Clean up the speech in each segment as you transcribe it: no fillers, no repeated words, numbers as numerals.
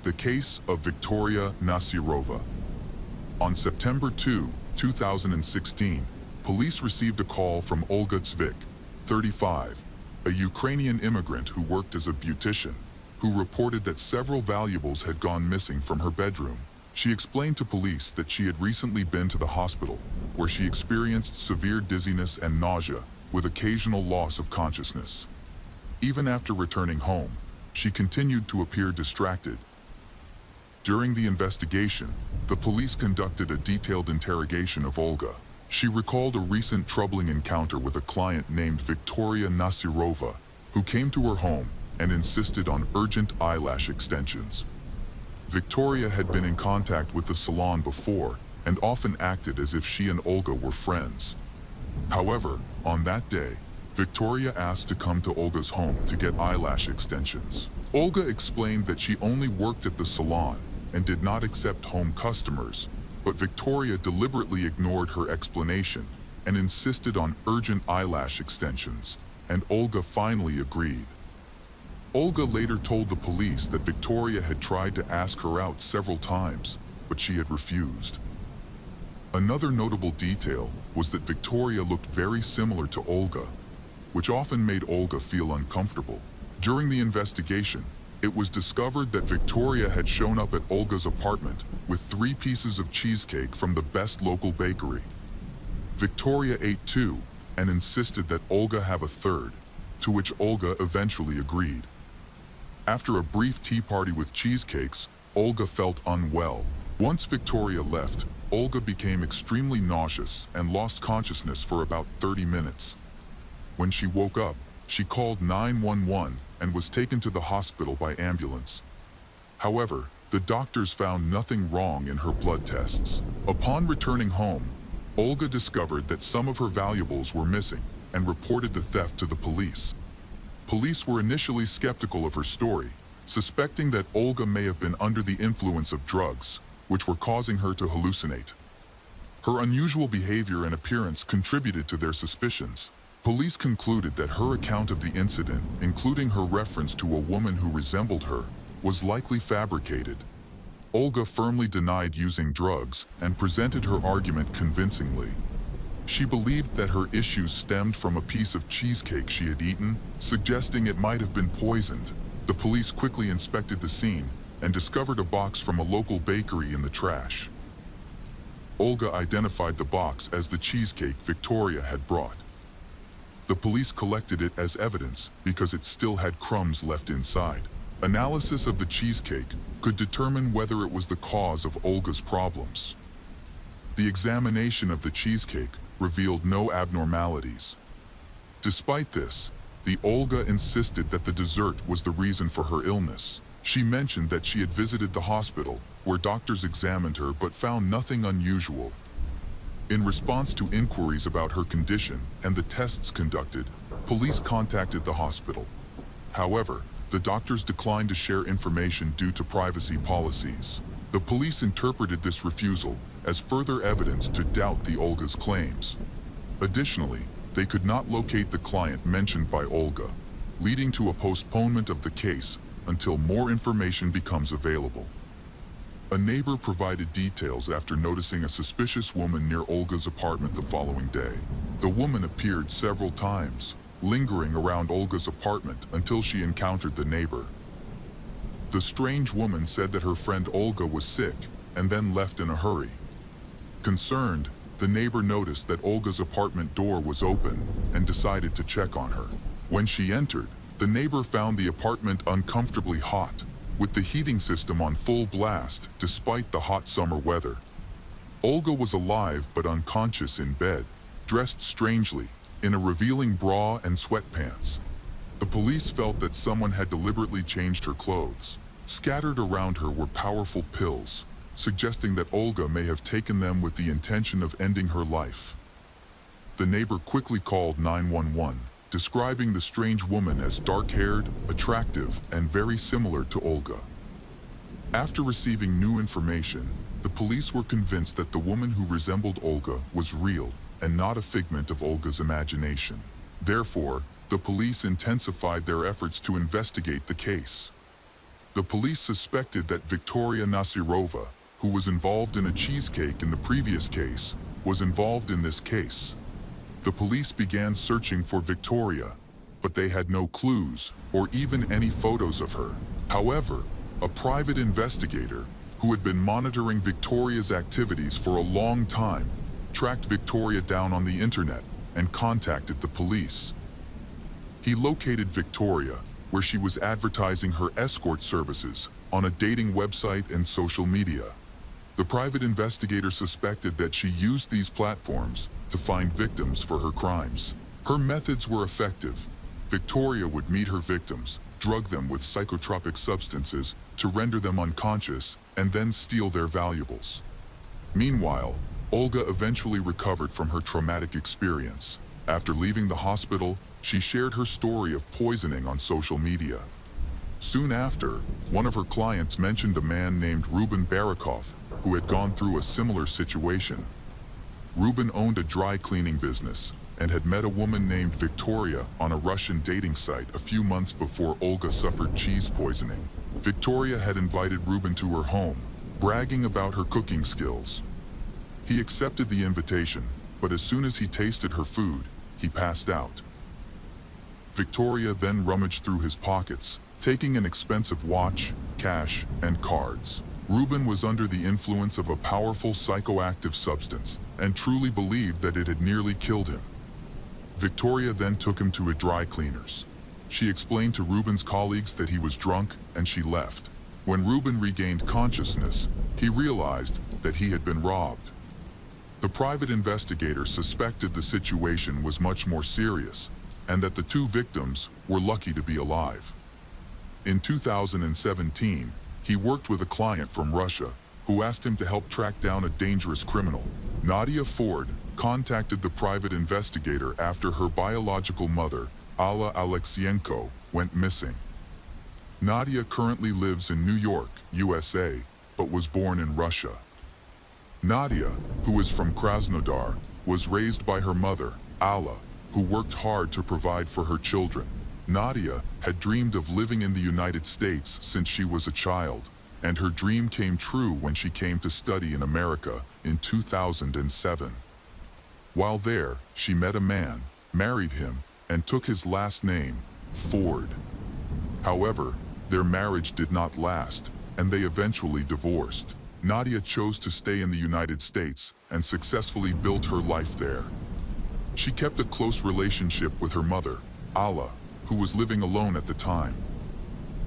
The case of Victoria Nasirova. On September 2, 2016, police received a call from Olga Zvik, 35, a Ukrainian immigrant who worked as a beautician, who reported that several valuables had gone missing from her bedroom. She explained to police that she had recently been to the hospital, where she experienced severe dizziness and nausea, with occasional loss of consciousness. Even after returning home, she continued to appear distracted. During the investigation, the police conducted a detailed interrogation of Olga. She recalled a recent troubling encounter with a client named Victoria Nasirova, who came to her home and insisted on urgent eyelash extensions. Victoria had been in contact with the salon before and often acted as if she and Olga were friends. However, on that day, Victoria asked to come to Olga's home to get eyelash extensions. Olga explained that she only worked at the salon and did not accept home customers, but Victoria deliberately ignored her explanation and insisted on urgent eyelash extensions, and Olga finally agreed. Olga later told the police that Victoria had tried to ask her out several times, but she had refused. Another notable detail was that Victoria looked very similar to Olga, which often made Olga feel uncomfortable. During the investigation, it was discovered that Victoria had shown up at Olga's apartment with 3 pieces of cheesecake from the best local bakery. Victoria ate 2 and insisted that Olga have a third, to which Olga eventually agreed. After a brief tea party with cheesecakes, Olga felt unwell. Once Victoria left, Olga became extremely nauseous and lost consciousness for about 30 minutes. When she woke up, she called 911 and was taken to the hospital by ambulance. However, the doctors found nothing wrong in her blood tests. Upon returning home, Olga discovered that some of her valuables were missing and reported the theft to the police. Police were initially skeptical of her story, suspecting that Olga may have been under the influence of drugs, which were causing her to hallucinate. Her unusual behavior and appearance contributed to their suspicions. Police concluded that her account of the incident, including her reference to a woman who resembled her, was likely fabricated. Olga firmly denied using drugs and presented her argument convincingly. She believed that her issues stemmed from a piece of cheesecake she had eaten, suggesting it might have been poisoned. The police quickly inspected the scene and discovered a box from a local bakery in the trash. Olga identified the box as the cheesecake Victoria had brought. The police collected it as evidence because it still had crumbs left inside. Analysis of the cheesecake could determine whether it was the cause of Olga's problems. The examination of the cheesecake revealed no abnormalities. Despite this, the Olga insisted that the dessert was the reason for her illness. She mentioned that she had visited the hospital, where doctors examined her but found nothing unusual. In response to inquiries about her condition and the tests conducted, police contacted the hospital. However, the doctors declined to share information due to privacy policies. The police interpreted this refusal as further evidence to doubt the Olga's claims. Additionally, they could not locate the client mentioned by Olga, leading to a postponement of the case until more information becomes available. A neighbor provided details after noticing a suspicious woman near Olga's apartment the following day. The woman appeared several times, lingering around Olga's apartment until she encountered the neighbor. The strange woman said that her friend Olga was sick and then left in a hurry. Concerned, the neighbor noticed that Olga's apartment door was open and decided to check on her. When she entered, the neighbor found the apartment uncomfortably hot, with the heating system on full blast despite the hot summer weather. Olga was alive but unconscious in bed, dressed strangely, in a revealing bra and sweatpants. The police felt that someone had deliberately changed her clothes. Scattered around her were powerful pills, suggesting that Olga may have taken them with the intention of ending her life. The neighbor quickly called 911, describing the strange woman as dark-haired, attractive, and very similar to Olga. After receiving new information, the police were convinced that the woman who resembled Olga was real and not a figment of Olga's imagination. Therefore, the police intensified their efforts to investigate the case. The police suspected that Victoria Nasirova, who was involved in a cheesecake in the previous case, was involved in this case. The police began searching for Victoria, but they had no clues or even any photos of her. However, a private investigator who had been monitoring Victoria's activities for a long time tracked Victoria down on the internet and contacted the police. He located Victoria where she was advertising her escort services on a dating website and social media. The private investigator suspected that she used these platforms to find victims for her crimes. Her methods were effective. Victoria would meet her victims, drug them with psychotropic substances to render them unconscious, and then steal their valuables. Meanwhile, Olga eventually recovered from her traumatic experience. After leaving the hospital, she shared her story of poisoning on social media. Soon after, one of her clients mentioned a man named Ruben Barakov who had gone through a similar situation. Ruben owned a dry cleaning business and had met a woman named Victoria on a Russian dating site a few months before Olga suffered cheese poisoning. Victoria had invited Ruben to her home, bragging about her cooking skills. He accepted the invitation, but as soon as he tasted her food, he passed out. Victoria then rummaged through his pockets, taking an expensive watch, cash, and cards. Ruben was under the influence of a powerful psychoactive substance and truly believed that it had nearly killed him. Victoria then took him to a dry cleaner's. She explained to Ruben's colleagues that he was drunk and she left. When Ruben regained consciousness, he realized that he had been robbed. The private investigator suspected the situation was much more serious and that the two victims were lucky to be alive. In 2017, he worked with a client from Russia who asked him to help track down a dangerous criminal. Nadia Ford contacted the private investigator after her biological mother, Alla Alexienko, went missing. Nadia currently lives in New York, USA, but was born in Russia. Nadia, who is from Krasnodar, was raised by her mother, Alla, who worked hard to provide for her children. Nadia had dreamed of living in the United States since she was a child, and her dream came true when she came to study in America in 2007. While there, she met a man, married him, and took his last name, Ford. However, their marriage did not last, and they eventually divorced. Nadia chose to stay in the United States and successfully built her life there. She kept a close relationship with her mother, Alla, who was living alone at the time.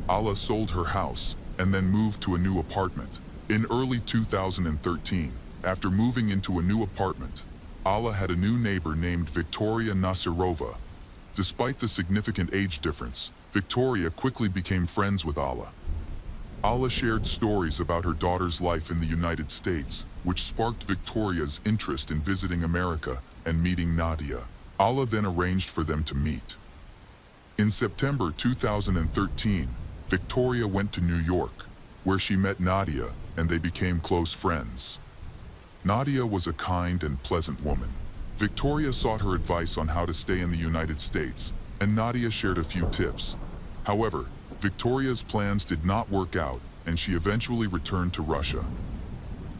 Alla sold her house and then moved to a new apartment. In early 2013, after moving into a new apartment, Alla had a new neighbor named Victoria Nasirova. Despite the significant age difference, Victoria quickly became friends with Alla. Alla shared stories about her daughter's life in the United States, which sparked Victoria's interest in visiting America and meeting Nadia. Alla then arranged for them to meet. In September 2013, Victoria went to New York, where she met Nadia and they became close friends. Nadia was a kind and pleasant woman. Victoria sought her advice on how to stay in the United States, and Nadia shared a few tips. However, Victoria's plans did not work out, and she eventually returned to Russia.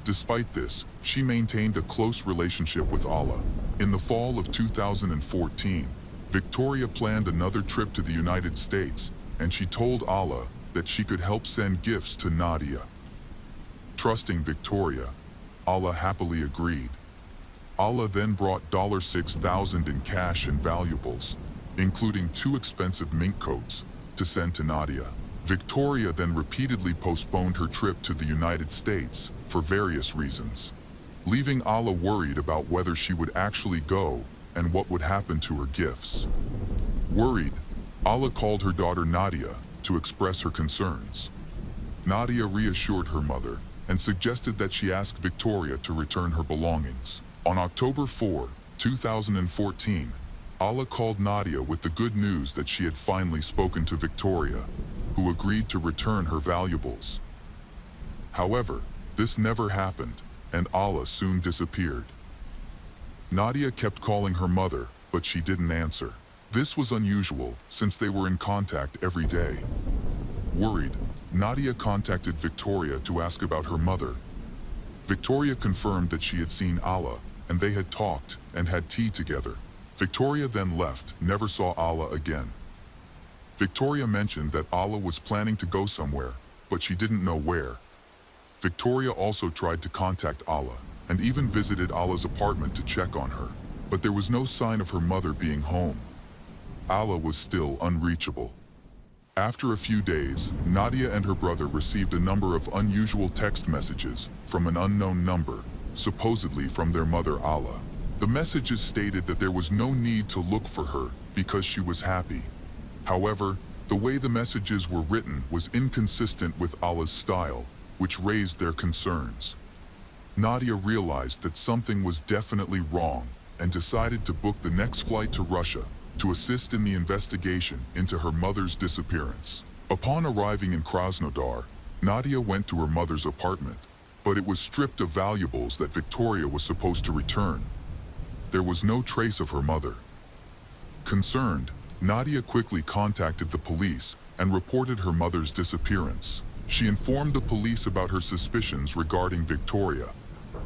Despite this, she maintained a close relationship with Alla. In the fall of 2014, Victoria planned another trip to the United States, and she told Alla that she could help send gifts to Nadia. Trusting Victoria, Alla happily agreed. Alla then brought $6,000 in cash and valuables, including 2 expensive mink coats, to send to Nadia. Victoria then repeatedly postponed her trip to the United States for various reasons, leaving Alla worried about whether she would actually go and what would happen to her gifts. Worried, Alla called her daughter Nadia to express her concerns. Nadia reassured her mother and suggested that she ask Victoria to return her belongings. On October 4, 2014, Alla called Nadia with the good news that she had finally spoken to Victoria, who agreed to return her valuables. However, this never happened, and Alla soon disappeared. Nadia kept calling her mother, but she didn't answer. This was unusual since they were in contact every day. Worried, Nadia contacted Victoria to ask about her mother. Victoria confirmed that she had seen Alla, and they had talked and had tea together. Victoria then left, never saw Alla again. Victoria mentioned that Alla was planning to go somewhere, but she didn't know where. Victoria also tried to contact Alla, and even visited Alla's apartment to check on her, but there was no sign of her mother being home. Alla was still unreachable. After a few days, Nadia and her brother received a number of unusual text messages from an unknown number, supposedly from their mother Alla. The messages stated that there was no need to look for her because she was happy. However, the way the messages were written was inconsistent with Alla's style, which raised their concerns. Nadia realized that something was definitely wrong and decided to book the next flight to Russia to assist in the investigation into her mother's disappearance. Upon arriving in Krasnodar, Nadia went to her mother's apartment, but it was stripped of valuables that Victoria was supposed to return. There was no trace of her mother. Concerned, Nadia quickly contacted the police and reported her mother's disappearance. She informed the police about her suspicions regarding Victoria,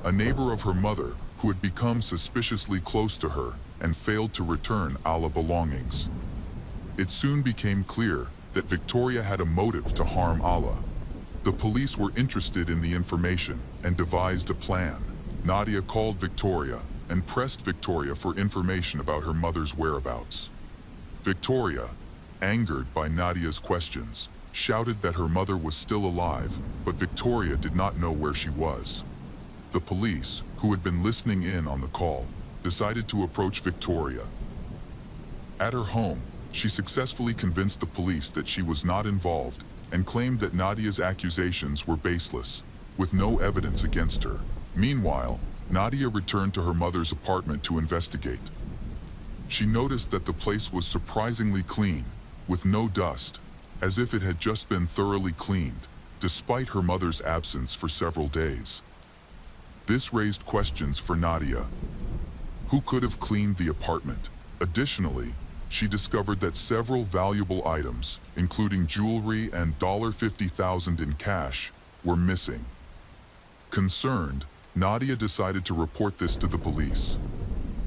a neighbor of her mother who had become suspiciously close to her and failed to return Alla belongings. It soon became clear that Victoria had a motive to harm Alla. The police were interested in the information and devised a plan. Nadia called Victoria and pressed Victoria for information about her mother's whereabouts. Victoria, angered by Nadia's questions, shouted that her mother was still alive, but Victoria did not know where she was. The police, who had been listening in on the call, decided to approach Victoria. At her home, she successfully convinced the police that she was not involved and claimed that Nadia's accusations were baseless, with no evidence against her. Meanwhile, Nadia returned to her mother's apartment to investigate. She noticed that the place was surprisingly clean, with no dust, as if it had just been thoroughly cleaned, despite her mother's absence for several days. This raised questions for Nadia. Who could have cleaned the apartment? Additionally, she discovered that several valuable items, including jewelry and $50,000 in cash, were missing. Concerned, Nadia decided to report this to the police.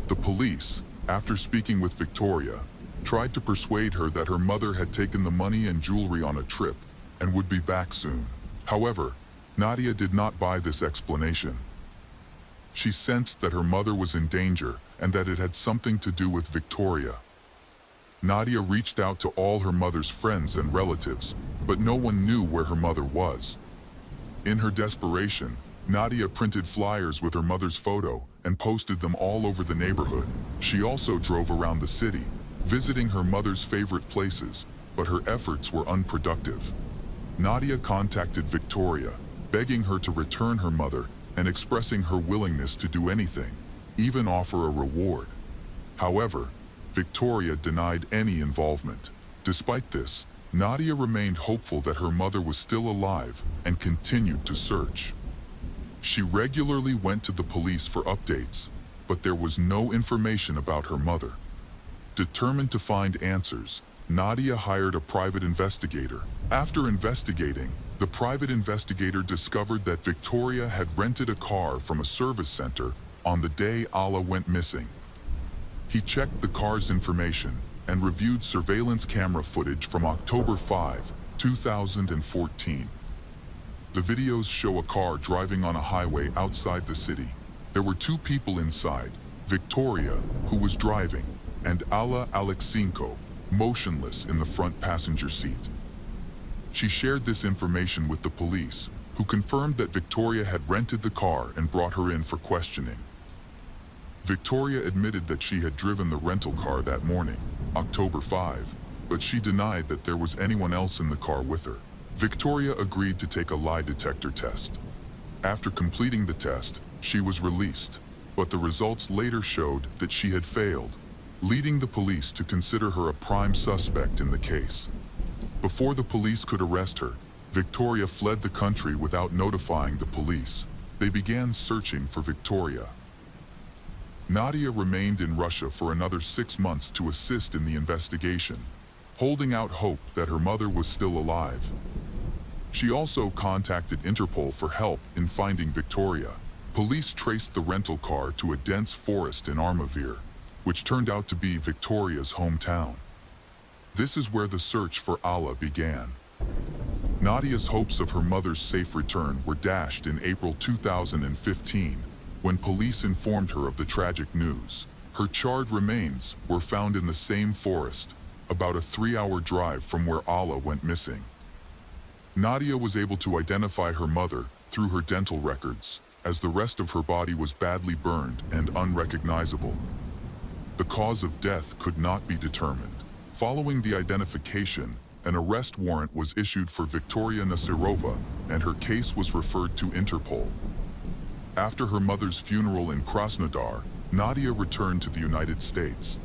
The police, after speaking with Victoria, tried to persuade her that her mother had taken the money and jewelry on a trip and would be back soon. However, Nadia did not buy this explanation. She sensed that her mother was in danger and that it had something to do with Victoria. Nadia reached out to all her mother's friends and relatives, but no one knew where her mother was. In her desperation, Nadia printed flyers with her mother's photo and posted them all over the neighborhood. She also drove around the city, visiting her mother's favorite places, but her efforts were unproductive. Nadia contacted Victoria, begging her to return her mother and expressing her willingness to do anything, even offer a reward. However, Victoria denied any involvement. Despite this, Nadia remained hopeful that her mother was still alive and continued to search. She regularly went to the police for updates, but there was no information about her mother. Determined to find answers, Nadia hired a private investigator. After investigating, the private investigator discovered that Victoria had rented a car from a service center on the day Alla went missing. He checked the car's information and reviewed surveillance camera footage from October 5, 2014. The videos show a car driving on a highway outside the city. There were two people inside, Victoria, who was driving, and Alla Alexenko, motionless in the front passenger seat. She shared this information with the police, who confirmed that Victoria had rented the car and brought her in for questioning. Victoria admitted that she had driven the rental car that morning, October 5, but she denied that there was anyone else in the car with her. Victoria agreed to take a lie detector test. After completing the test, she was released, but the results later showed that she had failed, leading the police to consider her a prime suspect in the case. Before the police could arrest her, Victoria fled the country without notifying the police. They began searching for Victoria. Nadia remained in Russia for another 6 months to assist in the investigation, holding out hope that her mother was still alive. She also contacted Interpol for help in finding Victoria. Police traced the rental car to a dense forest in Armavir, which turned out to be Victoria's hometown. This is where the search for Ala began. Nadia's hopes of her mother's safe return were dashed in April 2015 when police informed her of the tragic news. Her charred remains were found in the same forest, about a 3-hour drive from where Ala went missing. Nadia was able to identify her mother through her dental records, as the rest of her body was badly burned and unrecognizable. The cause of death could not be determined. Following the identification, an arrest warrant was issued for Victoria Nasirova, and her case was referred to Interpol. After her mother's funeral in Krasnodar, Nadia returned to the United States.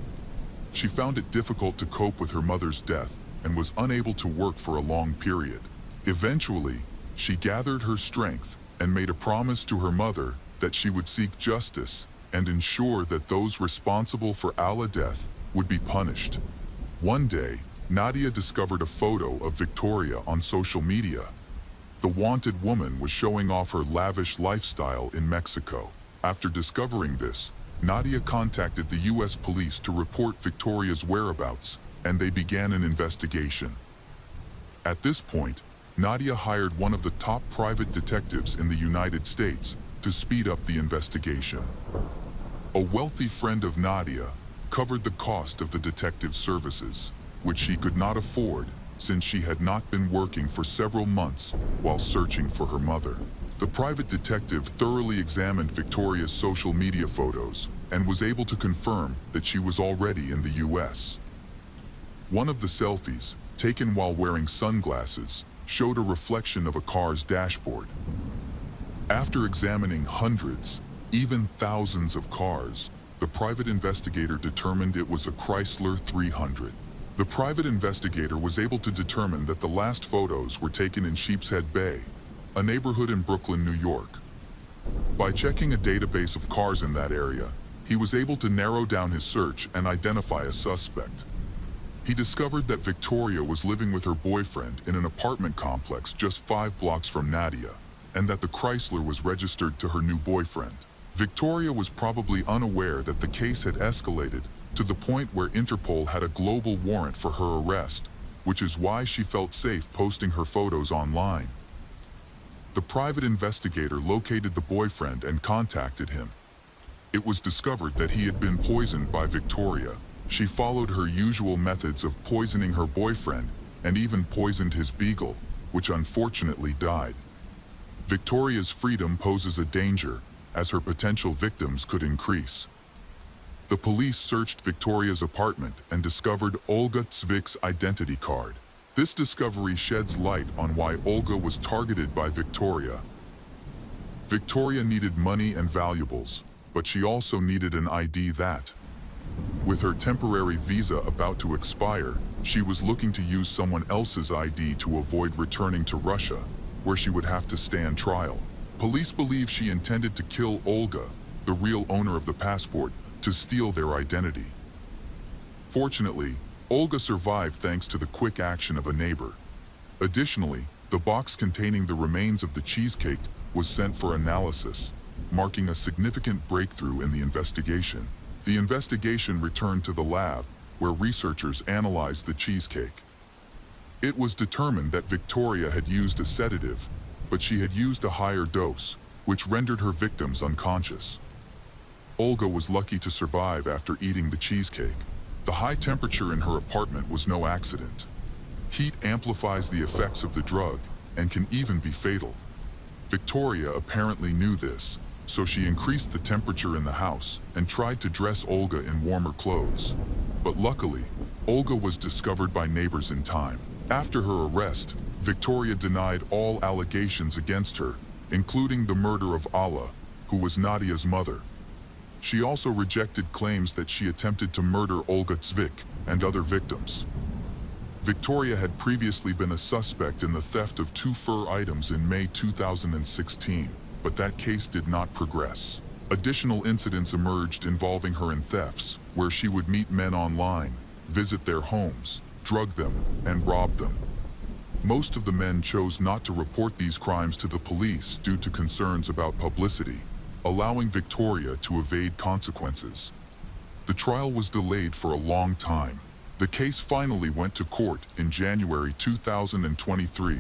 She found it difficult to cope with her mother's death and was unable to work for a long period. Eventually, she gathered her strength and made a promise to her mother that she would seek justice and ensure that those responsible for Ala's death would be punished. One day, Nadia discovered a photo of Victoria on social media. The wanted woman was showing off her lavish lifestyle in Mexico. After discovering this, Nadia contacted the U.S. police to report Victoria's whereabouts, and they began an investigation. At this point, Nadia hired one of the top private detectives in the United States to speed up the investigation. A wealthy friend of Nadia covered the cost of the detective's services, which she could not afford since she had not been working for several months while searching for her mother. The private detective thoroughly examined Victoria's social media photos and was able to confirm that she was already in the U.S. One of the selfies, taken while wearing sunglasses, showed a reflection of a car's dashboard. After examining hundreds, even thousands of cars, the private investigator determined it was a Chrysler 300. The private investigator was able to determine that the last photos were taken in Sheepshead Bay, a neighborhood in Brooklyn, New York. By checking a database of cars in that area, he was able to narrow down his search and identify a suspect. He discovered that Victoria was living with her boyfriend in an apartment complex just 5 blocks from Nadia, and that the Chrysler was registered to her new boyfriend. Victoria was probably unaware that the case had escalated to the point where Interpol had a global warrant for her arrest, which is why she felt safe posting her photos online. The private investigator located the boyfriend and contacted him. It was discovered that he had been poisoned by Victoria. She followed her usual methods of poisoning her boyfriend and even poisoned his beagle, which unfortunately died. Victoria's freedom poses a danger, as her potential victims could increase. The police searched Victoria's apartment and discovered Olga Tsvik's identity card. This discovery sheds light on why Olga was targeted by Victoria. Victoria needed money and valuables, but she also needed an ID that, with her temporary visa about to expire, she was looking to use someone else's ID to avoid returning to Russia, where she would have to stand trial. Police believe she intended to kill Olga, the real owner of the passport, to steal their identity. Fortunately, Olga survived thanks to the quick action of a neighbor. Additionally, the box containing the remains of the cheesecake was sent for analysis, marking a significant breakthrough in the investigation. The investigation returned to the lab, where researchers analyzed the cheesecake. It was determined that Victoria had used a sedative, but she had used a higher dose, which rendered her victims unconscious. Olga was lucky to survive after eating the cheesecake. The high temperature in her apartment was no accident. Heat amplifies the effects of the drug and can even be fatal. Victoria apparently knew this, so she increased the temperature in the house and tried to dress Olga in warmer clothes. But luckily, Olga was discovered by neighbors in time. After her arrest, Victoria denied all allegations against her, including the murder of Ala, who was Nadia's mother. She also rejected claims that she attempted to murder Olga Tsvik and other victims. Victoria had previously been a suspect in the theft of 2 fur items in May 2016, but that case did not progress. Additional incidents emerged involving her in thefts, where she would meet men online, visit their homes, drug them, and rob them. Most of the men chose not to report these crimes to the police due to concerns about publicity, allowing Victoria to evade consequences. The trial was delayed for a long time. The case finally went to court in January 2023,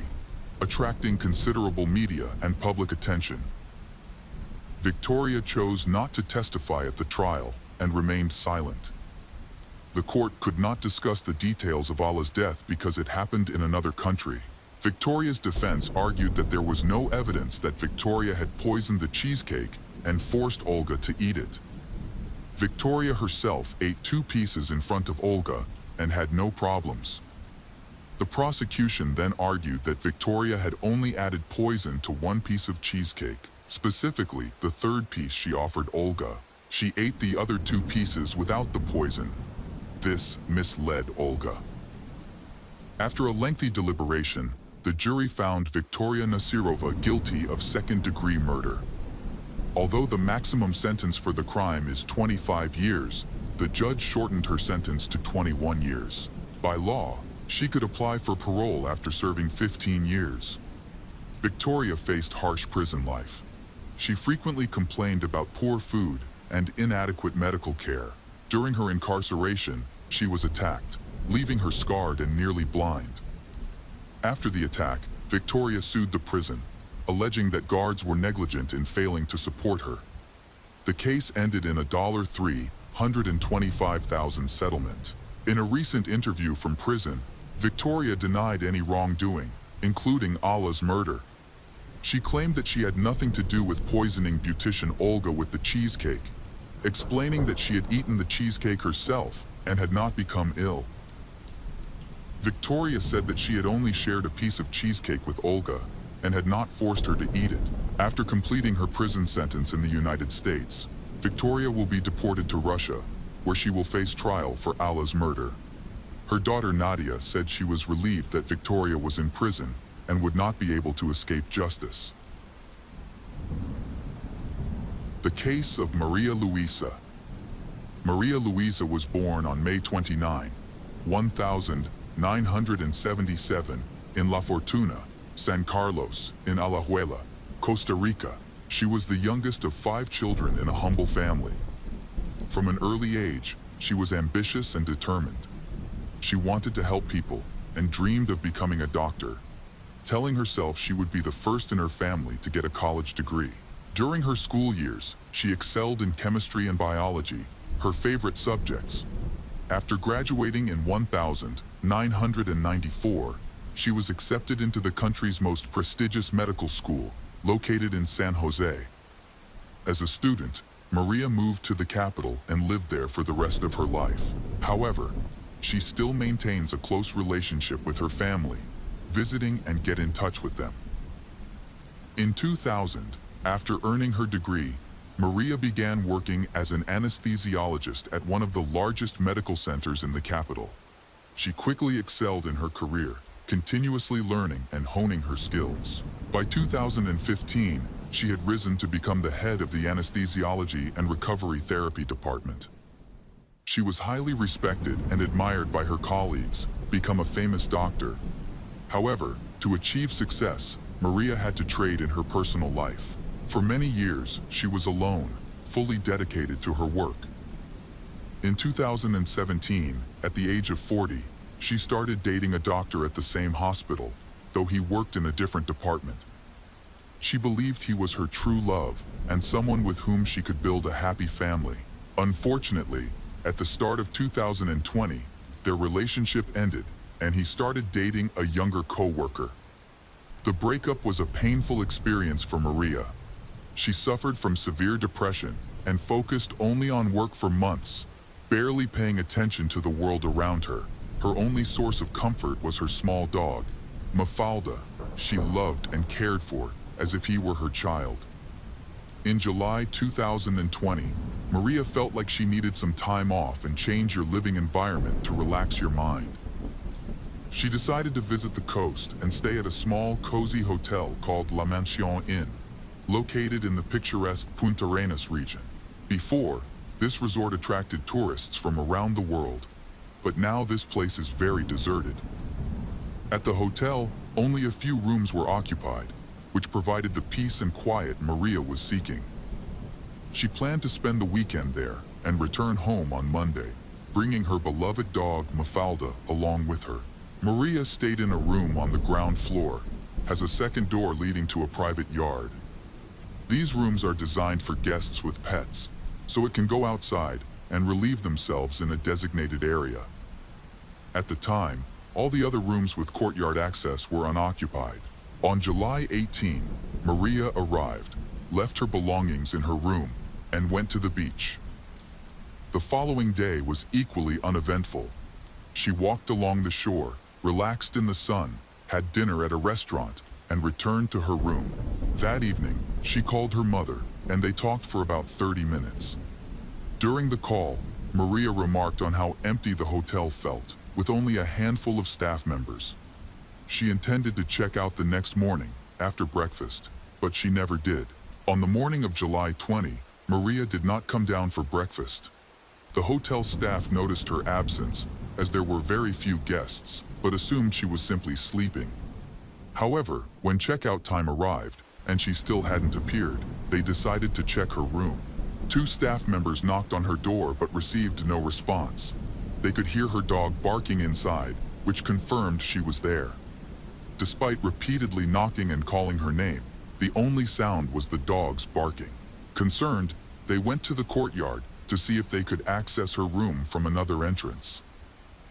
attracting considerable media and public attention. Victoria chose not to testify at the trial and remained silent. The court could not discuss the details of Allah's death because it happened in another country. Victoria's defense argued that there was no evidence that Victoria had poisoned the cheesecake and forced Olga to eat it. Victoria herself ate 2 pieces in front of Olga and had no problems. The prosecution then argued that Victoria had only added poison to 1 piece of cheesecake, specifically the 3rd piece she offered Olga. She ate the other 2 pieces without the poison. This misled Olga. After a lengthy deliberation, the jury found Victoria Nasirova guilty of 2nd-degree murder. Although the maximum sentence for the crime is 25 years, the judge shortened her sentence to 21 years. By law, she could apply for parole after serving 15 years. Victoria faced harsh prison life. She frequently complained about poor food and inadequate medical care. During her incarceration, she was attacked, leaving her scarred and nearly blind. After the attack, Victoria sued the prison, alleging that guards were negligent in failing to support her. The case ended in a $325,000 settlement. In a recent interview from prison, Victoria denied any wrongdoing, including Allah's murder. She claimed that she had nothing to do with poisoning beautician Olga with the cheesecake, explaining that she had eaten the cheesecake herself and had not become ill. Victoria said that she had only shared a piece of cheesecake with Olga and had not forced her to eat it. After completing her prison sentence in the United States, Victoria will be deported to Russia, where she will face trial for Allah's murder. Her daughter Nadia said she was relieved that Victoria was in prison and would not be able to escape justice. The case of Maria Luisa. Maria Luisa was born on May 29, 1977, in La Fortuna, San Carlos, in Alajuela, Costa Rica. She was the youngest of 5 children in a humble family. From an early age, she was ambitious and determined. She wanted to help people and dreamed of becoming a doctor, telling herself she would be the first in her family to get a college degree. During her school years, she excelled in chemistry and biology, her favorite subjects. After graduating in 1994, she was accepted into the country's most prestigious medical school, located in San Jose. As a student, Maria moved to the capital and lived there for the rest of her life. However, she still maintains a close relationship with her family, visiting and get in touch with them. In 2000, after earning her degree, Maria began working as an anesthesiologist at one of the largest medical centers in the capital. She quickly excelled in her career, continuously learning and honing her skills. By 2015, she had risen to become the head of the anesthesiology and recovery therapy department. She was highly respected and admired by her colleagues, become a famous doctor. However, to achieve success, Maria had to trade in her personal life. For many years, she was alone, fully dedicated to her work. In 2017, at the age of 40, she started dating a doctor at the same hospital, though he worked in a different department. She believed he was her true love and someone with whom she could build a happy family. Unfortunately, at the start of 2020, their relationship ended and he started dating a younger co-worker. The breakup was a painful experience for Maria. She suffered from severe depression and focused only on work for months, barely paying attention to the world around her. Her only source of comfort was her small dog, Mafalda. She loved and cared for as if he were her child. In July 2020, Maria felt like she needed some time off and change your living environment to relax your mind. She decided to visit the coast and stay at a small, cozy hotel called La Mansion Inn, located in the picturesque Punta Arenas region. Before, this resort attracted tourists from around the world, but now this place is very deserted. At the hotel, only a few rooms were occupied, which provided the peace and quiet Maria was seeking. She planned to spend the weekend there and return home on Monday, bringing her beloved dog Mafalda along with her. Maria stayed in a room on the ground floor, has a second door leading to a private yard. These rooms are designed for guests with pets, so it can go outside and relieve themselves in a designated area. At the time, all the other rooms with courtyard access were unoccupied. On July 18, Maria arrived, left her belongings in her room, and went to the beach. The following day was equally uneventful. She walked along the shore, relaxed in the sun, had dinner at a restaurant, and returned to her room. That evening, she called her mother, and they talked for about 30 minutes. During the call, Maria remarked on how empty the hotel felt, with only a handful of staff members. She intended to check out the next morning, after breakfast, but she never did. On the morning of July 20, Maria did not come down for breakfast. The hotel staff noticed her absence, as there were very few guests, but assumed she was simply sleeping. However, when checkout time arrived, and she still hadn't appeared, they decided to check her room. 2 staff members knocked on her door but received no response. They could hear her dog barking inside, which confirmed she was there. Despite repeatedly knocking and calling her name, the only sound was the dog's barking. Concerned, they went to the courtyard to see if they could access her room from another entrance.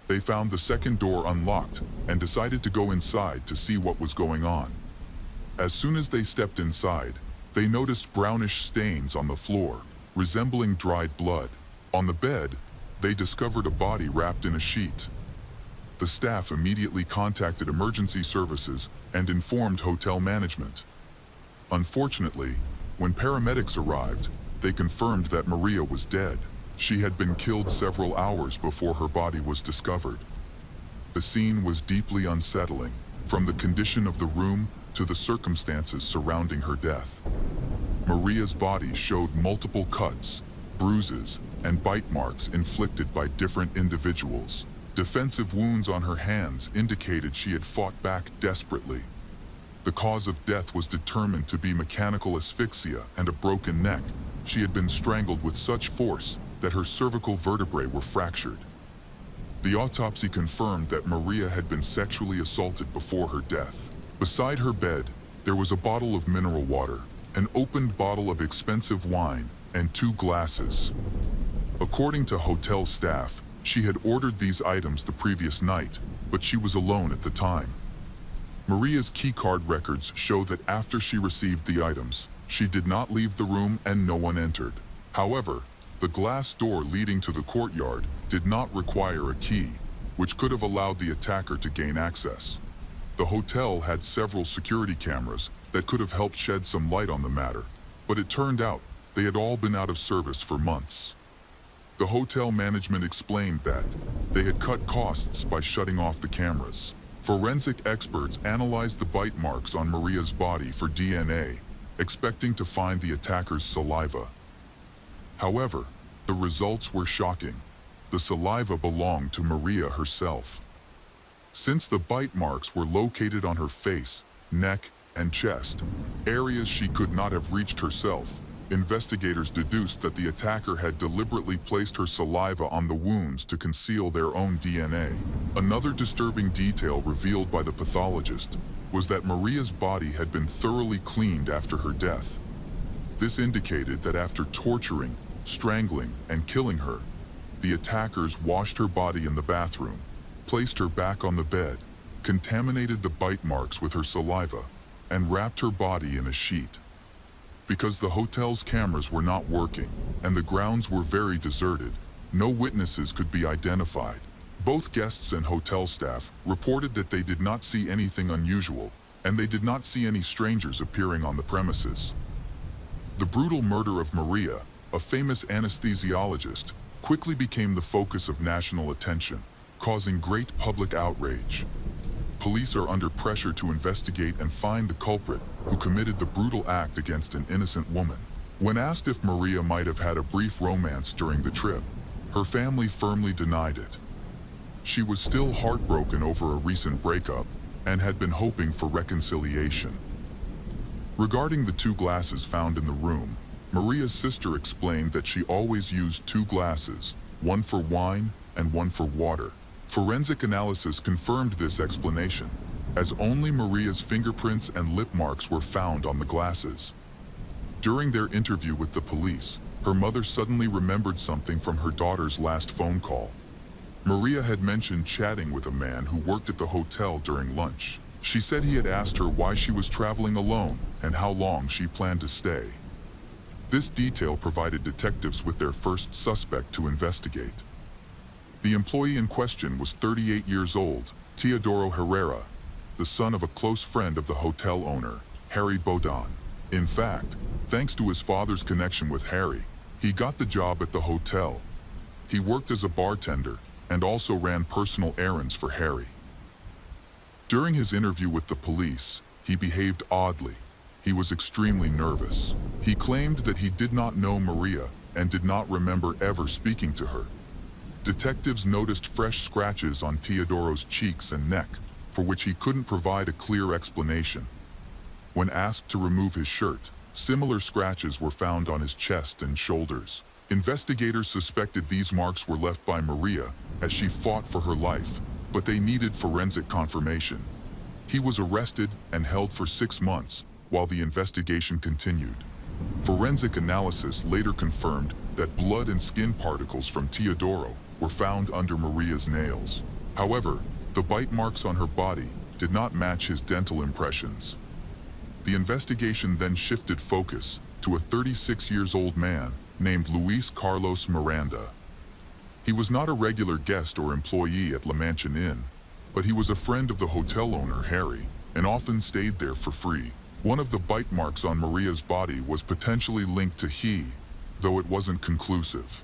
They found the second door unlocked and decided to go inside to see what was going on. As soon as they stepped inside, they noticed brownish stains on the floor, resembling dried blood. On the bed, they discovered a body wrapped in a sheet. The staff immediately contacted emergency services and informed hotel management. Unfortunately, when paramedics arrived, they confirmed that Maria was dead. She had been killed several hours before her body was discovered. The scene was deeply unsettling, from the condition of the room to the circumstances surrounding her death. Maria's body showed multiple cuts, bruises, and bite marks inflicted by different individuals. Defensive wounds on her hands indicated she had fought back desperately. The cause of death was determined to be mechanical asphyxia and a broken neck. She had been strangled with such force that her cervical vertebrae were fractured. The autopsy confirmed that Maria had been sexually assaulted before her death. Beside her bed, there was a bottle of mineral water, an opened bottle of expensive wine, and 2 glasses. According to hotel staff, she had ordered these items the previous night, but she was alone at the time. Maria's keycard records show that after she received the items, she did not leave the room and no one entered. However, the glass door leading to the courtyard did not require a key, which could have allowed the attacker to gain access. The hotel had several security cameras that could have helped shed some light on the matter, but it turned out they had all been out of service for months. The hotel management explained that they had cut costs by shutting off the cameras. Forensic experts analyzed the bite marks on Maria's body for DNA, expecting to find the attacker's saliva. However, the results were shocking. The saliva belonged to Maria herself. Since the bite marks were located on her face, neck, and chest, areas she could not have reached herself, investigators deduced that the attacker had deliberately placed her saliva on the wounds to conceal their own DNA. Another disturbing detail revealed by the pathologist was that Maria's body had been thoroughly cleaned after her death. This indicated that after torturing, strangling, and killing her, the attackers washed her body in the bathroom, placed her back on the bed, contaminated the bite marks with her saliva, and wrapped her body in a sheet. Because the hotel's cameras were not working, and the grounds were very deserted, no witnesses could be identified. Both guests and hotel staff reported that they did not see anything unusual, and they did not see any strangers appearing on the premises. The brutal murder of Maria, a famous anesthesiologist, quickly became the focus of national attention, causing great public outrage. Police are under pressure to investigate and find the culprit who committed the brutal act against an innocent woman. When asked if Maria might have had a brief romance during the trip, her family firmly denied it. She was still heartbroken over a recent breakup and had been hoping for reconciliation. Regarding the two glasses found in the room, Maria's sister explained that she always used two glasses, one for wine and one for water. Forensic analysis confirmed this explanation, as only Maria's fingerprints and lip marks were found on the glasses. During their interview with the police, her mother suddenly remembered something from her daughter's last phone call. Maria had mentioned chatting with a man who worked at the hotel during lunch. She said he had asked her why she was traveling alone and how long she planned to stay. This detail provided detectives with their first suspect to investigate. The employee in question was 38 years old, Teodoro Herrera, the son of a close friend of the hotel owner, Harry Baudon. In fact, thanks to his father's connection with Harry, he got the job at the hotel. He worked as a bartender and also ran personal errands for Harry. During his interview with the police, he behaved oddly. He was extremely nervous. He claimed that he did not know Maria and did not remember ever speaking to her. Detectives noticed fresh scratches on Teodoro's cheeks and neck, for which he couldn't provide a clear explanation. When asked to remove his shirt, similar scratches were found on his chest and shoulders. Investigators suspected these marks were left by Maria as she fought for her life, but they needed forensic confirmation. He was arrested and held for 6 months while the investigation continued. Forensic analysis later confirmed that blood and skin particles from Teodoro were found under Maria's nails. However, the bite marks on her body did not match his dental impressions. The investigation then shifted focus to a 36-year-old man named Luis Carlos Miranda. He was not a regular guest or employee at La Mansion Inn, but he was a friend of the hotel owner, Harry, and often stayed there for free. One of the bite marks on Maria's body was potentially linked to he, though it wasn't conclusive.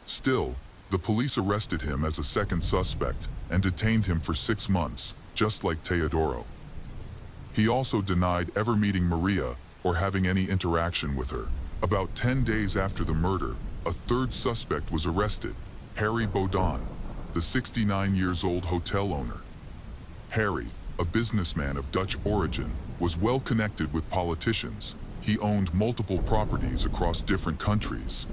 Still, the police arrested him as a second suspect and detained him for 6 months, just like Teodoro. He also denied ever meeting Maria or having any interaction with her. About 10 days after the murder, a third suspect was arrested, Harry Baudon, the 69-year-old hotel owner. Harry, a businessman of Dutch origin, was well connected with politicians. He owned multiple properties across different countries.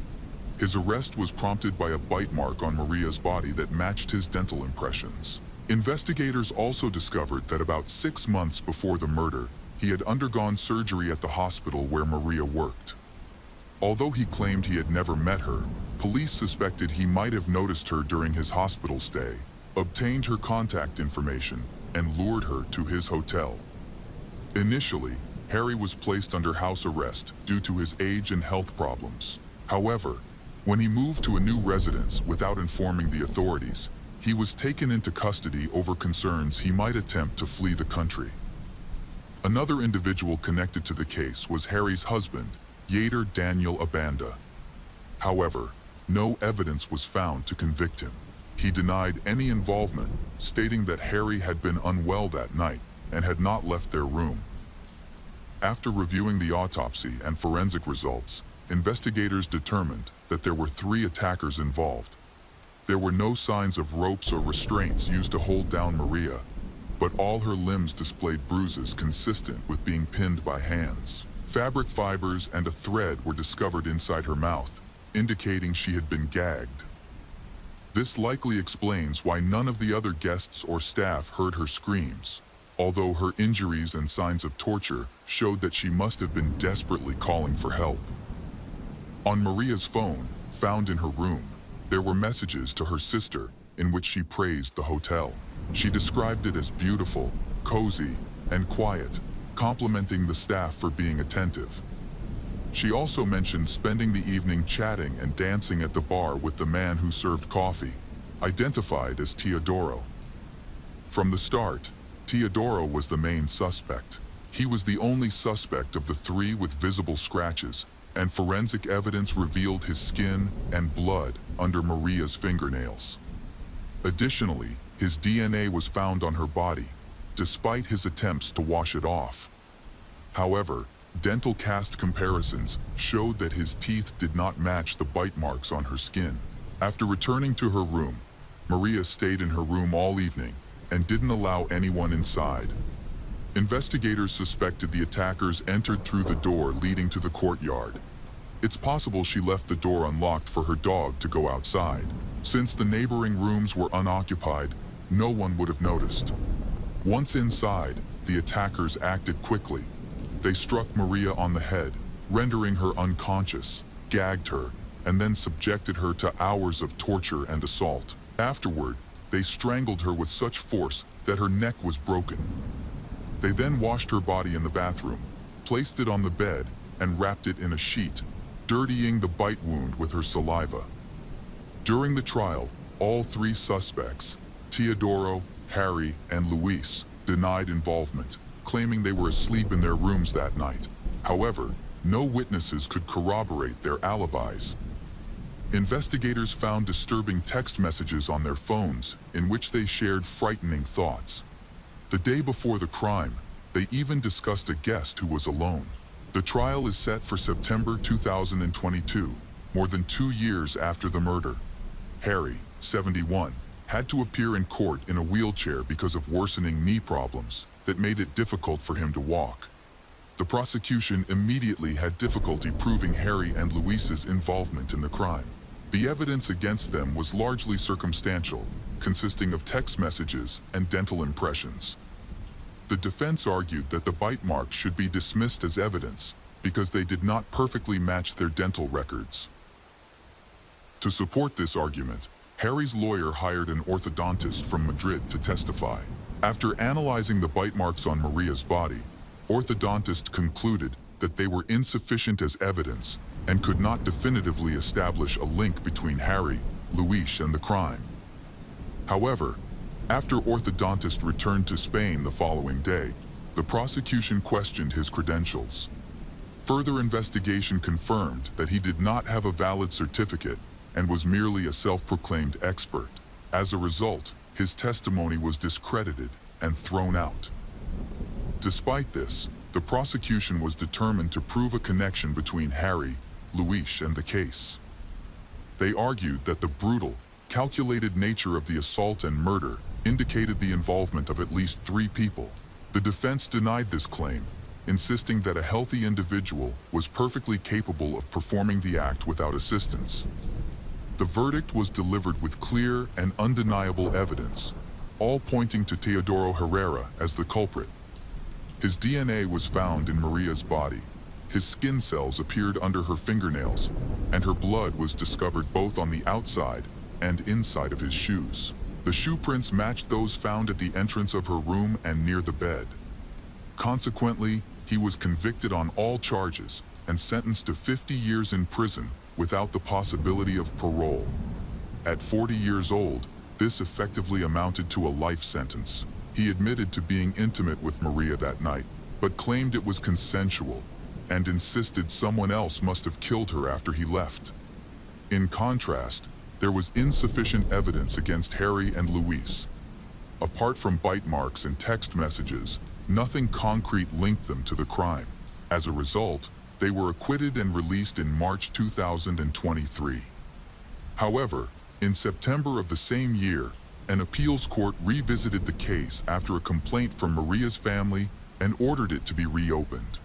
His arrest was prompted by a bite mark on Maria's body that matched his dental impressions. Investigators also discovered that about 6 months before the murder, he had undergone surgery at the hospital where Maria worked. Although he claimed he had never met her, police suspected he might have noticed her during his hospital stay, obtained her contact information, and lured her to his hotel. Initially, Harry was placed under house arrest due to his age and health problems. However, when he moved to a new residence without informing the authorities, he was taken into custody over concerns he might attempt to flee the country. Another individual connected to the case was Harry's husband, Yater Daniel Abanda. However, no evidence was found to convict him. He denied any involvement, stating that Harry had been unwell that night and had not left their room. After reviewing the autopsy and forensic results, investigators determined that there were 3 attackers involved. There were no signs of ropes or restraints used to hold down Maria, but all her limbs displayed bruises consistent with being pinned by hands. Fabric fibers and a thread were discovered inside her mouth, indicating she had been gagged. This likely explains why none of the other guests or staff heard her screams, although her injuries and signs of torture showed that she must have been desperately calling for help. On Maria's phone, found in her room, there were messages to her sister in which she praised the hotel. She described it as beautiful, cozy, and quiet, complimenting the staff for being attentive. She also mentioned spending the evening chatting and dancing at the bar with the man who served coffee, identified as Teodoro. From the start, Teodoro was the main suspect. He was the only suspect of the 3 with visible scratches, and forensic evidence revealed his skin and blood under Maria's fingernails. Additionally, his DNA was found on her body, despite his attempts to wash it off. However, dental cast comparisons showed that his teeth did not match the bite marks on her skin. After returning to her room, Maria stayed in her room all evening and didn't allow anyone inside. Investigators suspected the attackers entered through the door leading to the courtyard. It's possible she left the door unlocked for her dog to go outside. Since the neighboring rooms were unoccupied, no one would have noticed. Once inside, the attackers acted quickly. They struck Maria on the head, rendering her unconscious, gagged her, and then subjected her to hours of torture and assault. Afterward, they strangled her with such force that her neck was broken. They then washed her body in the bathroom, placed it on the bed, and wrapped it in a sheet, dirtying the bite wound with her saliva. During the trial, all three suspects, Teodoro, Harry, and Luis, denied involvement, claiming they were asleep in their rooms that night. However, no witnesses could corroborate their alibis. Investigators found disturbing text messages on their phones in which they shared frightening thoughts. The day before the crime, they even discussed a guest who was alone. The trial is set for September 2022, more than 2 years after the murder. Harry, 71, had to appear in court in a wheelchair because of worsening knee problems that made it difficult for him to walk. The prosecution immediately had difficulty proving Harry and Luis's involvement in the crime. The evidence against them was largely circumstantial, consisting of text messages and dental impressions. The defense argued that the bite marks should be dismissed as evidence because they did not perfectly match their dental records. To support this argument, Harry's lawyer hired an orthodontist from Madrid to testify. After analyzing the bite marks on Maria's body, orthodontist concluded that they were insufficient as evidence and could not definitively establish a link between Harry, Luis, and the crime. However, after orthodontist returned to Spain the following day, the prosecution questioned his credentials. Further investigation confirmed that he did not have a valid certificate and was merely a self-proclaimed expert. As a result, his testimony was discredited and thrown out. Despite this, the prosecution was determined to prove a connection between Harry, Luis, and the case. They argued that the brutal, calculated nature of the assault and murder indicated the involvement of at least 3 people. The defense denied this claim, insisting that a healthy individual was perfectly capable of performing the act without assistance. The verdict was delivered with clear and undeniable evidence, all pointing to Teodoro Herrera as the culprit. His DNA was found in Maria's body. His skin cells appeared under her fingernails, and her blood was discovered both on the outside and inside of his shoes. The shoe prints matched those found at the entrance of her room and near the bed. Consequently, he was convicted on all charges and sentenced to 50 years in prison without the possibility of parole. At 40 years old, this effectively amounted to a life sentence. He admitted to being intimate with Maria that night, but claimed it was consensual and insisted someone else must have killed her after he left. In contrast, there was insufficient evidence against Harry and Luis. Apart from bite marks and text messages, nothing concrete linked them to the crime. As a result, they were acquitted and released in March 2023. However, in September of the same year, an appeals court revisited the case after a complaint from Maria's family and ordered it to be reopened.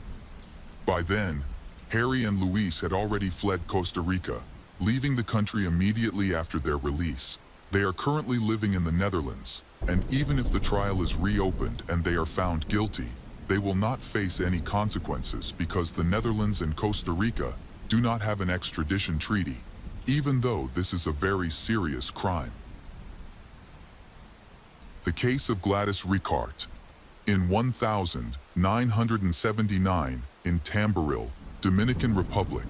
By then, Harry and Luis had already fled Costa Rica, leaving the country immediately after their release. They are currently living in the Netherlands, and even if the trial is reopened and they are found guilty, they will not face any consequences because the Netherlands and Costa Rica do not have an extradition treaty, even though this is a very serious crime. The case of Gladys Ricart. In 1979, in Tamboril, Dominican Republic,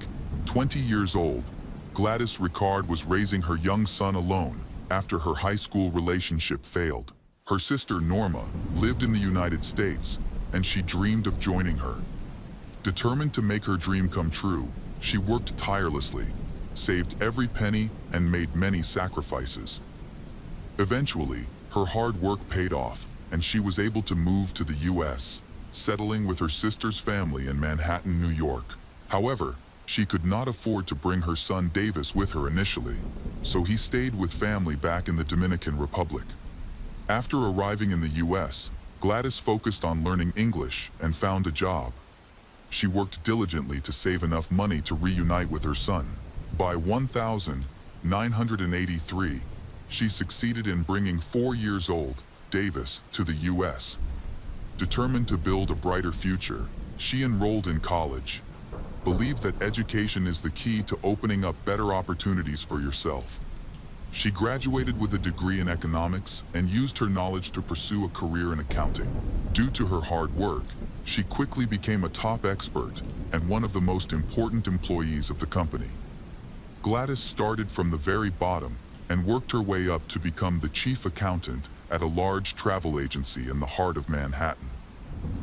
20 years old, Gladys Ricart was raising her young son alone after her high school relationship failed. Her sister Norma lived in the United States, and she dreamed of joining her. Determined to make her dream come true, she worked tirelessly, saved every penny, and made many sacrifices. Eventually, her hard work paid off, and she was able to move to the U.S., settling with her sister's family in Manhattan, New York. However, she could not afford to bring her son Davis with her initially, so he stayed with family back in the Dominican Republic. After arriving in the US, Gladys focused on learning English and found a job. She worked diligently to save enough money to reunite with her son. By 1983, she succeeded in bringing 4-year-old Davis to the US. Determined to build a brighter future, she enrolled in college. Believed that education is the key to opening up better opportunities for yourself. She graduated with a degree in economics and used her knowledge to pursue a career in accounting. Due to her hard work, she quickly became a top expert and one of the most important employees of the company. Gladys started from the very bottom and worked her way up to become the chief accountant at a large travel agency in the heart of Manhattan.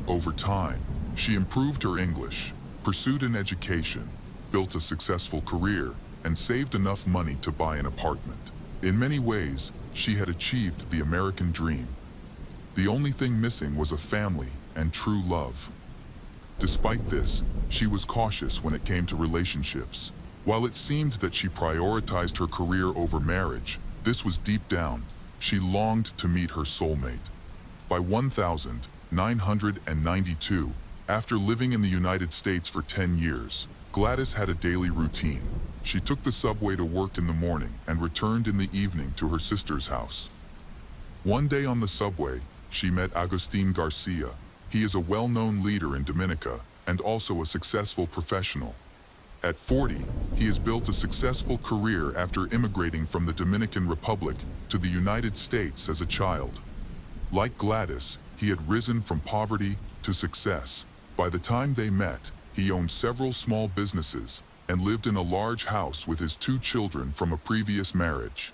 Over time, she improved her English, pursued an education, built a successful career, and saved enough money to buy an apartment. In many ways, she had achieved the American dream. The only thing missing was a family and true love. Despite this, she was cautious when it came to relationships. While it seemed that she prioritized her career over marriage, this was deep down. She longed to meet her soulmate. By 1992, after living in the United States for 10 years, Gladys had a daily routine. She took the subway to work in the morning and returned in the evening to her sister's house. One day on the subway, she met Agustin Garcia. He is a well-known leader in Dominica and also a successful professional. At 40, he has built a successful career after immigrating from the Dominican Republic to the United States as a child. Like Gladys, he had risen from poverty to success. By the time they met, he owned several small businesses and lived in a large house with his 2 children from a previous marriage.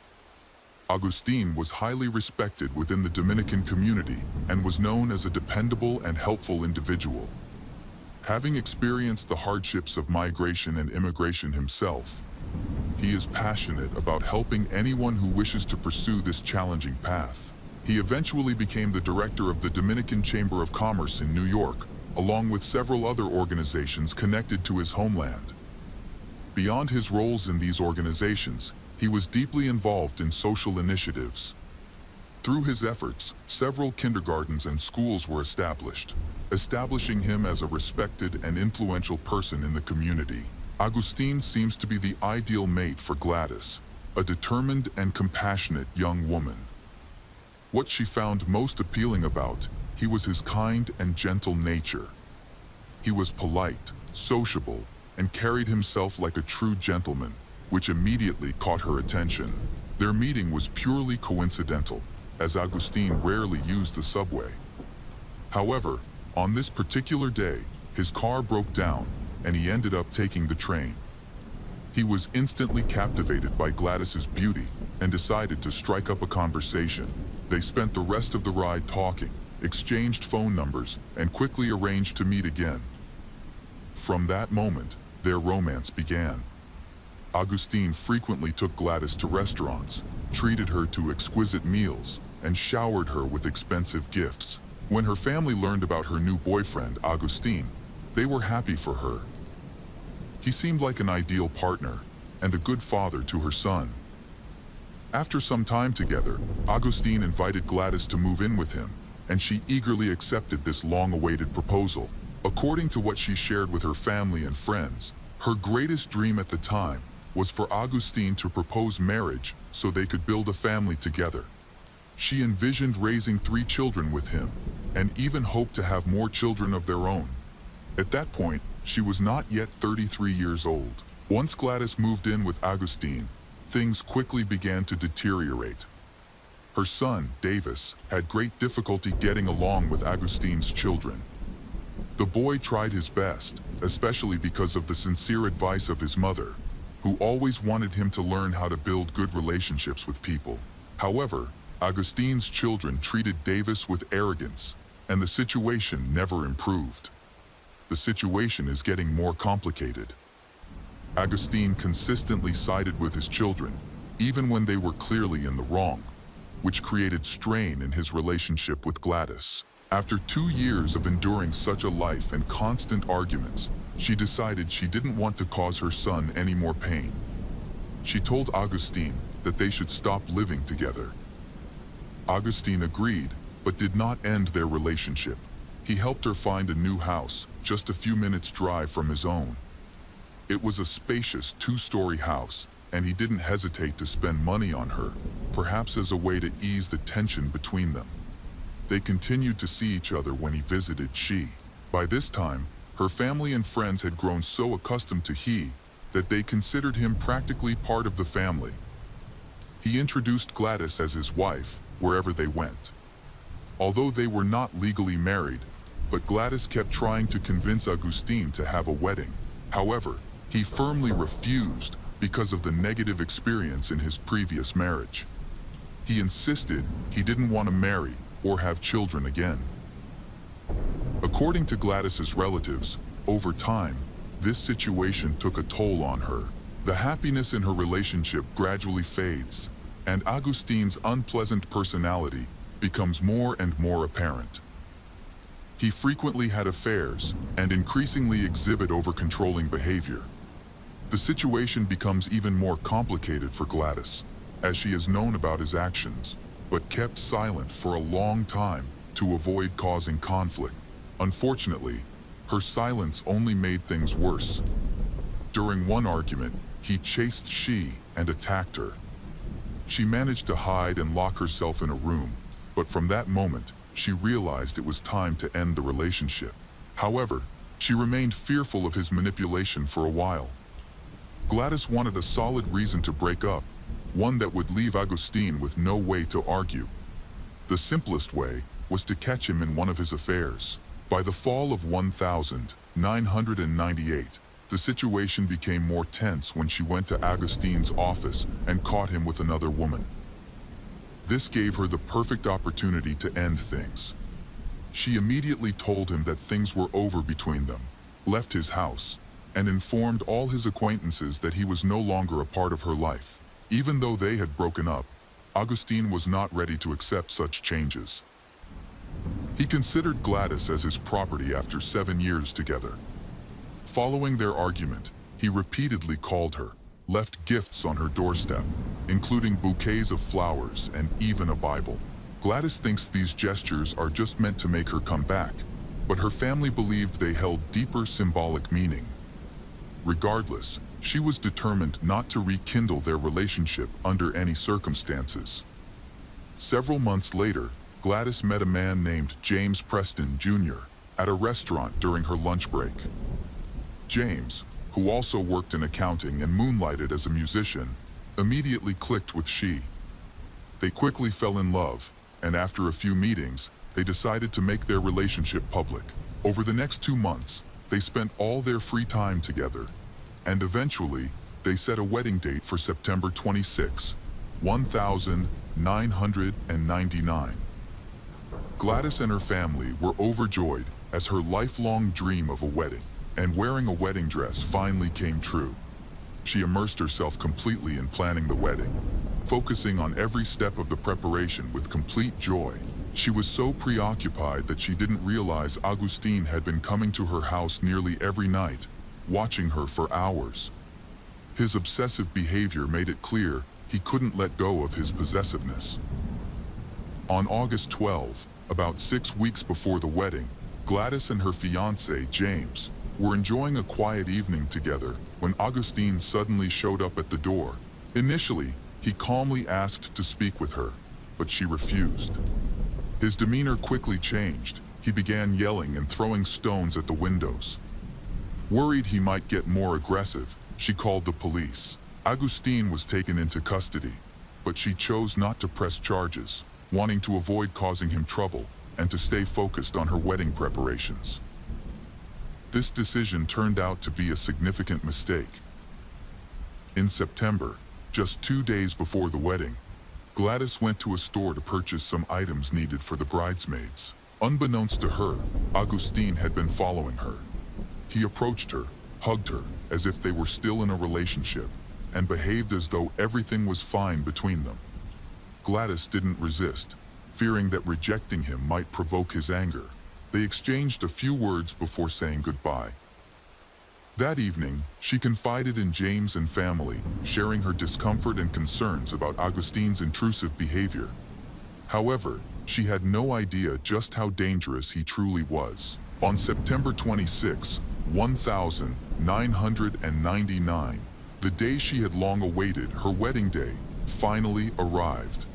Agustin was highly respected within the Dominican community and was known as a dependable and helpful individual. Having experienced the hardships of migration and immigration himself, he is passionate about helping anyone who wishes to pursue this challenging path. He eventually became the director of the Dominican Chamber of Commerce in New York, along with several other organizations connected to his homeland. Beyond his roles in these organizations, he was deeply involved in social initiatives. Through his efforts, several kindergartens and schools were established, establishing him as a respected and influential person in the community. Agustin seems to be the ideal mate for Gladys, a determined and compassionate young woman. What she found most appealing about him was his kind and gentle nature. He was polite, sociable, and carried himself like a true gentleman, which immediately caught her attention. Their meeting was purely coincidental, as Agustin rarely used the subway. However, on this particular day, his car broke down, and he ended up taking the train. He was instantly captivated by Gladys's beauty and decided to strike up a conversation. They spent the rest of the ride talking, exchanged phone numbers, and quickly arranged to meet again. From that moment, their romance began. Agustin frequently took Gladys to restaurants, treated her to exquisite meals, and showered her with expensive gifts. When her family learned about her new boyfriend, Agustin, they were happy for her. He seemed like an ideal partner and a good father to her son. After some time together, Agustin invited Gladys to move in with him, and she eagerly accepted this long-awaited proposal. According to what she shared with her family and friends, her greatest dream at the time was for Agustin to propose marriage so they could build a family together. She envisioned raising 3 children with him, and even hoped to have more children of their own. At that point, she was not yet 33 years old. Once Gladys moved in with Agustin, things quickly began to deteriorate. Her son, Davis, had great difficulty getting along with Agustin's children. The boy tried his best, especially because of the sincere advice of his mother, who always wanted him to learn how to build good relationships with people. However, Agustin's children treated Davis with arrogance, and the situation never improved. The situation is getting more complicated. Agustin consistently sided with his children, even when they were clearly in the wrong, which created strain in his relationship with Gladys. After 2 years of enduring such a life and constant arguments, she decided she didn't want to cause her son any more pain. She told Agustin that they should stop living together. Augustine agreed, but did not end their relationship. He helped her find a new house, just a few minutes' drive from his own. It was a spacious two-story house, and he didn't hesitate to spend money on her, perhaps as a way to ease the tension between them. They continued to see each other when he visited she. By this time, her family and friends had grown so accustomed to he that they considered him practically part of the family. He introduced Gladys as his wife wherever they went. Although they were not legally married, but Gladys kept trying to convince Augustine to have a wedding. However, he firmly refused because of the negative experience in his previous marriage. He insisted he didn't want to marry or have children again. According to Gladys's relatives, over time, this situation took a toll on her. The happiness in her relationship gradually fades, and Augustine's unpleasant personality becomes more and more apparent. He frequently had affairs and increasingly exhibit over-controlling behavior. The situation becomes even more complicated for Gladys, as she has known about his actions, but kept silent for a long time to avoid causing conflict. Unfortunately, her silence only made things worse. During one argument, he chased she and attacked her. She managed to hide and lock herself in a room, but from that moment, she realized it was time to end the relationship. However, she remained fearful of his manipulation for a while. Gladys wanted a solid reason to break up, one that would leave Augustine with no way to argue. The simplest way was to catch him in one of his affairs. By the fall of 1998, the situation became more tense when she went to Augustine's office and caught him with another woman. This gave her the perfect opportunity to end things. She immediately told him that things were over between them, left his house, and informed all his acquaintances that he was no longer a part of her life. Even though they had broken up, Augustine was not ready to accept such changes. He considered Gladys as his property after 7 years together. Following their argument, he repeatedly called her, left gifts on her doorstep, including bouquets of flowers and even a Bible. Gladys thinks these gestures are just meant to make her come back, but her family believed they held deeper symbolic meaning. Regardless, she was determined not to rekindle their relationship under any circumstances. Several months later, Gladys met a man named James Preston Jr. at a restaurant during her lunch break. James, who also worked in accounting and moonlighted as a musician, immediately clicked with she. They quickly fell in love, and after a few meetings, they decided to make their relationship public. Over the next 2 months, they spent all their free time together, and eventually, they set a wedding date for September 26, 1999. Gladys and her family were overjoyed as her lifelong dream of a wedding and wearing a wedding dress finally came true. She immersed herself completely in planning the wedding, focusing on every step of the preparation with complete joy. She was so preoccupied that she didn't realize Augustine had been coming to her house nearly every night, watching her for hours. His obsessive behavior made it clear he couldn't let go of his possessiveness. On August 12, about 6 weeks before the wedding, Gladys and her fiancé, James, were enjoying a quiet evening together when Augustine suddenly showed up at the door. Initially, he calmly asked to speak with her, but she refused. His demeanor quickly changed. He began yelling and throwing stones at the windows. Worried he might get more aggressive, she called the police. Augustine was taken into custody, but she chose not to press charges, wanting to avoid causing him trouble and to stay focused on her wedding preparations. This decision turned out to be a significant mistake. In September, just 2 days before the wedding, Gladys went to a store to purchase some items needed for the bridesmaids. Unbeknownst to her, Augustine had been following her. He approached her, hugged her as if they were still in a relationship, and behaved as though everything was fine between them. Gladys didn't resist, fearing that rejecting him might provoke his anger. They exchanged a few words before saying goodbye. That evening, she confided in James and family, sharing her discomfort and concerns about Augustine's intrusive behavior. However, she had no idea just how dangerous he truly was. On September 26, 1999, the day she had long awaited, her wedding day, finally arrived.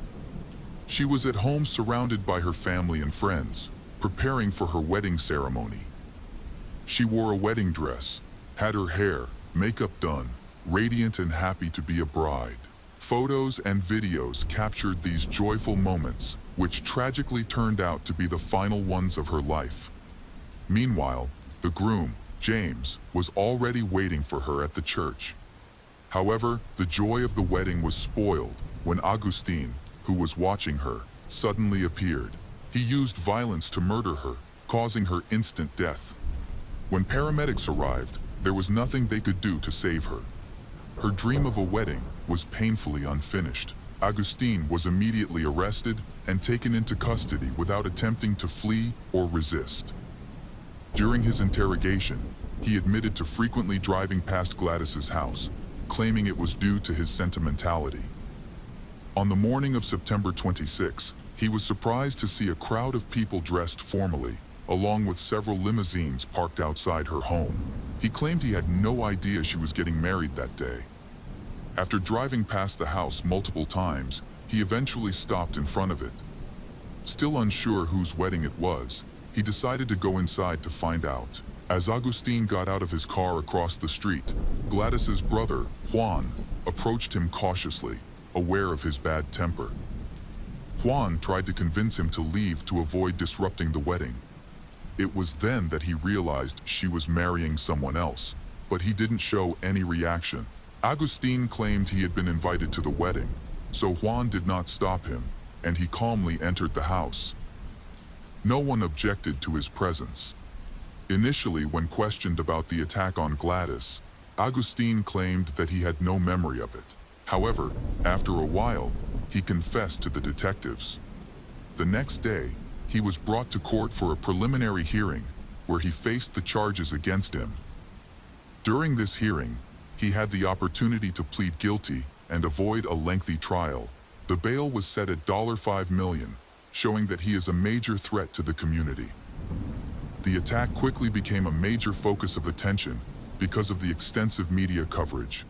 She was at home surrounded by her family and friends, preparing for her wedding ceremony. She wore a wedding dress, had her hair, makeup done, radiant and happy to be a bride. Photos and videos captured these joyful moments, which tragically turned out to be the final ones of her life. Meanwhile, the groom, James, was already waiting for her at the church. However, the joy of the wedding was spoiled when Augustine, who was watching her, suddenly appeared. He used violence to murder her, causing her instant death. When paramedics arrived, there was nothing they could do to save her. Her dream of a wedding was painfully unfinished. Augustine was immediately arrested and taken into custody without attempting to flee or resist. During his interrogation, he admitted to frequently driving past Gladys's house, claiming it was due to his sentimentality. On the morning of September 26, he was surprised to see a crowd of people dressed formally, along with several limousines parked outside her home. He claimed he had no idea she was getting married that day. After driving past the house multiple times, he eventually stopped in front of it. Still unsure whose wedding it was, he decided to go inside to find out. As Augustine got out of his car across the street, Gladys's brother, Juan, approached him cautiously, aware of his bad temper. Juan tried to convince him to leave to avoid disrupting the wedding. It was then that he realized she was marrying someone else, but he didn't show any reaction. Augustine claimed he had been invited to the wedding, so Juan did not stop him, and he calmly entered the house. No one objected to his presence. Initially, when questioned about the attack on Gladys, Augustine claimed that he had no memory of it. However, after a while, he confessed to the detectives. The next day, he was brought to court for a preliminary hearing, where he faced the charges against him. During this hearing, he had the opportunity to plead guilty and avoid a lengthy trial. The bail was set at $5 million, showing that he is a major threat to the community. The attack quickly became a major focus of attention because of the extensive media coverage.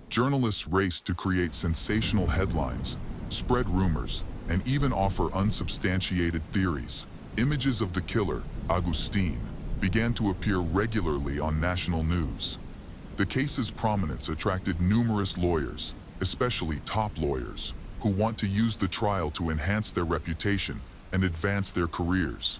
Journalists raced to create sensational headlines, spread rumors, and even offer unsubstantiated theories. Images of the killer, Augustine, began to appear regularly on national news. The case's prominence attracted numerous lawyers, especially top lawyers, who want to use the trial to enhance their reputation and advance their careers.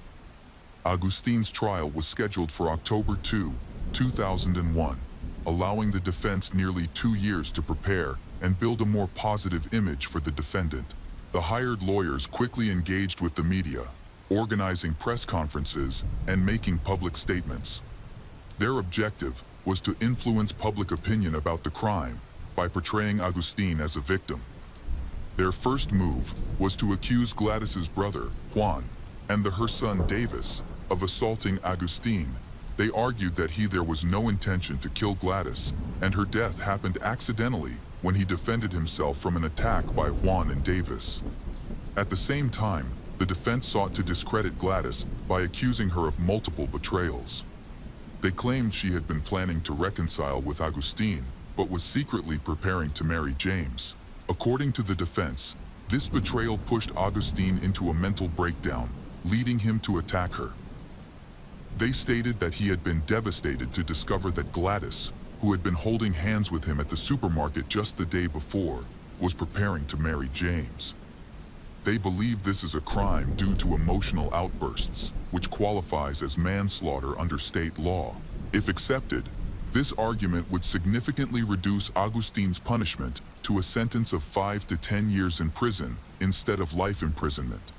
Augustine's trial was scheduled for October 2, 2001, allowing the defense nearly 2 years to prepare and build a more positive image for the defendant. The hired lawyers quickly engaged with the media, organizing press conferences and making public statements. Their objective was to influence public opinion about the crime by portraying Augustine as a victim. Their first move was to accuse Gladys's brother, Juan, and her son, Davis, of assaulting Augustine. They argued that there was no intention to kill Gladys, and her death happened accidentally when he defended himself from an attack by Juan and Davis. At the same time, the defense sought to discredit Gladys by accusing her of multiple betrayals. They claimed she had been planning to reconcile with Augustine, but was secretly preparing to marry James. According to the defense, this betrayal pushed Augustine into a mental breakdown, leading him to attack her. They stated that he had been devastated to discover that Gladys, who had been holding hands with him at the supermarket just the day before, was preparing to marry James. They believe this is a crime due to emotional outbursts, which qualifies as manslaughter under state law. If accepted, this argument would significantly reduce Augustine's punishment to a sentence of 5 to 10 years in prison instead of life imprisonment.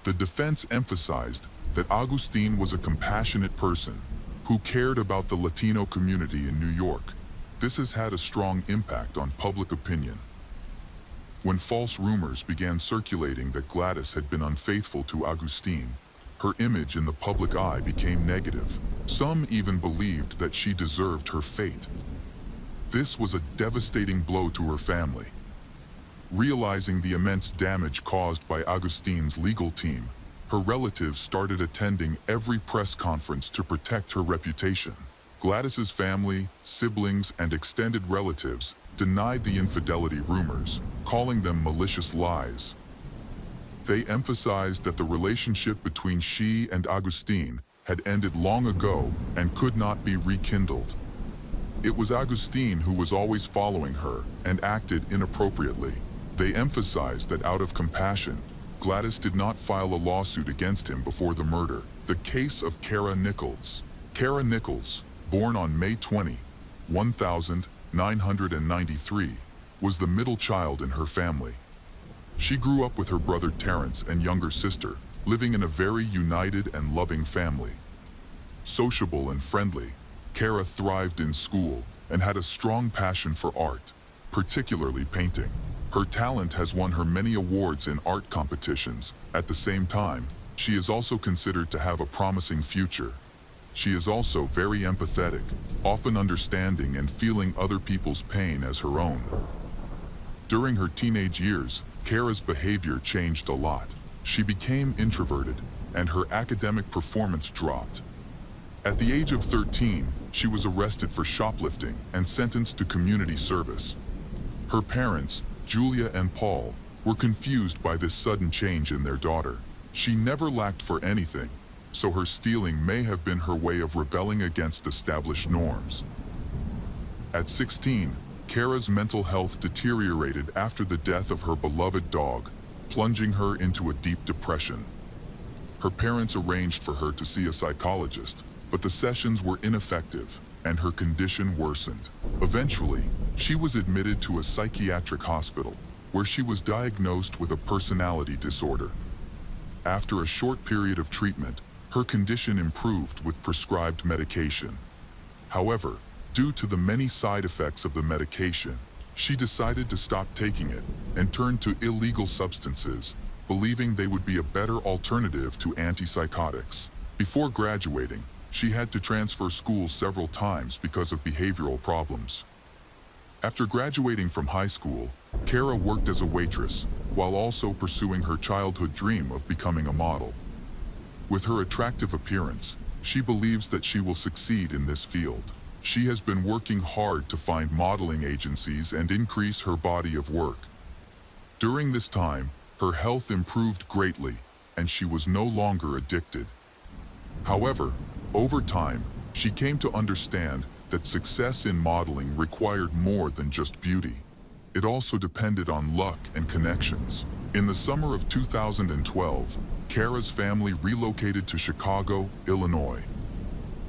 The defense emphasized that Augustine was a compassionate person who cared about the Latino community in New York. This has had a strong impact on public opinion. When false rumors began circulating that Gladys had been unfaithful to Augustine, her image in the public eye became negative. Some even believed that she deserved her fate. This was a devastating blow to her family. Realizing the immense damage caused by Augustine's legal team, her relatives started attending every press conference to protect her reputation. Gladys's family, siblings, and extended relatives denied the infidelity rumors, calling them malicious lies. They emphasized that the relationship between she and Augustine had ended long ago and could not be rekindled. It was Augustine who was always following her and acted inappropriately. They emphasized that out of compassion, Gladys did not file a lawsuit against him before the murder. The case of Kara Nichols. Kara Nichols, born on May 20, 1993, was the middle child in her family. She grew up with her brother Terrence and younger sister, living in a very united and loving family. Sociable and friendly, Kara thrived in school and had a strong passion for art, particularly painting. Her talent has won her many awards in art competitions. At the same time, she is also considered to have a promising future. She is also very empathetic, often understanding and feeling other people's pain as her own. During her teenage years, Kara's behavior changed a lot. She became introverted, and her academic performance dropped. At the age of 13, she was arrested for shoplifting and sentenced to community service. Her parents, Julia and Paul, were confused by this sudden change in their daughter. She never lacked for anything, so her stealing may have been her way of rebelling against established norms. At 16, Kara's mental health deteriorated after the death of her beloved dog, plunging her into a deep depression. Her parents arranged for her to see a psychologist, but the sessions were ineffective, and her condition worsened. Eventually, she was admitted to a psychiatric hospital, where she was diagnosed with a personality disorder. After a short period of treatment, her condition improved with prescribed medication. However, due to the many side effects of the medication, she decided to stop taking it and turned to illegal substances, believing they would be a better alternative to antipsychotics. Before graduating, she had to transfer school several times because of behavioral problems. After graduating from high school, Kara worked as a waitress, while also pursuing her childhood dream of becoming a model. With her attractive appearance, she believes that she will succeed in this field. She has been working hard to find modeling agencies and increase her body of work. During this time, her health improved greatly, and she was no longer addicted. However, over time, she came to understand that success in modeling required more than just beauty. It also depended on luck and connections. In the summer of 2012, Kara's family relocated to Chicago, Illinois.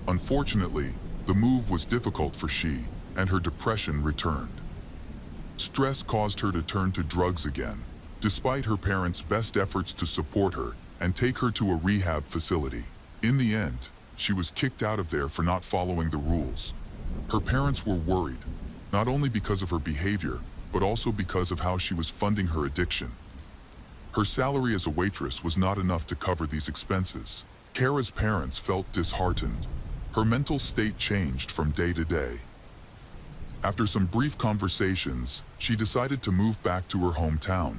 Unfortunately, the move was difficult for she, and her depression returned. Stress caused her to turn to drugs again, despite her parents' best efforts to support her and take her to a rehab facility. In the end, she was kicked out of there for not following the rules. Her parents were worried, not only because of her behavior, but also because of how she was funding her addiction. Her salary as a waitress was not enough to cover these expenses. Kara's parents felt disheartened. Her mental state changed from day to day. After some brief conversations, she decided to move back to her hometown,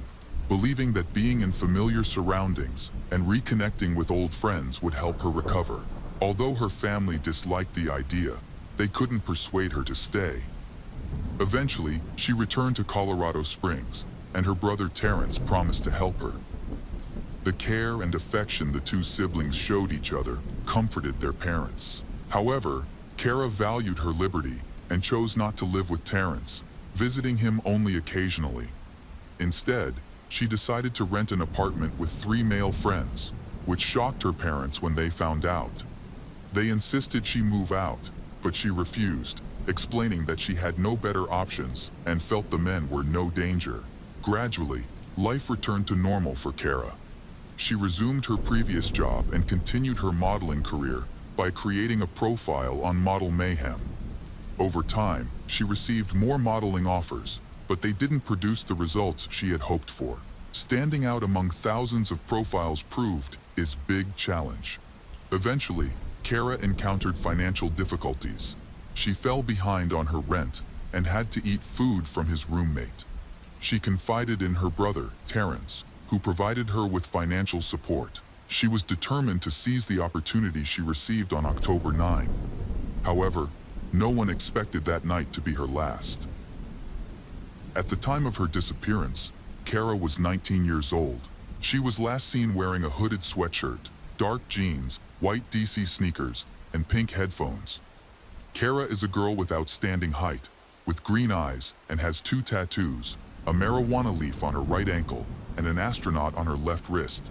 believing that being in familiar surroundings and reconnecting with old friends would help her recover. Although her family disliked the idea, they couldn't persuade her to stay. Eventually, she returned to Colorado Springs, and her brother Terrence promised to help her. The care and affection the two siblings showed each other comforted their parents. However, Kara valued her liberty and chose not to live with Terrence, visiting him only occasionally. Instead, she decided to rent an apartment with 3 male friends, which shocked her parents when they found out. They insisted she move out, but she refused, explaining that she had no better options and felt the men were no danger. Gradually, life returned to normal for Kara. She resumed her previous job and continued her modeling career by creating a profile on Model Mayhem. Over time, she received more modeling offers, but they didn't produce the results she had hoped for. Standing out among thousands of profiles proved is big challenge. Eventually, Kara encountered financial difficulties. She fell behind on her rent and had to eat food from his roommate. She confided in her brother, Terrence, who provided her with financial support. She was determined to seize the opportunity she received on October 9. However, no one expected that night to be her last. At the time of her disappearance, Kara was 19 years old. She was last seen wearing a hooded sweatshirt, dark jeans, white DC sneakers, and pink headphones. Kara is a girl with outstanding height, with green eyes, and has 2 tattoos, a marijuana leaf on her right ankle and an astronaut on her left wrist.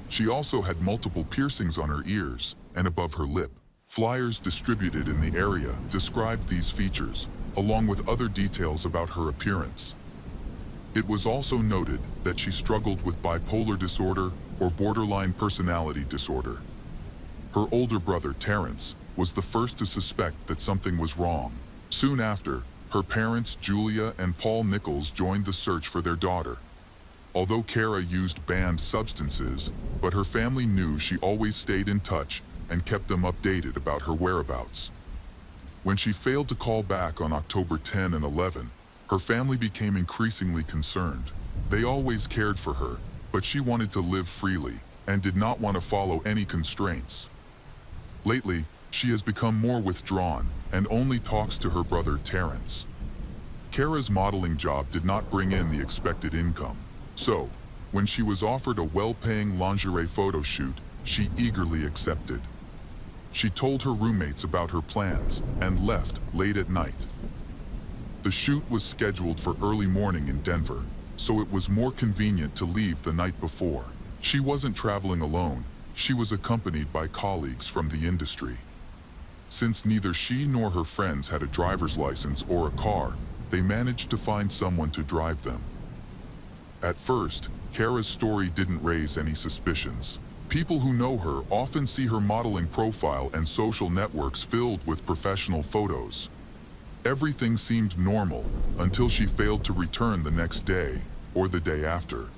She also had multiple piercings on her ears and above her lip. Flyers distributed in the area described these features, along with other details about her appearance. It was also noted that she struggled with bipolar disorder or borderline personality disorder. Her older brother, Terrence, was the first to suspect that something was wrong. Soon after, her parents, Julia and Paul Nichols, joined the search for their daughter. Although Kara used banned substances, but her family knew she always stayed in touch and kept them updated about her whereabouts. When she failed to call back on October 10 and 11, her family became increasingly concerned. They always cared for her, but she wanted to live freely and did not want to follow any constraints. Lately, she has become more withdrawn and only talks to her brother Terrence. Kara's modeling job did not bring in the expected income, so when she was offered a well-paying lingerie photo shoot, she eagerly accepted. She told her roommates about her plans and left late at night. The shoot was scheduled for early morning in Denver, so it was more convenient to leave the night before. She wasn't traveling alone, she was accompanied by colleagues from the industry. Since neither she nor her friends had a driver's license or a car, they managed to find someone to drive them. At first, Kara's story didn't raise any suspicions. People who know her often see her modeling profile and social networks filled with professional photos. Everything seemed normal until she failed to return the next day or the day after.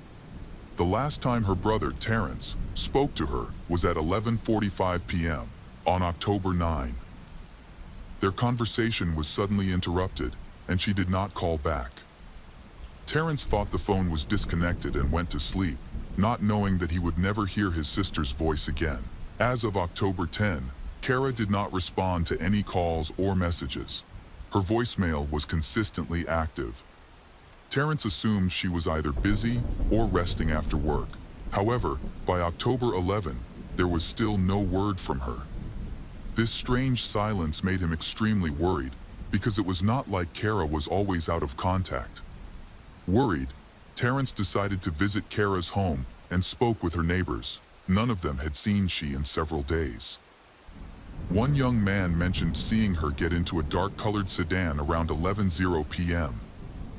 The last time her brother, Terrence, spoke to her was at 11:45 p.m. on October 9. Their conversation was suddenly interrupted, and she did not call back. Terrence thought the phone was disconnected and went to sleep, not knowing that he would never hear his sister's voice again. As of October 10, Kara did not respond to any calls or messages. Her voicemail was consistently active. Terrence assumed she was either busy or resting after work. However, by October 11, there was still no word from her. This strange silence made him extremely worried, because it was not like Kara was always out of contact. Worried, Terrence decided to visit Kara's home and spoke with her neighbors. None of them had seen she in several days. One young man mentioned seeing her get into a dark-colored sedan around 11:00 p.m.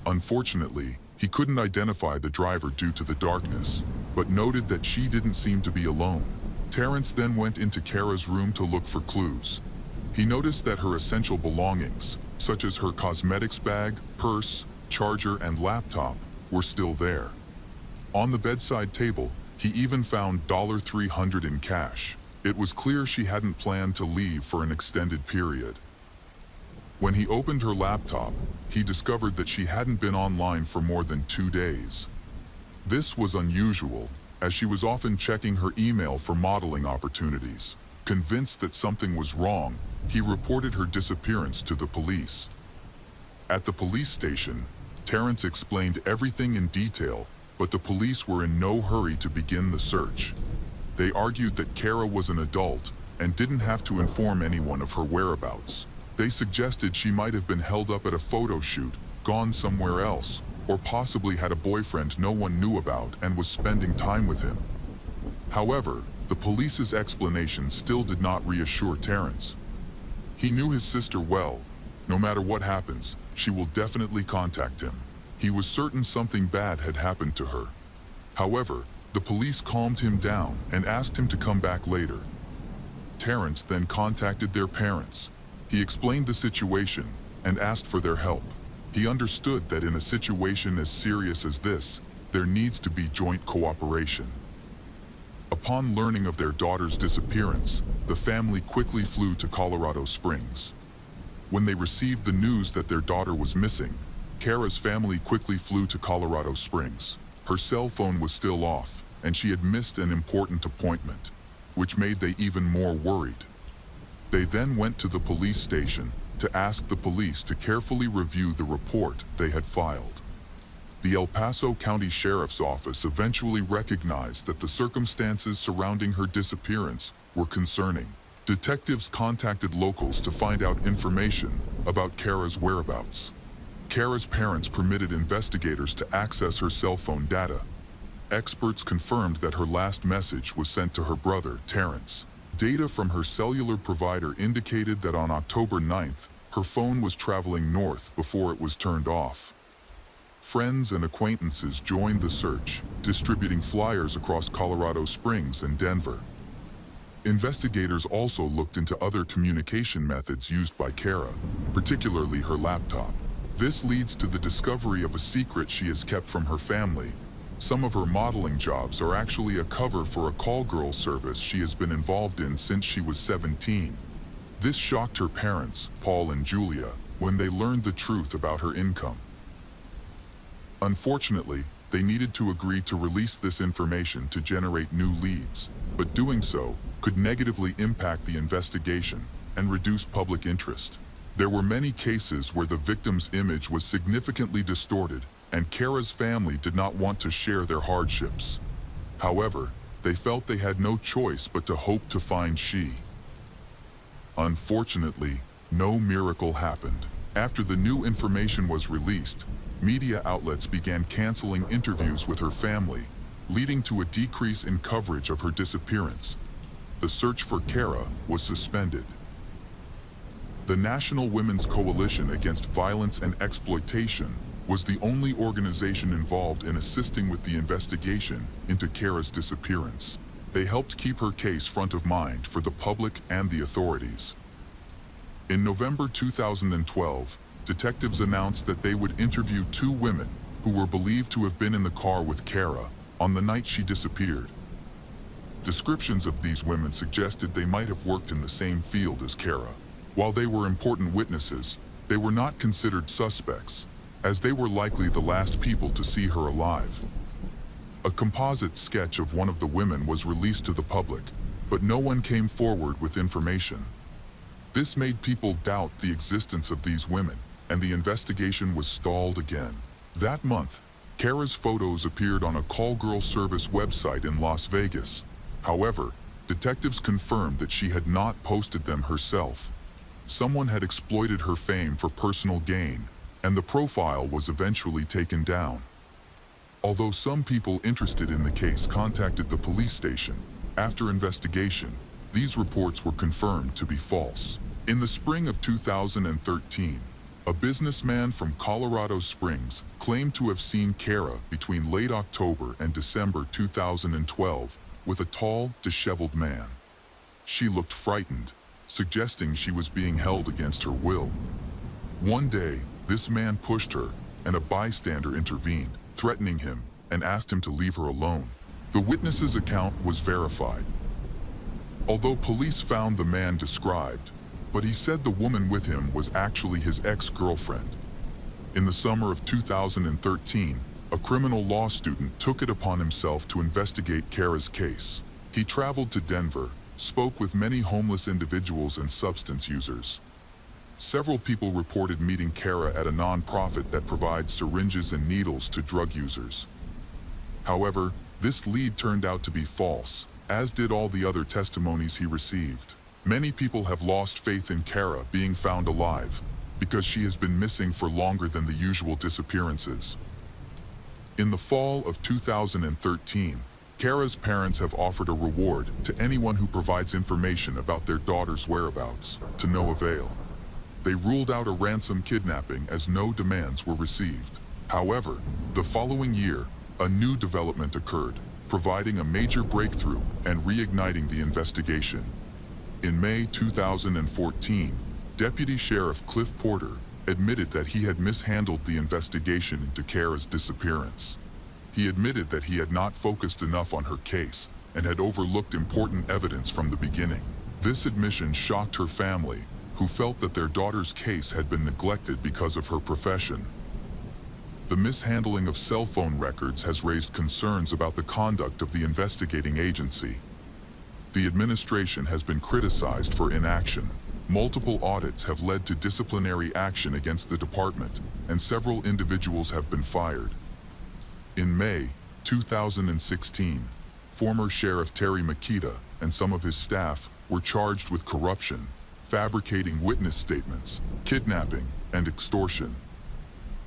Unfortunately, he couldn't identify the driver due to the darkness, but noted that she didn't seem to be alone. Terrence then went into Kara's room to look for clues. He noticed that her essential belongings, such as her cosmetics bag, purse, charger, and laptop, were still there. On the bedside table, he even found $300 in cash. It was clear she hadn't planned to leave for an extended period. When he opened her laptop, he discovered that she hadn't been online for more than 2 days. This was unusual, as she was often checking her email for modeling opportunities. Convinced that something was wrong, he reported her disappearance to the police. At the police station, Terrence explained everything in detail, but the police were in no hurry to begin the search. They argued that Kara was an adult and didn't have to inform anyone of her whereabouts. They suggested she might have been held up at a photo shoot, gone somewhere else, or possibly had a boyfriend no one knew about and was spending time with him. However, the police's explanation still did not reassure Terrence. He knew his sister well. No matter what happens, she will definitely contact him. He was certain something bad had happened to her. However, the police calmed him down and asked him to come back later. Terrence then contacted their parents. He explained the situation and asked for their help. He understood that in a situation as serious as this, there needs to be joint cooperation. Upon learning of their daughter's disappearance, the family quickly flew to Colorado Springs. When they received the news that their daughter was missing, Kara's family quickly flew to Colorado Springs. Her cell phone was still off, and she had missed an important appointment, which made them even more worried. They then went to the police station to ask the police to carefully review the report they had filed. The El Paso County Sheriff's Office eventually recognized that the circumstances surrounding her disappearance were concerning. Detectives contacted locals to find out information about Kara's whereabouts. Kara's parents permitted investigators to access her cell phone data. Experts confirmed that her last message was sent to her brother, Terrence. Data from her cellular provider indicated that on October 9th, her phone was traveling north before it was turned off. Friends and acquaintances joined the search, distributing flyers across Colorado Springs and Denver. Investigators also looked into other communication methods used by Kara, particularly her laptop. This leads to the discovery of a secret she has kept from her family. Some of her modeling jobs are actually a cover for a call girl service she has been involved in since she was 17. This shocked her parents, Paul and Julia, when they learned the truth about her income. Unfortunately, they needed to agree to release this information to generate new leads, but doing so could negatively impact the investigation and reduce public interest. There were many cases where the victim's image was significantly distorted, and Kara's family did not want to share their hardships. However, they felt they had no choice but to hope to find she. Unfortunately, no miracle happened. After the new information was released, media outlets began canceling interviews with her family, leading to a decrease in coverage of her disappearance. The search for Kara was suspended. The National Women's Coalition Against Violence and Exploitation was the only organization involved in assisting with the investigation into Kara's disappearance. They helped keep her case front of mind for the public and the authorities. In November 2012, detectives announced that they would interview 2 women who were believed to have been in the car with Kara on the night she disappeared. Descriptions of these women suggested they might have worked in the same field as Kara. While they were important witnesses, they were not considered suspects, as they were likely the last people to see her alive. A composite sketch of one of the women was released to the public, but no one came forward with information. This made people doubt the existence of these women, and the investigation was stalled again. That month, Kara's photos appeared on a call girl service website in Las Vegas. However, detectives confirmed that she had not posted them herself. Someone had exploited her fame for personal gain, and the profile was eventually taken down. Although some people interested in the case contacted the police station, after investigation, these reports were confirmed to be false. In the spring of 2013, a businessman from Colorado Springs claimed to have seen Kara between late October and December 2012 with a tall, disheveled man. She looked frightened, suggesting she was being held against her will. One day, this man pushed her, and a bystander intervened, threatening him and asked him to leave her alone. The witness's account was verified. Although police found the man described, but he said the woman with him was actually his ex-girlfriend. In the summer of 2013, a criminal law student took it upon himself to investigate Kara's case. He traveled to Denver, spoke with many homeless individuals and substance users. Several people reported meeting Kara at a non-profit that provides syringes and needles to drug users. However, this lead turned out to be false, as did all the other testimonies he received. Many people have lost faith in Kara being found alive, because she has been missing for longer than the usual disappearances. In the fall of 2013, Kara's parents have offered a reward to anyone who provides information about their daughter's whereabouts, to no avail. They ruled out a ransom kidnapping as no demands were received. However, the following year, a new development occurred, providing a major breakthrough and reigniting the investigation. In May 2014, Deputy Sheriff Cliff Porter admitted that he had mishandled the investigation into Kara's disappearance. He admitted that he had not focused enough on her case and had overlooked important evidence from the beginning. This admission shocked her family, who felt that their daughter's case had been neglected because of her profession. The mishandling of cell phone records has raised concerns about the conduct of the investigating agency. The administration has been criticized for inaction. Multiple audits have led to disciplinary action against the department, and several individuals have been fired. In May 2016, former Sheriff Terry Makita and some of his staff were charged with corruption, fabricating witness statements, kidnapping, and extortion.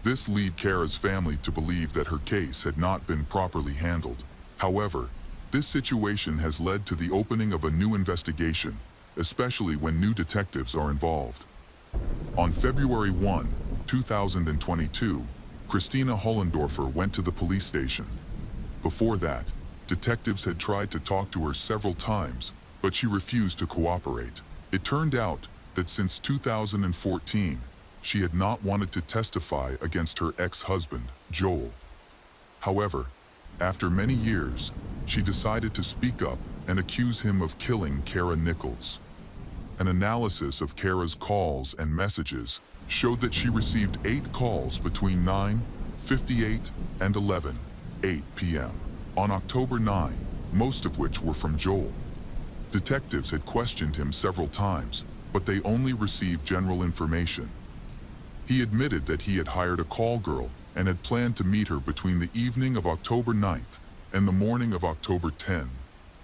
This led Kara's family to believe that her case had not been properly handled. However, this situation has led to the opening of a new investigation, especially when new detectives are involved. On February 1, 2022, Christina Hollendorfer went to the police station. Before that, detectives had tried to talk to her several times, but she refused to cooperate. It turned out that since 2014, she had not wanted to testify against her ex-husband, Joel. However, after many years, she decided to speak up and accuse him of killing Kara Nichols. An analysis of Kara's calls and messages showed that she received 8 calls between 9:58 and 11:08 p.m. on October 9, most of which were from Joel. Detectives had questioned him several times, but they only received general information. He admitted that he had hired a call girl and had planned to meet her between the evening of October 9th and the morning of October 10,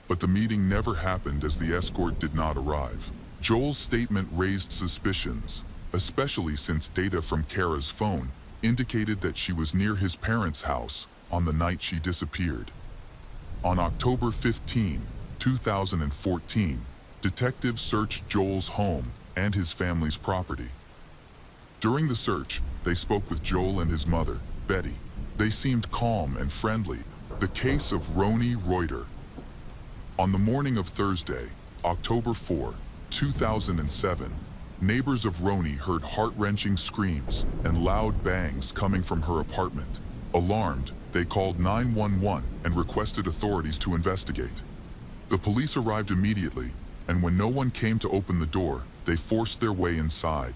but the meeting never happened as the escort did not arrive. Joel's statement raised suspicions, especially since data from Kara's phone indicated that she was near his parents' house on the night she disappeared. On October 15, 2014, detectives searched Joel's home and his family's property. During the search, they spoke with Joel and his mother, Betty. They seemed calm and friendly. The case of Roni Reuter. On the morning of Thursday, October 4, 2007, neighbors of Roni heard heart-wrenching screams and loud bangs coming from her apartment. Alarmed, they called 911 and requested authorities to investigate. The police arrived immediately, and when no one came to open the door, they forced their way inside.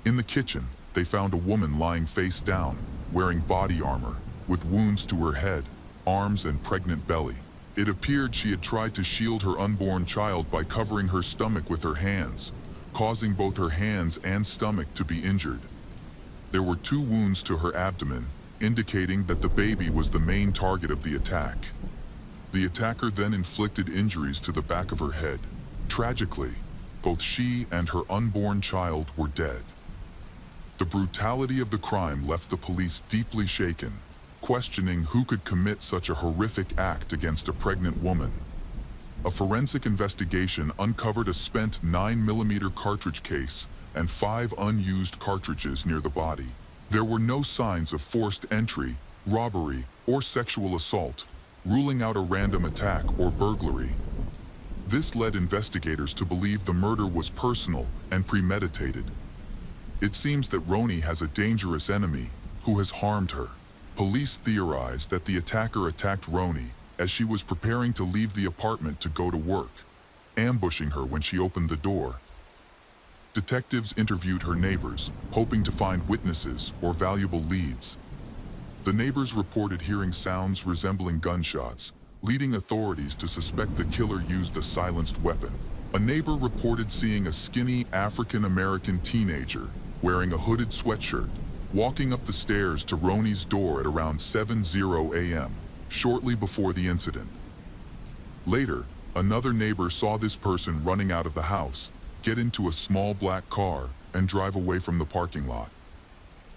In the kitchen, they found a woman lying face down, wearing body armor, with wounds to her head, arms, and pregnant belly. It appeared she had tried to shield her unborn child by covering her stomach with her hands, causing both her hands and stomach to be injured. There were 2 wounds to her abdomen, indicating that the baby was the main target of the attack. The attacker then inflicted injuries to the back of her head. Tragically, both she and her unborn child were dead. The brutality of the crime left the police deeply shaken, questioning who could commit such a horrific act against a pregnant woman. A forensic investigation uncovered a spent 9mm cartridge case and 5 unused cartridges near the body. There were no signs of forced entry, robbery, or sexual assault, ruling out a random attack or burglary. This led investigators to believe the murder was personal and premeditated. It seems that Roni has a dangerous enemy who has harmed her. Police theorize that the attacker attacked Roni as she was preparing to leave the apartment to go to work, ambushing her when she opened the door. Detectives interviewed her neighbors, hoping to find witnesses or valuable leads. The neighbors reported hearing sounds resembling gunshots, leading authorities to suspect the killer used a silenced weapon. A neighbor reported seeing a skinny African-American teenager wearing a hooded sweatshirt, walking up the stairs to Roni's door at around 7:00 a.m., shortly before the incident. Later, another neighbor saw this person running out of the house, get into a small black car, and drive away from the parking lot.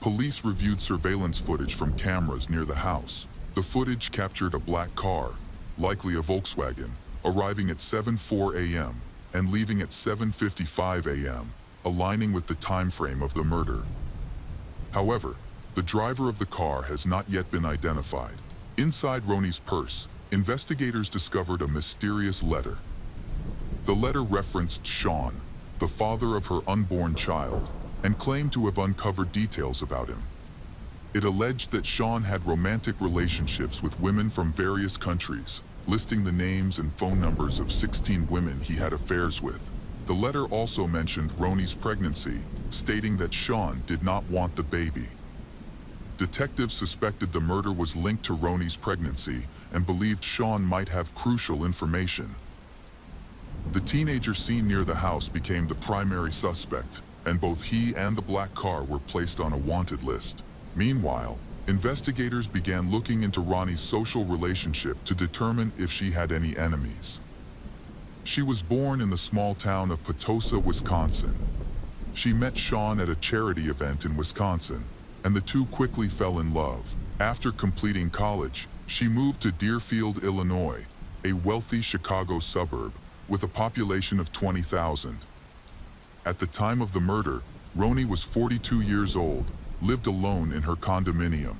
Police reviewed surveillance footage from cameras near the house. The footage captured a black car, likely a Volkswagen, arriving at 7:04 a.m. and leaving at 7:55 a.m., aligning with the time frame of the murder. However, the driver of the car has not yet been identified. Inside Roni's purse, investigators discovered a mysterious letter. The letter referenced Sean, the father of her unborn child, and claimed to have uncovered details about him. It alleged that Sean had romantic relationships with women from various countries, listing the names and phone numbers of 16 women he had affairs with. The letter also mentioned Roni's pregnancy, stating that Sean did not want the baby. Detectives suspected the murder was linked to Roni's pregnancy and believed Sean might have crucial information. The teenager seen near the house became the primary suspect, and both he and the black car were placed on a wanted list. Meanwhile, investigators began looking into Ronnie's social relationship to determine if she had any enemies. She was born in the small town of Potosi, Wisconsin. She met Sean at a charity event in Wisconsin, and the two quickly fell in love. After completing college, she moved to Deerfield, Illinois, a wealthy Chicago suburb with a population of 20,000. At the time of the murder, Roni was 42 years old, lived alone in her condominium.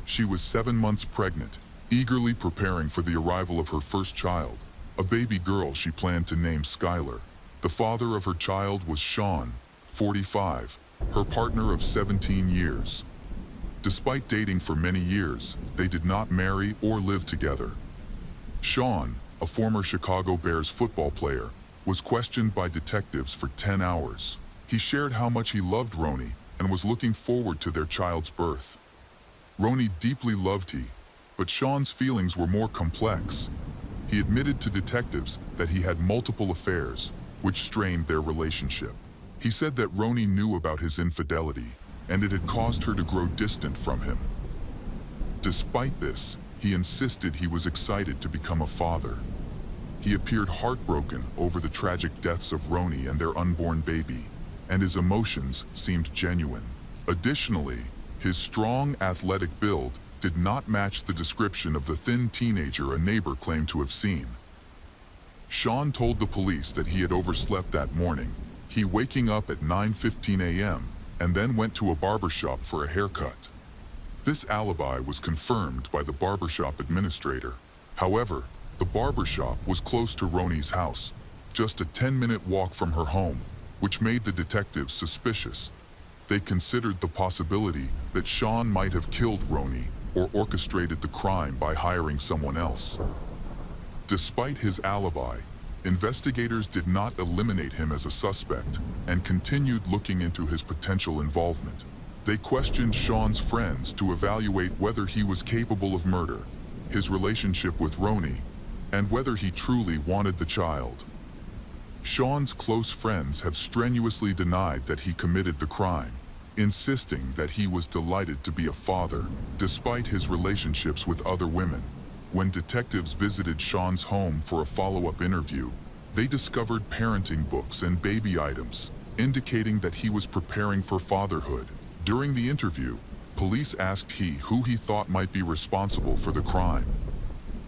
She was 7 months pregnant, eagerly preparing for the arrival of her first child, a baby girl she planned to name Skylar. The father of her child was Sean, 45, her partner of 17 years. Despite dating for many years, they did not marry or live together. Sean, a former Chicago Bears football player, was questioned by detectives for 10 hours. He shared how much he loved Roni and was looking forward to their child's birth. Roni deeply loved him, but Sean's feelings were more complex. He admitted to detectives that he had multiple affairs, which strained their relationship. He said that Roni knew about his infidelity, and it had caused her to grow distant from him. Despite this, he insisted he was excited to become a father. He appeared heartbroken over the tragic deaths of Roni and their unborn baby, and his emotions seemed genuine. Additionally, his strong, athletic build did not match the description of the thin teenager a neighbor claimed to have seen. Sean told the police that he had overslept that morning, he waking up at 9:15 a.m. and then went to a barbershop for a haircut. This alibi was confirmed by the barbershop administrator. However, the barbershop was close to Roni's house, just a 10-minute walk from her home, which made the detectives suspicious. They considered the possibility that Sean might have killed Roni or orchestrated the crime by hiring someone else. Despite his alibi, investigators did not eliminate him as a suspect and continued looking into his potential involvement. They questioned Sean's friends to evaluate whether he was capable of murder, his relationship with Roni, and whether he truly wanted the child. Sean's close friends have strenuously denied that he committed the crime, insisting that he was delighted to be a father, despite his relationships with other women. When detectives visited Sean's home for a follow-up interview, they discovered parenting books and baby items, indicating that he was preparing for fatherhood. During the interview, police asked who he thought might be responsible for the crime.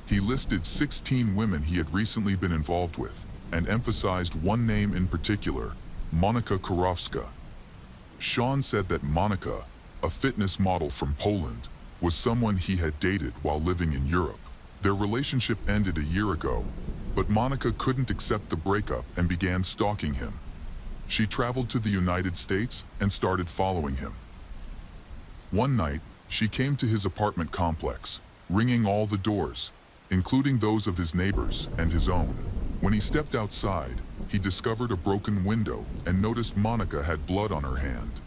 He listed 16 women he had recently been involved with, and emphasized one name in particular, Monika Kurowska. Sean said that Monika, a fitness model from Poland, was someone he had dated while living in Europe. Their relationship ended a year ago, but Monika couldn't accept the breakup and began stalking him. She traveled to the United States and started following him. One night, she came to his apartment complex, ringing all the doors, including those of his neighbors and his own. When he stepped outside, he discovered a broken window and noticed Monika had blood on her hand.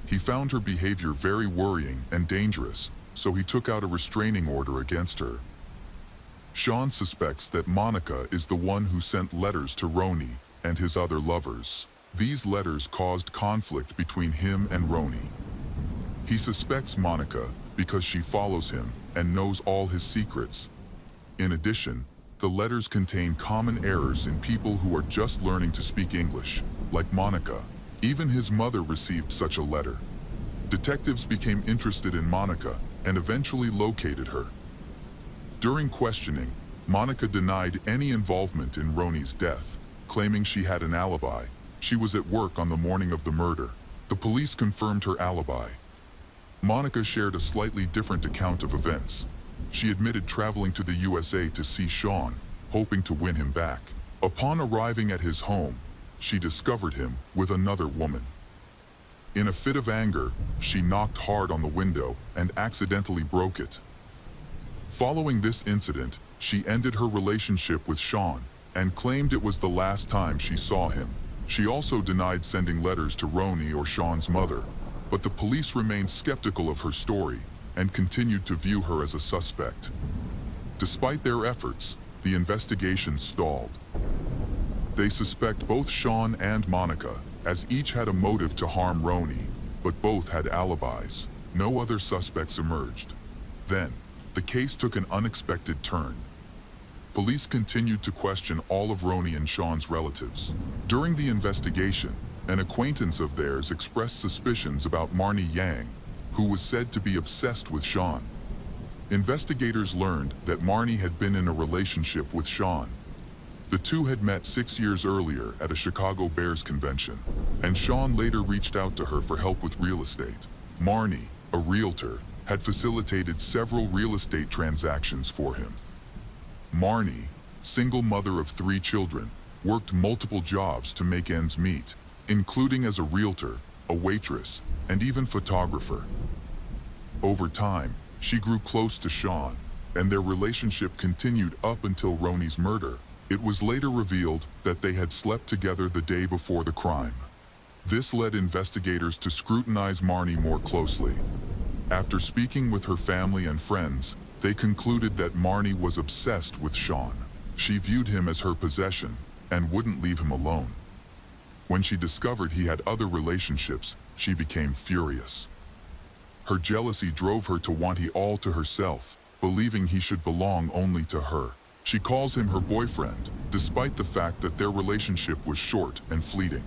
He found her behavior very worrying and dangerous, so he took out a restraining order against her. Sean suspects that Monika is the one who sent letters to Roni and his other lovers. These letters caused conflict between him and Roni. He suspects Monika because she follows him and knows all his secrets. In addition, the letters contain common errors in people who are just learning to speak English, like Monika. Even his mother received such a letter. Detectives became interested in Monika and eventually located her. During questioning, Monika denied any involvement in Roni's death, claiming she had an alibi. She was at work on the morning of the murder. The police confirmed her alibi. Monika shared a slightly different account of events. She admitted traveling to the USA to see Sean, hoping to win him back. Upon arriving at his home, she discovered him with another woman. In a fit of anger, she knocked hard on the window and accidentally broke it. Following this incident, she ended her relationship with Sean and claimed it was the last time she saw him. She also denied sending letters to Roni or Sean's mother. but the police remained skeptical of her story and continued to view her as a suspect. Despite their efforts, the investigation stalled. They suspect both Sean and Monica, as each had a motive to harm Ronnie, but both had alibis. No other suspects emerged. Then, the case took an unexpected turn. Police continued to question all of Ronnie and Sean's relatives. During the investigation, an acquaintance of theirs expressed suspicions about Marnie Yang, who was said to be obsessed with Sean. Investigators learned that Marnie had been in a relationship with Sean. The two had met 6 years earlier at a Chicago Bears convention, and Sean later reached out to her for help with real estate. Marnie, a realtor, had facilitated several real estate transactions for him. Marnie, single mother of 3 children, worked multiple jobs to make ends meet, including as a realtor, a waitress, and even photographer. Over time, she grew close to Sean, and their relationship continued up until Ronnie's murder. It was later revealed that they had slept together the day before the crime. This led investigators to scrutinize Marnie more closely. After speaking with her family and friends, they concluded that Marnie was obsessed with Sean. She viewed him as her possession and wouldn't leave him alone. When she discovered he had other relationships, she became furious. Her jealousy drove her to want he all to herself, believing he should belong only to her. She calls him her boyfriend, despite the fact that their relationship was short and fleeting.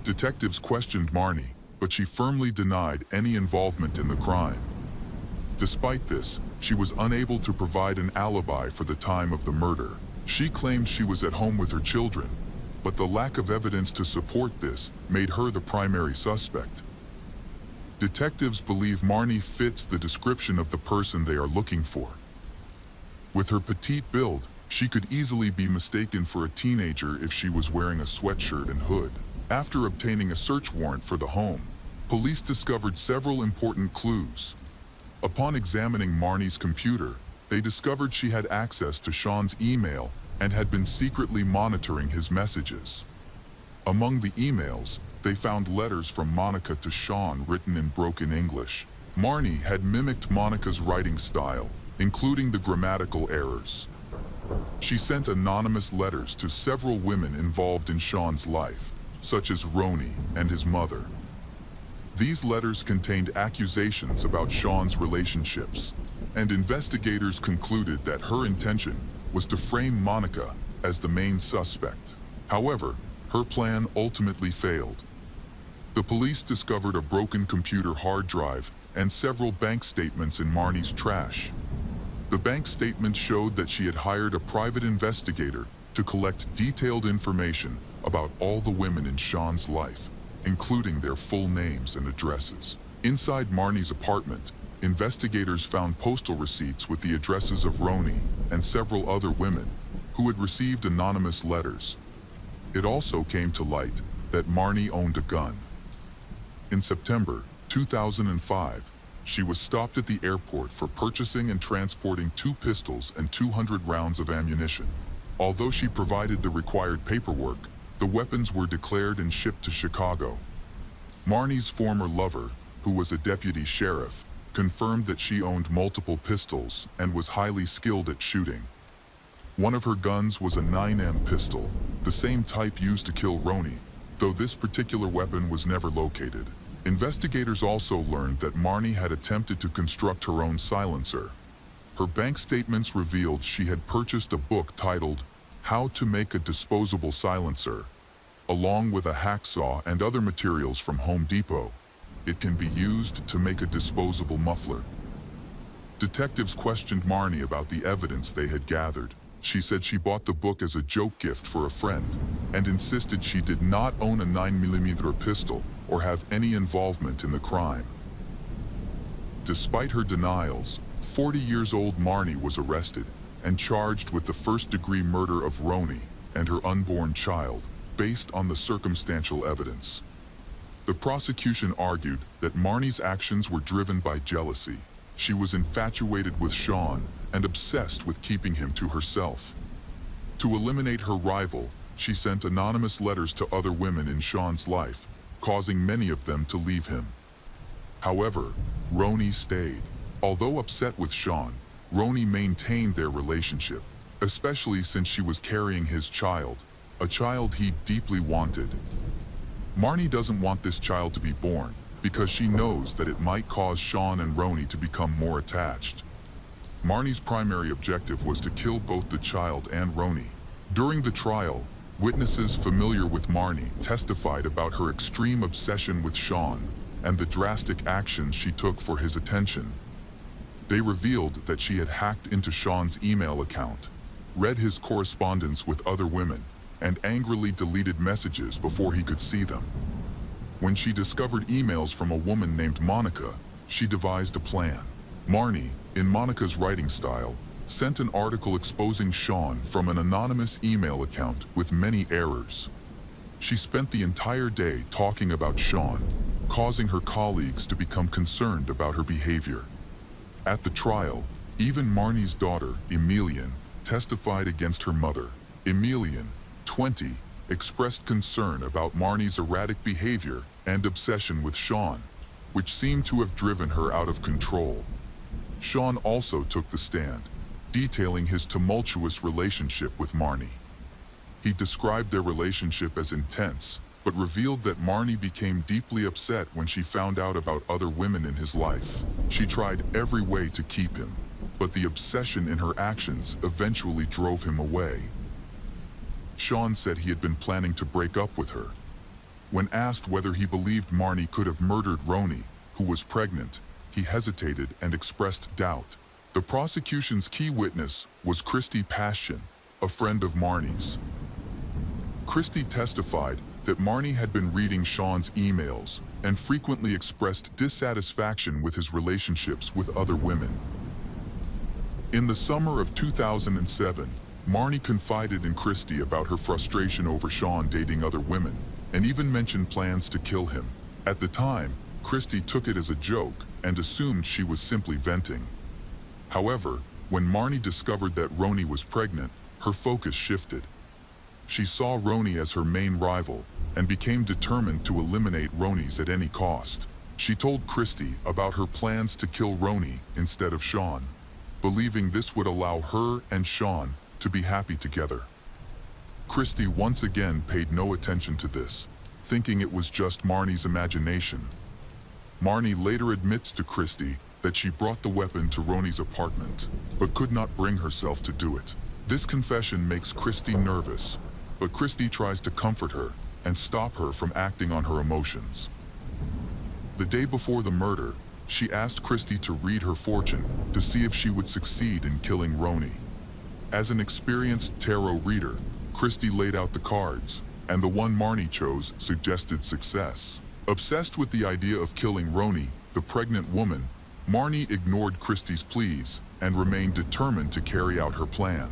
Detectives questioned Marnie, but she firmly denied any involvement in the crime. Despite this, she was unable to provide an alibi for the time of the murder. She claimed she was at home with her children, but the lack of evidence to support this made her the primary suspect. Detectives believe Marnie fits the description of the person they are looking for. With her petite build, she could easily be mistaken for a teenager if she was wearing a sweatshirt and hood. After obtaining a search warrant for the home, police discovered several important clues. Upon examining Marnie's computer, they discovered she had access to Sean's email and had been secretly monitoring his messages. Among the emails, they found letters from Monica to Sean written in broken English. Marnie had mimicked Monica's writing style, including the grammatical errors. She sent anonymous letters to several women involved in Sean's life, such as Ronnie and his mother. These letters contained accusations about Sean's relationships, and investigators concluded that her intention was to frame Monica as the main suspect. However, her plan ultimately failed. The police discovered a broken computer hard drive and several bank statements in Marnie's trash. The bank statements showed that she had hired a private investigator to collect detailed information about all the women in Sean's life, including their full names and addresses. Inside Marnie's apartment, investigators found postal receipts with the addresses of Ronnie and several other women who had received anonymous letters. It also came to light that Marnie owned a gun. In September 2005, she was stopped at the airport for purchasing and transporting 2 pistols and 200 rounds of ammunition. Although she provided the required paperwork, the weapons were declared and shipped to Chicago. Marnie's former lover, who was a deputy sheriff, confirmed that she owned multiple pistols and was highly skilled at shooting. One of her guns was a 9mm pistol, the same type used to kill Ronnie, though this particular weapon was never located. Investigators also learned that Marnie had attempted to construct her own silencer. Her bank statements revealed she had purchased a book titled How to Make a Disposable Silencer, along with a hacksaw and other materials from Home Depot. It can be used to make a disposable muffler. Detectives questioned Marnie about the evidence they had gathered. She said she bought the book as a joke gift for a friend and insisted she did not own a 9mm pistol or have any involvement in the crime. Despite her denials, 40-year-old Marnie was arrested and charged with the first-degree murder of Ronnie and her unborn child, based on the circumstantial evidence. The prosecution argued that Marnie's actions were driven by jealousy. She was infatuated with Sean and obsessed with keeping him to herself. To eliminate her rival, she sent anonymous letters to other women in Sean's life, causing many of them to leave him. However, Roni stayed. Although upset with Sean, Roni maintained their relationship, especially since she was carrying his child, a child he deeply wanted. Marnie doesn't want this child to be born because she knows that it might cause Sean and Roni to become more attached. Marnie's primary objective was to kill both the child and Roni. During the trial, witnesses familiar with Marnie testified about her extreme obsession with Sean and the drastic actions she took for his attention. They revealed that she had hacked into Sean's email account, read his correspondence with other women, and angrily deleted messages before he could see them. When she discovered emails from a woman named Monica, she devised a plan. Marnie, in Monica's writing style, sent an article exposing Sean from an anonymous email account with many errors. She spent the entire day talking about Sean, causing her colleagues to become concerned about her behavior. At the trial, even Marnie's daughter, Emilian, testified against her mother. Emilian, 20, expressed concern about Marnie's erratic behavior and obsession with Sean, which seemed to have driven her out of control. Sean also took the stand, detailing his tumultuous relationship with Marnie. He described their relationship as intense, but revealed that Marnie became deeply upset when she found out about other women in his life. She tried every way to keep him, but the obsession in her actions eventually drove him away. Sean said he had been planning to break up with her. When asked whether he believed Marnie could have murdered Roni, who was pregnant, he hesitated and expressed doubt. The prosecution's key witness was Christy Passion, a friend of Marnie's. Christy testified that Marnie had been reading Sean's emails and frequently expressed dissatisfaction with his relationships with other women. In the summer of 2007, Marnie confided in Christy about her frustration over Sean dating other women, and even mentioned plans to kill him. At the time, Christy took it as a joke and assumed she was simply venting. However, when Marnie discovered that Roni was pregnant, her focus shifted. She saw Roni as her main rival and became determined to eliminate Roni's at any cost. She told Christy about her plans to kill Roni instead of Sean, believing this would allow her and Sean to be happy together. Christy once again paid no attention to this, thinking it was just Marnie's imagination. Marnie later admits to Christy that she brought the weapon to Roni's apartment, but could not bring herself to do it. This confession makes Christy nervous, but Christy tries to comfort her and stop her from acting on her emotions. The day before the murder, she asked Christy to read her fortune to see if she would succeed in killing Roni. As an experienced tarot reader, Christy laid out the cards, and the one Marnie chose suggested success. Obsessed with the idea of killing Roni, the pregnant woman, Marnie ignored Christy's pleas and remained determined to carry out her plan.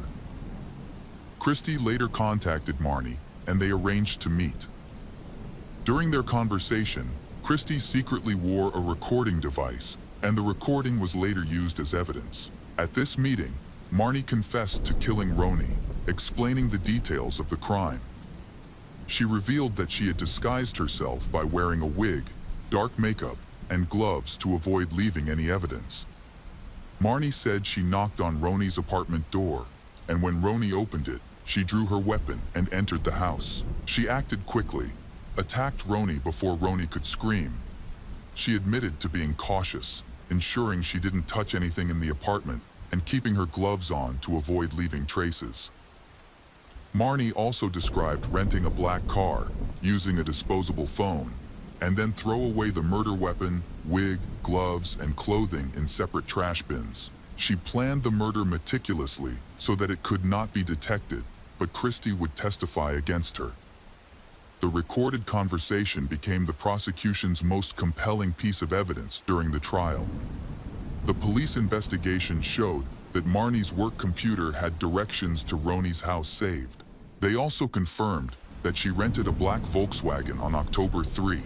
Christy later contacted Marnie, and they arranged to meet. During their conversation, Christy secretly wore a recording device, and the recording was later used as evidence. At this meeting, Marnie confessed to killing Roni, explaining the details of the crime. She revealed that she had disguised herself by wearing a wig, dark makeup, and gloves to avoid leaving any evidence. Marnie said she knocked on Roni's apartment door, and when Roni opened it, she drew her weapon and entered the house. She acted quickly, attacked Roni before Roni could scream. She admitted to being cautious, ensuring she didn't touch anything in the apartment and keeping her gloves on to avoid leaving traces. Marnie also described renting a black car, using a disposable phone, and then throw away the murder weapon, wig, gloves, and clothing in separate trash bins. She planned the murder meticulously so that it could not be detected, but Christy would testify against her. The recorded conversation became the prosecution's most compelling piece of evidence during the trial. The police investigation showed that Marnie's work computer had directions to Roni's house saved. They also confirmed that she rented a black Volkswagen on October 3.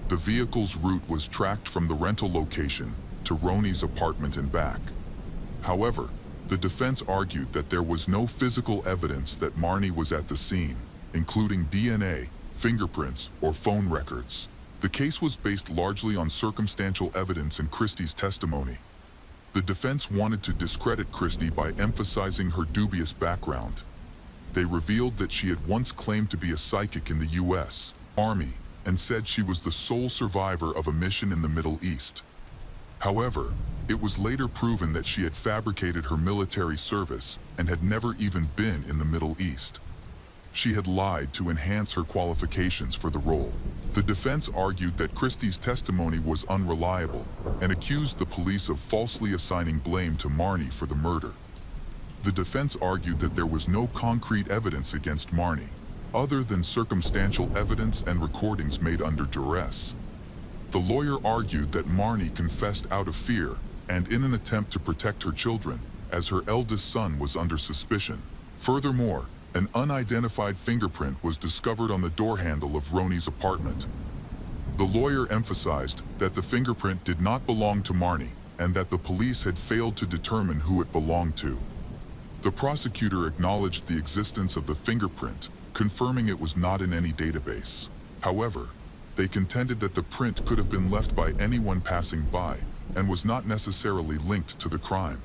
The vehicle's route was tracked from the rental location to Roni's apartment and back. However, the defense argued that there was no physical evidence that Marnie was at the scene, including DNA, fingerprints, or phone records. The case was based largely on circumstantial evidence and Christie's testimony. The defense wanted to discredit Christie by emphasizing her dubious background. They revealed that she had once claimed to be a psychic in the U.S. Army and said she was the sole survivor of a mission in the Middle East. However, it was later proven that she had fabricated her military service and had never even been in the Middle East. She had lied to enhance her qualifications for the role. The defense argued that Christie's testimony was unreliable and accused the police of falsely assigning blame to Marnie for the murder. The defense argued that there was no concrete evidence against Marnie, other than circumstantial evidence and recordings made under duress. The lawyer argued that Marnie confessed out of fear and in an attempt to protect her children, as her eldest son was under suspicion. Furthermore, an unidentified fingerprint was discovered on the door handle of Roney's apartment. The lawyer emphasized that the fingerprint did not belong to Marnie and that the police had failed to determine who it belonged to. The prosecutor acknowledged the existence of the fingerprint, confirming it was not in any database. However, they contended that the print could have been left by anyone passing by and was not necessarily linked to the crime.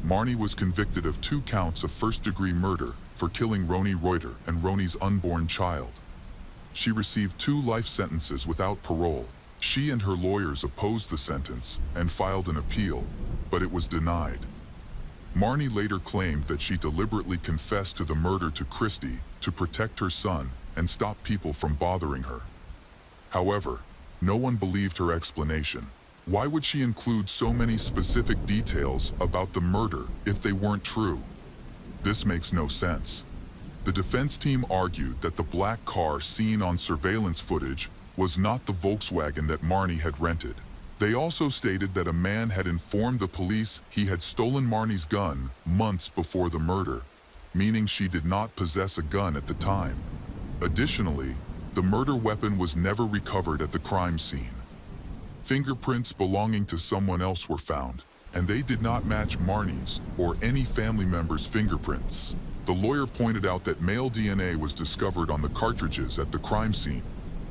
Marnie was convicted of 2 counts of first-degree murder for killing Roney Reuter and Roney's unborn child. She received 2 life sentences without parole. She and her lawyers opposed the sentence and filed an appeal, but it was denied. Marnie later claimed that she deliberately confessed to the murder to Christie to protect her son and stop people from bothering her. However, no one believed her explanation. Why would she include so many specific details about the murder if they weren't true? This makes no sense. The defense team argued that the black car seen on surveillance footage was not the Volkswagen that Marnie had rented. They also stated that a man had informed the police he had stolen Marnie's gun months before the murder, meaning she did not possess a gun at the time. Additionally, the murder weapon was never recovered at the crime scene. Fingerprints belonging to someone else were found, and they did not match Marnie's or any family member's fingerprints. The lawyer pointed out that male DNA was discovered on the cartridges at the crime scene,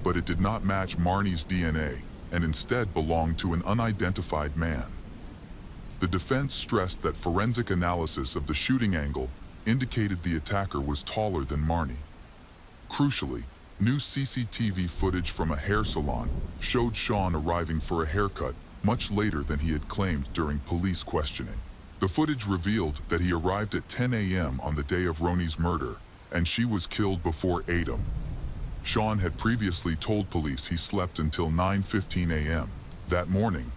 but it did not match Marnie's DNA and instead belonged to an unidentified man. The defense stressed that forensic analysis of the shooting angle indicated the attacker was taller than Marnie. Crucially, new CCTV footage from a hair salon showed Sean arriving for a haircut much later than he had claimed during police questioning. The footage revealed that he arrived at 10 a.m. on the day of Roney's murder, and she was killed before 8 a.m. Sean had previously told police he slept until 9:15 a.m. that morning,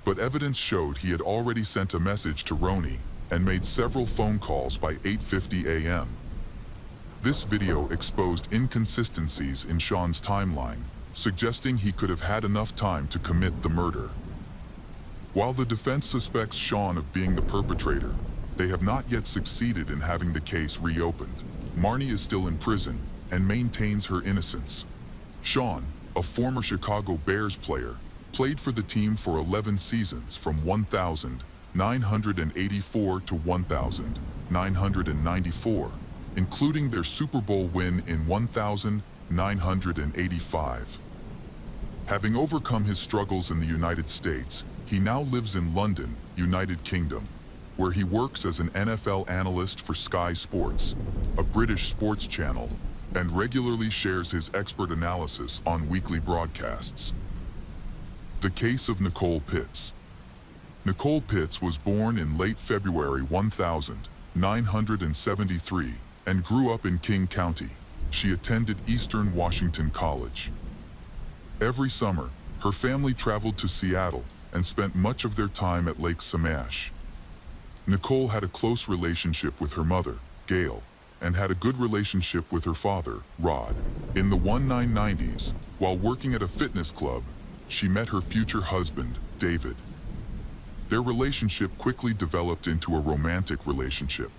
but evidence showed he had already sent a message to Roney and made several phone calls by 8:50 a.m. This video exposed inconsistencies in Sean's timeline, suggesting he could have had enough time to commit the murder. While the defense suspects Sean of being the perpetrator, they have not yet succeeded in having the case reopened. Marnie is still in prison and maintains her innocence. Sean, a former Chicago Bears player, played for the team for 11 seasons from 1984 to 1994, including their Super Bowl win in 1985. Having overcome his struggles in the United States, he now lives in London, United Kingdom, where he works as an NFL analyst for Sky Sports, a British sports channel, and regularly shares his expert analysis on weekly broadcasts. The case of Nicole Pitts. Nicole Pitts was born in late February 1973 and grew up in King County. She attended Eastern Washington College. Every summer, her family traveled to Seattle and spent much of their time at Lake Samash. Nicole had a close relationship with her mother, Gail, and had a good relationship with her father, Rod. In the 1990s, while working at a fitness club, she met her future husband, David. Their relationship quickly developed into a romantic relationship.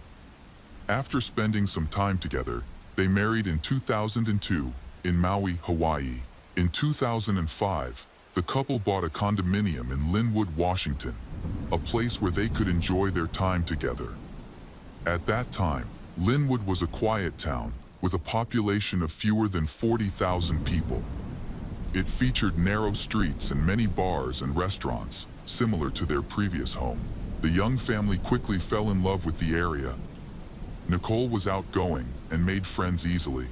After spending some time together, they married in 2002 in Maui, Hawaii. In 2005, the couple bought a condominium in Linwood, Washington, a place where they could enjoy their time together. At that time, Linwood was a quiet town with a population of fewer than 40,000 people. It featured narrow streets and many bars and restaurants, similar to their previous home. The young family quickly fell in love with the area. Nicole was outgoing and made friends easily.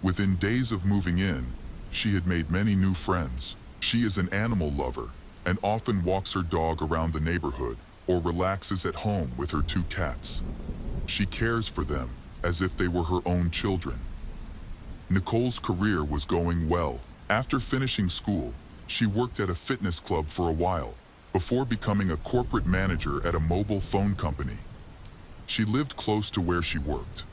Within days of moving in, she had made many new friends. She is an animal lover and often walks her dog around the neighborhood or relaxes at home with her 2 cats. She cares for them as if they were her own children. Nicole's career was going well. After finishing school, she worked at a fitness club for a while, before becoming a corporate manager at a mobile phone company. She lived close to where she worked.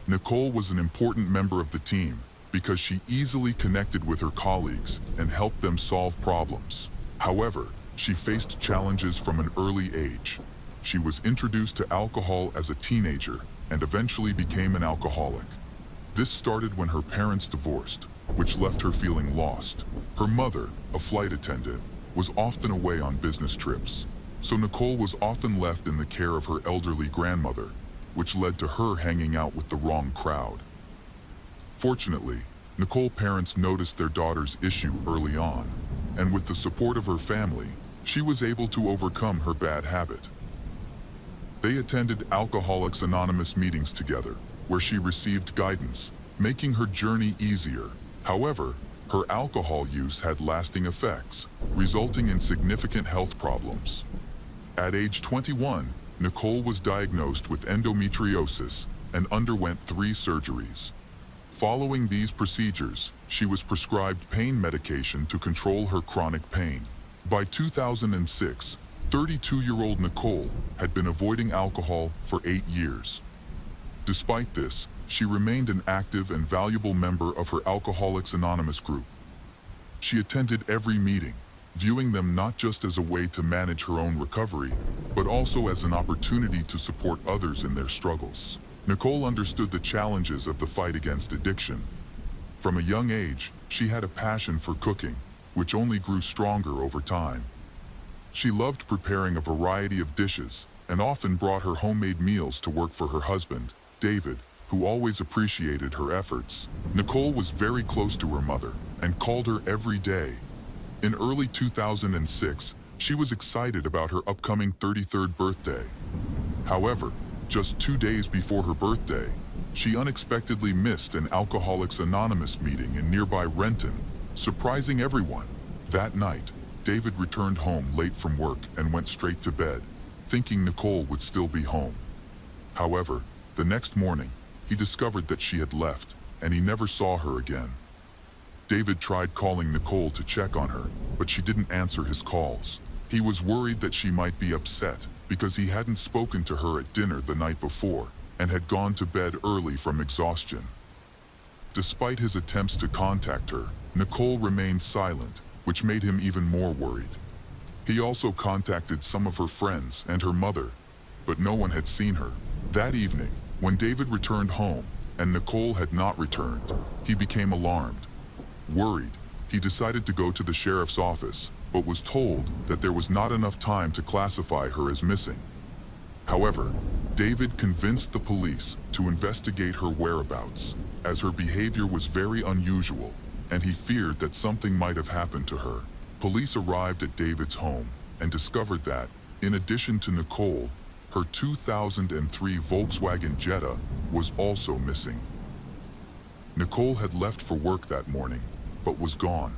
Nicole was an important member of the team because she easily connected with her colleagues and helped them solve problems. However, she faced challenges from an early age. She was introduced to alcohol as a teenager and eventually became an alcoholic. This started when her parents divorced, which left her feeling lost. Her mother, a flight attendant, was often away on business trips, so Nicole was often left in the care of her elderly grandmother, which led to her hanging out with the wrong crowd. Fortunately, Nicole's parents noticed their daughter's issue early on, and with the support of her family, she was able to overcome her bad habit. They attended Alcoholics Anonymous meetings together, where she received guidance, making her journey easier. However, her alcohol use had lasting effects, resulting in significant health problems. At age 21, Nicole was diagnosed with endometriosis and underwent 3 surgeries. Following these procedures, she was prescribed pain medication to control her chronic pain. By 2006, 32-year-old Nicole had been avoiding alcohol for 8 years. Despite this, she remained an active and valuable member of her Alcoholics Anonymous group. She attended every meeting, viewing them not just as a way to manage her own recovery, but also as an opportunity to support others in their struggles. Nicole understood the challenges of the fight against addiction. From a young age, she had a passion for cooking, which only grew stronger over time. She loved preparing a variety of dishes and often brought her homemade meals to work for her husband, David, who always appreciated her efforts. Nicole was very close to her mother and called her every day. In early 2006, she was excited about her upcoming 33rd birthday. However, just 2 days before her birthday, she unexpectedly missed an Alcoholics Anonymous meeting in nearby Renton, surprising everyone. That night, David returned home late from work and went straight to bed, thinking Nicole would still be home. However, the next morning, he discovered that she had left, and he never saw her again. David tried calling Nicole to check on her, but she didn't answer his calls. He was worried that she might be upset because he hadn't spoken to her at dinner the night before and had gone to bed early from exhaustion. Despite his attempts to contact her, Nicole remained silent, which made him even more worried. He also contacted some of her friends and her mother, but no one had seen her. That evening, when David returned home and Nicole had not returned, he became alarmed. Worried, he decided to go to the sheriff's office, but was told that there was not enough time to classify her as missing. However, David convinced the police to investigate her whereabouts, as her behavior was very unusual, and he feared that something might have happened to her. Police arrived at David's home and discovered that, in addition to Nicole, her 2003 Volkswagen Jetta was also missing. Nicole had left for work that morning, but was gone.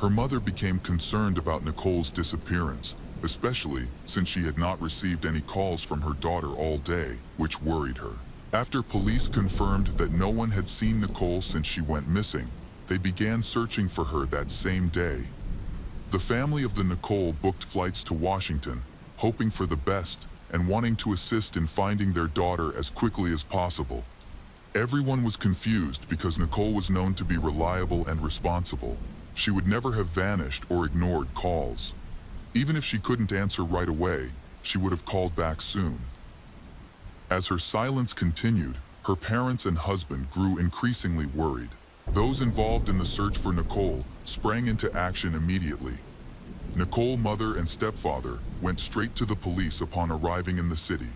Her mother became concerned about Nicole's disappearance, especially since she had not received any calls from her daughter all day, which worried her. After police confirmed that no one had seen Nicole since she went missing, they began searching for her that same day. The family of the Nicole booked flights to Washington, hoping for the best and wanting to assist in finding their daughter as quickly as possible. Everyone was confused because Nicole was known to be reliable and responsible. She would never have vanished or ignored calls. Even if she couldn't answer right away, she would have called back soon. As her silence continued, her parents and husband grew increasingly worried. Those involved in the search for Nicole sprang into action immediately. Nicole's mother and stepfather went straight to the police upon arriving in the city.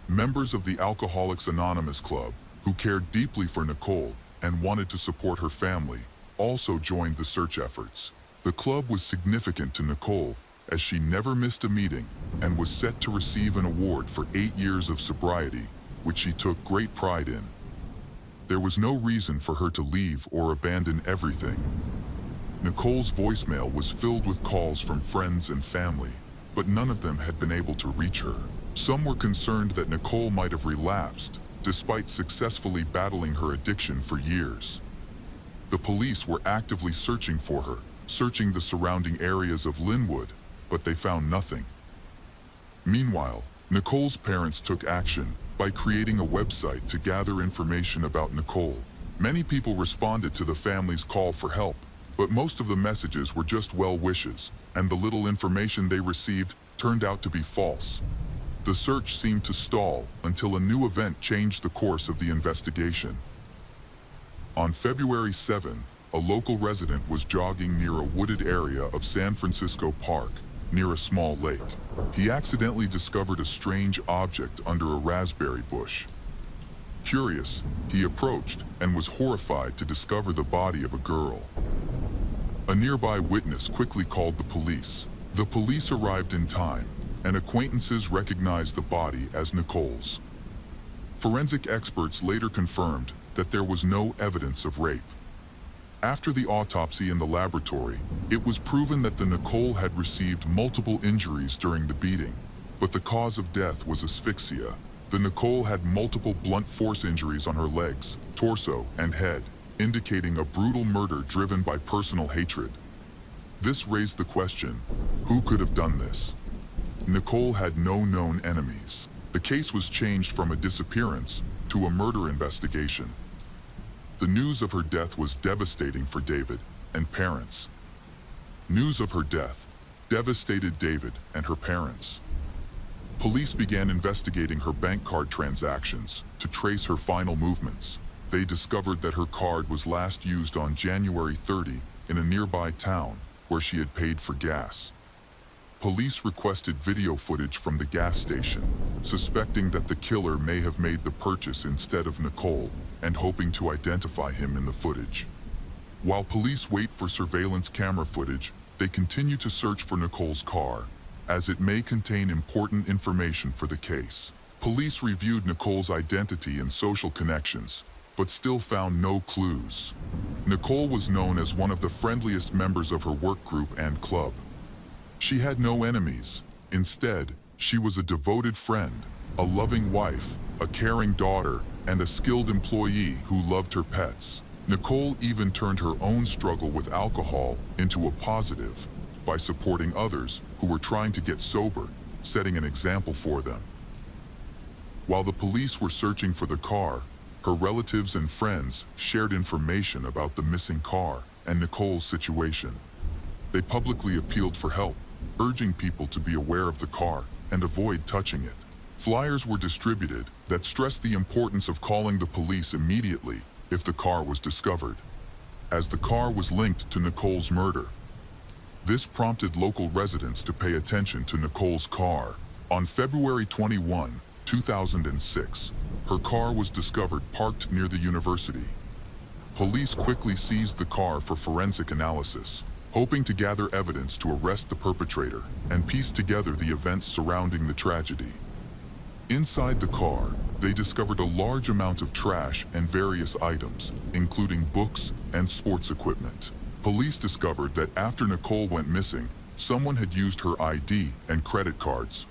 Members of the Alcoholics Anonymous Club who cared deeply for Nicole and wanted to support her family, also joined the search efforts. The club was significant to Nicole as she never missed a meeting and was set to receive an award for 8 years of sobriety, which she took great pride in. There was no reason for her to leave or abandon everything. Nicole's voicemail was filled with calls from friends and family, but none of them had been able to reach her. Some were concerned that Nicole might have relapsed, despite successfully battling her addiction for years. The police were actively searching for her, searching the surrounding areas of Linwood, but they found nothing. Meanwhile, Nicole's parents took action by creating a website to gather information about Nicole. Many people responded to the family's call for help, but most of the messages were just well wishes, and the little information they received turned out to be false. The search seemed to stall until a new event changed the course of the investigation. On February 7, a local resident was jogging near a wooded area of San Francisco Park, near a small lake. He accidentally discovered a strange object under a raspberry bush. Curious, he approached and was horrified to discover the body of a girl. A nearby witness quickly called the police. The police arrived in time, and acquaintances recognized the body as Nicole's. Forensic experts later confirmed that there was no evidence of rape. After the autopsy in the laboratory, it was proven that the Nicole had received multiple injuries during the beating, but the cause of death was asphyxia. The Nicole had multiple blunt force injuries on her legs, torso, and head, indicating a brutal murder driven by personal hatred. This raised the question, who could have done this? Nicole had no known enemies. The case was changed from a disappearance to a murder investigation. The news of her death was devastating for David and parents. News of her death devastated David and her parents. Police began investigating her bank card transactions to trace her final movements. They discovered that her card was last used on January 30 in a nearby town where she had paid for gas. Police requested video footage from the gas station, suspecting that the killer may have made the purchase instead of Nicole and hoping to identify him in the footage. While police wait for surveillance camera footage, they continue to search for Nicole's car, as it may contain important information for the case. Police reviewed Nicole's identity and social connections, but still found no clues. Nicole was known as one of the friendliest members of her work group and club. She had no enemies. Instead, she was a devoted friend, a loving wife, a caring daughter, and a skilled employee who loved her pets. Nicole even turned her own struggle with alcohol into a positive by supporting others who were trying to get sober, setting an example for them. While the police were searching for the car, her relatives and friends shared information about the missing car and Nicole's situation. They publicly appealed for help, urging people to be aware of the car and avoid touching it. Flyers were distributed that stressed the importance of calling the police immediately if the car was discovered, as the car was linked to Nicole's murder. This prompted local residents to pay attention to Nicole's car. On February 21, 2006, her car was discovered parked near the university. Police quickly seized the car for forensic analysis, hoping to gather evidence to arrest the perpetrator and piece together the events surrounding the tragedy. Inside the car, they discovered a large amount of trash and various items, including books and sports equipment. Police discovered that after Nicole went missing, someone had used her ID and credit cards.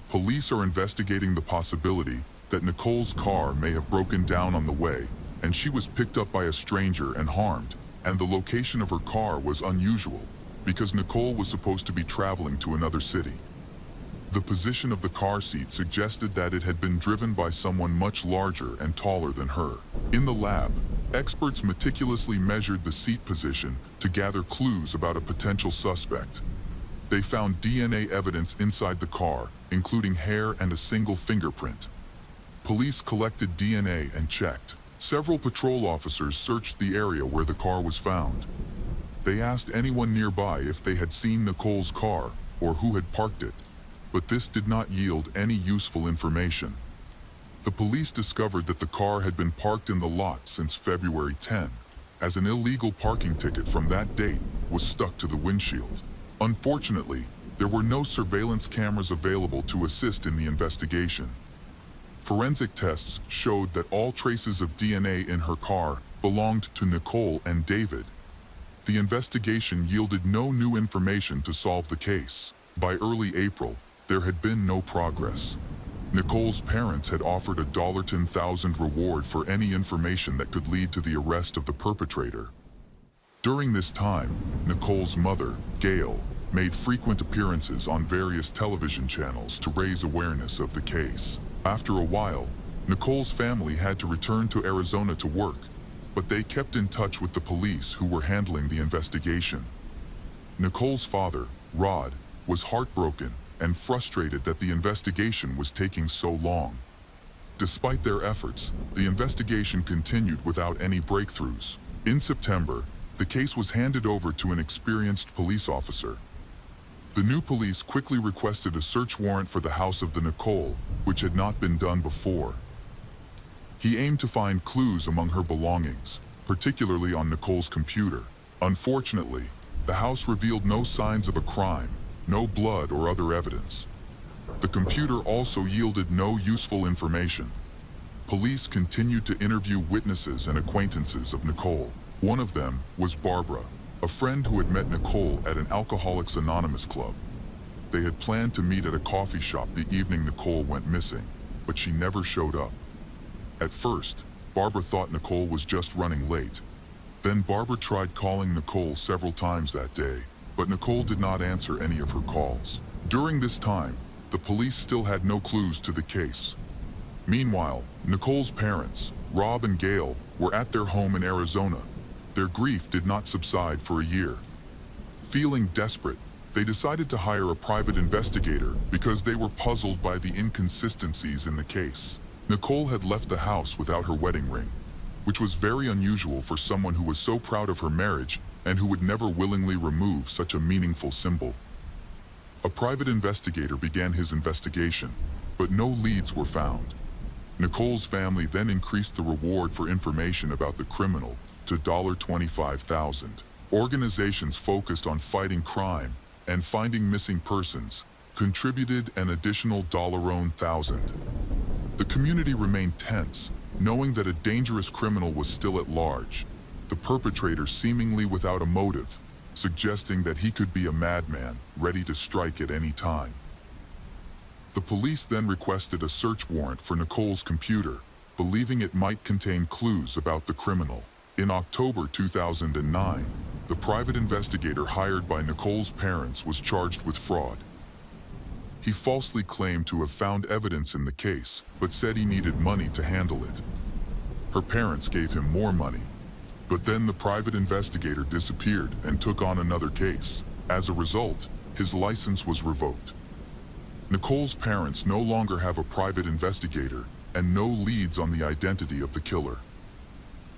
Police are investigating the possibility that Nicole's car may have broken down on the way, and she was picked up by a stranger and harmed, and the location of her car was unusual because Nicole was supposed to be traveling to another city. The position of the car seat suggested that it had been driven by someone much larger and taller than her. In the lab, experts meticulously measured the seat position to gather clues about a potential suspect. They found DNA evidence inside the car, including hair and a single fingerprint. Police collected DNA and checked. Several patrol officers searched the area where the car was found. They asked anyone nearby if they had seen Nicole's car or who had parked it, but this did not yield any useful information. The police discovered that the car had been parked in the lot since February 10, as an illegal parking ticket from that date was stuck to the windshield. Unfortunately, there were no surveillance cameras available to assist in the investigation. Forensic tests showed that all traces of DNA in her car belonged to Nicole and David. The investigation yielded no new information to solve the case. By early April, there had been no progress. Nicole's parents had offered a $10,000 reward for any information that could lead to the arrest of the perpetrator. During this time, Nicole's mother, Gail, made frequent appearances on various television channels to raise awareness of the case. After a while, Nicole's family had to return to Arizona to work, but they kept in touch with the police who were handling the investigation. Nicole's father, Rod, was heartbroken and frustrated that the investigation was taking so long. Despite their efforts, the investigation continued without any breakthroughs. In September, the case was handed over to an experienced police officer. The new police quickly requested a search warrant for the house of the Nicole, which had not been done before. He aimed to find clues among her belongings, particularly on Nicole's computer. Unfortunately, the house revealed no signs of a crime, no blood or other evidence. The computer also yielded no useful information. Police continued to interview witnesses and acquaintances of Nicole. One of them was Barbara, a friend who had met Nicole at an Alcoholics Anonymous club. They had planned to meet at a coffee shop the evening Nicole went missing, but she never showed up. At first, Barbara thought Nicole was just running late. Then Barbara tried calling Nicole several times that day, but Nicole did not answer any of her calls. During this time, the police still had no clues to the case. Meanwhile, Nicole's parents, Rob and Gail, were at their home in Arizona. Their grief did not subside for a year. Feeling desperate, they decided to hire a private investigator because they were puzzled by the inconsistencies in the case. Nicole had left the house without her wedding ring, which was very unusual for someone who was so proud of her marriage and who would never willingly remove such a meaningful symbol. A private investigator began his investigation, but no leads were found. Nicole's family then increased the reward for information about the criminal to $25,000. Organizations focused on fighting crime and finding missing persons contributed an additional $1,000. The community remained tense, knowing that a dangerous criminal was still at large, the perpetrator seemingly without a motive, suggesting that he could be a madman, ready to strike at any time. The police then requested a search warrant for Nicole's computer, believing it might contain clues about the criminal. In October 2009, the private investigator hired by Nicole's parents was charged with fraud. He falsely claimed to have found evidence in the case, but said he needed money to handle it. Her parents gave him more money, but then the private investigator disappeared and took on another case. As a result, his license was revoked. Nicole's parents no longer have a private investigator and no leads on the identity of the killer.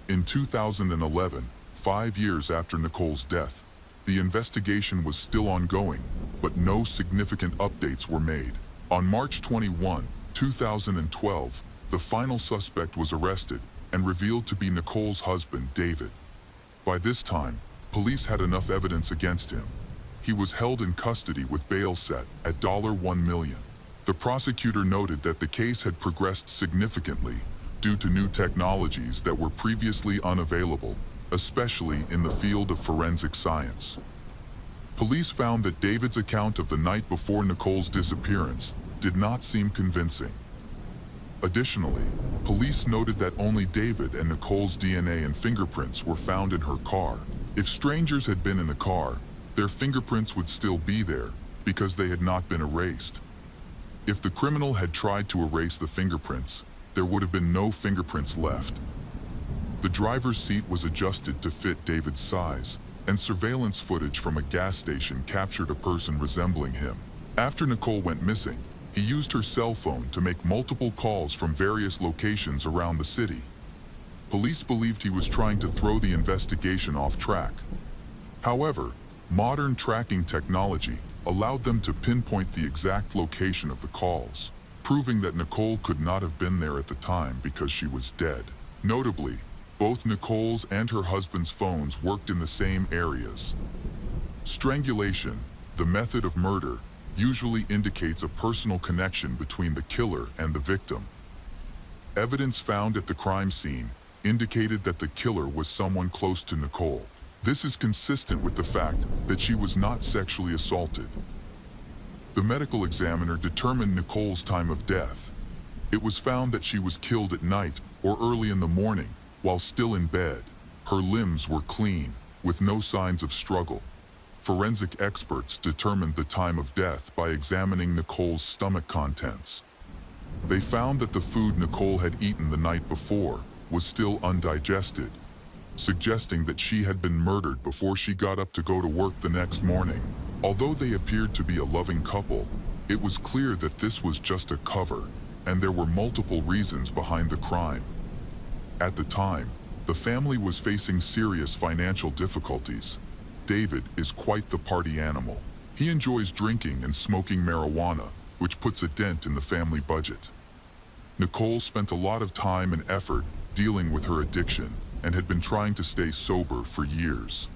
In 2011, 5 years after Nicole's death, the investigation was still ongoing, but no significant updates were made. On March 21, 2012, the final suspect was arrested and revealed to be Nicole's husband, David. By this time, police had enough evidence against him. He was held in custody with bail set at $1 million. The prosecutor noted that the case had progressed significantly due to new technologies that were previously unavailable, especially in the field of forensic science. Police found that David's account of the night before Nicole's disappearance did not seem convincing. Additionally, police noted that only David and Nicole's DNA and fingerprints were found in her car. If strangers had been in the car, their fingerprints would still be there because they had not been erased. If the criminal had tried to erase the fingerprints, there would have been no fingerprints left. The driver's seat was adjusted to fit David's size, and surveillance footage from a gas station captured a person resembling him. After Nicole went missing, he used her cell phone to make multiple calls from various locations around the city. Police believed he was trying to throw the investigation off track. However, modern tracking technology allowed them to pinpoint the exact location of the calls. proving that Nicole could not have been there at the time because she was dead. Notably, both Nicole's and her husband's phones worked in the same areas. Strangulation, the method of murder, usually indicates a personal connection between the killer and the victim. Evidence found at the crime scene indicated that the killer was someone close to Nicole. This is consistent with the fact that she was not sexually assaulted. The medical examiner determined Nicole's time of death. It was found that she was killed at night or early in the morning while still in bed. Her limbs were clean, with no signs of struggle. Forensic experts determined the time of death by examining Nicole's stomach contents. They found that the food Nicole had eaten the night before was still undigested, suggesting that she had been murdered before she got up to go to work the next morning. Although they appeared to be a loving couple, it was clear that this was just a cover, and there were multiple reasons behind the crime. At the time, the family was facing serious financial difficulties. David is quite the party animal. He enjoys drinking and smoking marijuana, which puts a dent in the family budget. Nicole spent a lot of time and effort dealing with her addiction and had been trying to stay sober for years.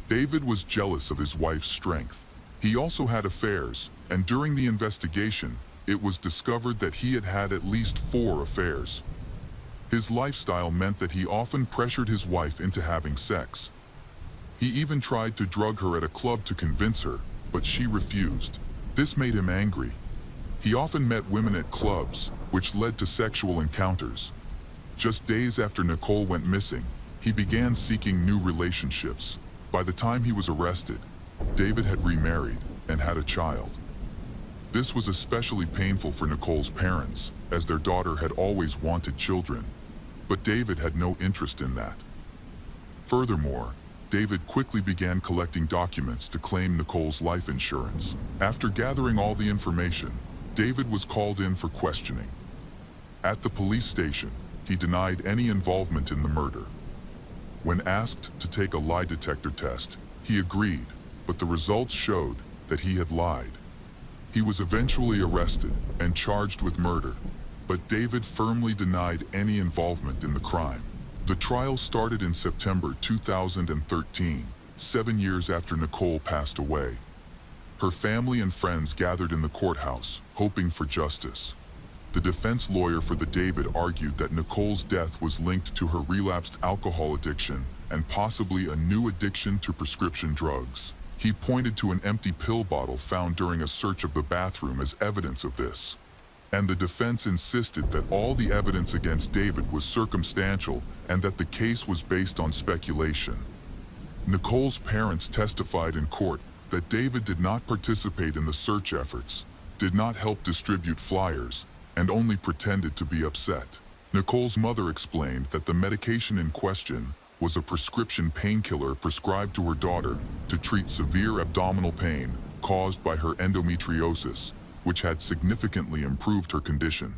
David was jealous of his wife's strength. He also had affairs, and during the investigation, it was discovered that he had had at least 4 affairs. His lifestyle meant that he often pressured his wife into having sex. He even tried to drug her at a club to convince her, but she refused. This made him angry. He often met women at clubs, which led to sexual encounters. Just days after Nicole went missing, he began seeking new relationships. By the time he was arrested, David had remarried and had a child. This was especially painful for Nicole's parents, as their daughter had always wanted children. But David had no interest in that. Furthermore, David quickly began collecting documents to claim Nicole's life insurance. After gathering all the information, David was called in for questioning. At the police station, he denied any involvement in the murder. When asked to take a lie detector test, he agreed, but the results showed that he had lied. He was eventually arrested and charged with murder, but David firmly denied any involvement in the crime. The trial started in September 2013, 7 years after Nicole passed away. Her family and friends gathered in the courthouse, hoping for justice. The defense lawyer for the David argued that Nicole's death was linked to her relapsed alcohol addiction and possibly a new addiction to prescription drugs. He pointed to an empty pill bottle found during a search of the bathroom as evidence of this. And the defense insisted that all the evidence against David was circumstantial and that the case was based on speculation. Nicole's parents testified in court that David did not participate in the search efforts, did not help distribute flyers, and only pretended to be upset. Nicole's mother explained that the medication in question was a prescription painkiller prescribed to her daughter to treat severe abdominal pain caused by her endometriosis, which had significantly improved her condition.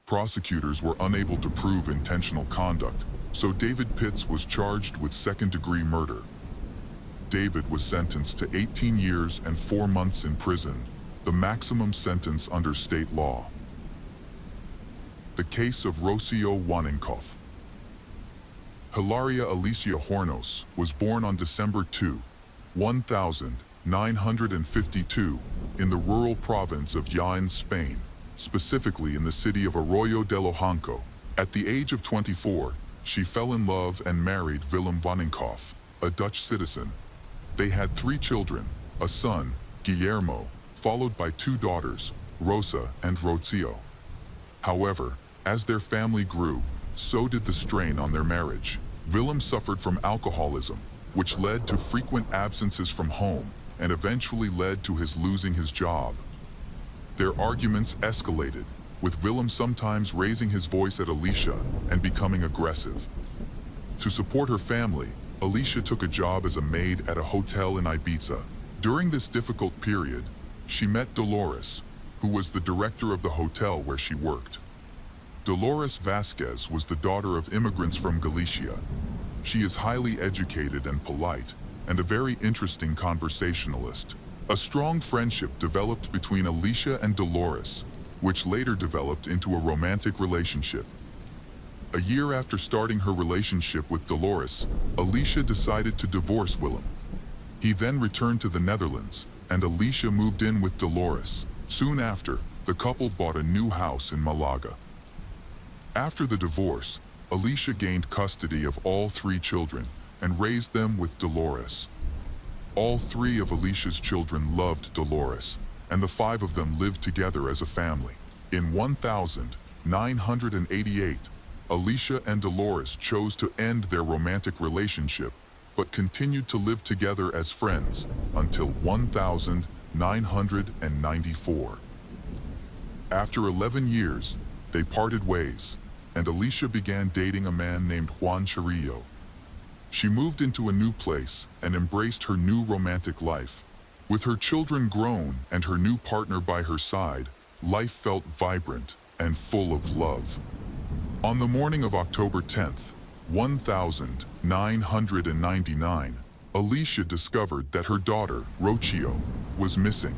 Prosecutors were unable to prove intentional conduct, so David Pitts was charged with second-degree murder. David was sentenced to 18 years and 4 months in prison, the maximum sentence under state law. The case of Rocio Waninkoff. Hilaria Alicia Hornos was born on December 2, 1952, in the rural province of Jaén, Spain, specifically in the city of Arroyo de Lojanco. At the age of 24, she fell in love and married Willem Waninkoff, a Dutch citizen. They had 3 children, a son, Guillermo, followed by 2 daughters, Rosa and Rocio. However, as their family grew, so did the strain on their marriage. Willem suffered from alcoholism, which led to frequent absences from home and eventually led to his losing his job. Their arguments escalated, with Willem sometimes raising his voice at Alicia and becoming aggressive. To support her family, Alicia took a job as a maid at a hotel in Ibiza. During this difficult period, she met Dolores, who was the director of the hotel where she worked. Dolores Vasquez was the daughter of immigrants from Galicia. She is highly educated and polite, and a very interesting conversationalist. A strong friendship developed between Alicia and Dolores, which later developed into a romantic relationship. A year after starting her relationship with Dolores, Alicia decided to divorce Willem. He then returned to the Netherlands, and Alicia moved in with Dolores. Soon after, the couple bought a new house in Malaga. After the divorce, Alicia gained custody of all 3 children and raised them with Dolores. All 3 of Alicia's children loved Dolores, and the 5 of them lived together as a family. In 1988, Alicia and Dolores chose to end their romantic relationship, but continued to live together as friends until 1994. After 11 years, they parted ways, and Alicia began dating a man named Juan Chirillo. She moved into a new place and embraced her new romantic life. With her children grown and her new partner by her side, life felt vibrant and full of love. On the morning of October 10th, 1999, Alicia discovered that her daughter, Rocio, was missing.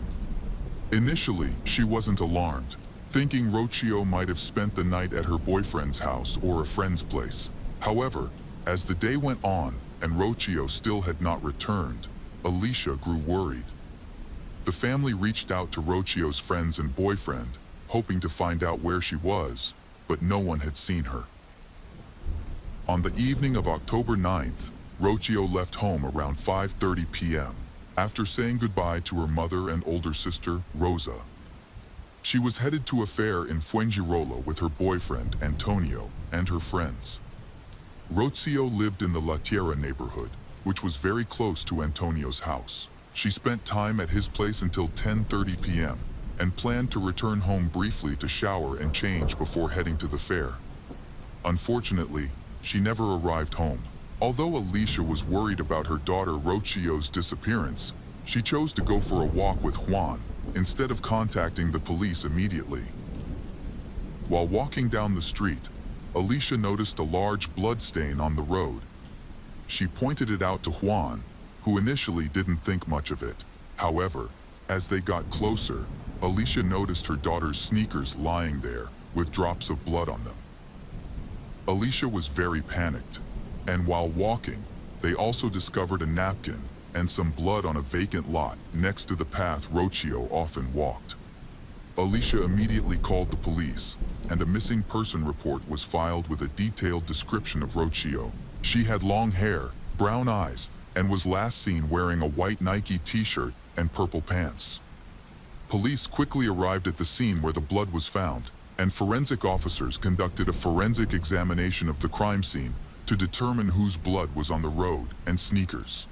Initially, she wasn't alarmed, thinking Rocio might have spent the night at her boyfriend's house or a friend's place. However, as the day went on and Rocio still had not returned, Alicia grew worried. The family reached out to Rocio's friends and boyfriend, hoping to find out where she was, but no one had seen her. On the evening of October 9th, Rocio left home around 5:30 p.m. after saying goodbye to her mother and older sister, Rosa. She was headed to a fair in Fuengirola with her boyfriend, Antonio, and her friends. Rocio lived in the La Tierra neighborhood, which was very close to Antonio's house. She spent time at his place until 10:30 p.m. and planned to return home briefly to shower and change before heading to the fair. Unfortunately, she never arrived home. Although Alicia was worried about her daughter Rocio's disappearance, she chose to go for a walk with Juan instead of contacting the police immediately. While walking down the street, Alicia noticed a large blood stain on the road. She pointed it out to Juan, who initially didn't think much of it. However, as they got closer, Alicia noticed her daughter's sneakers lying there with drops of blood on them. Alicia was very panicked, and while walking, they also discovered a napkin and some blood on a vacant lot next to the path Rocio often walked. Alicia immediately called the police, and a missing person report was filed with a detailed description of Rocio. She had long hair, brown eyes, and was last seen wearing a white Nike t-shirt and purple pants. Police quickly arrived at the scene where the blood was found, and forensic officers conducted a forensic examination of the crime scene to determine whose blood was on the road and sneakers.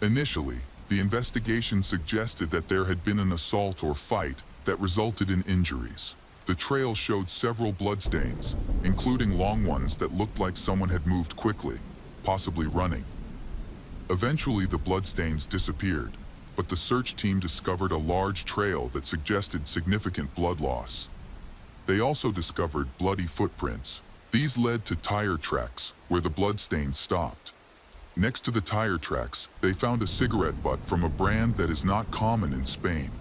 Initially, the investigation suggested that there had been an assault or fight that resulted in injuries. The trail showed several bloodstains, including long ones that looked like someone had moved quickly, possibly running. Eventually, the bloodstains disappeared, but the search team discovered a large trail that suggested significant blood loss. They also discovered bloody footprints. These led to tire tracks, where the bloodstains stopped. Next to the tire tracks, they found a cigarette butt from a brand that is not common in Spain.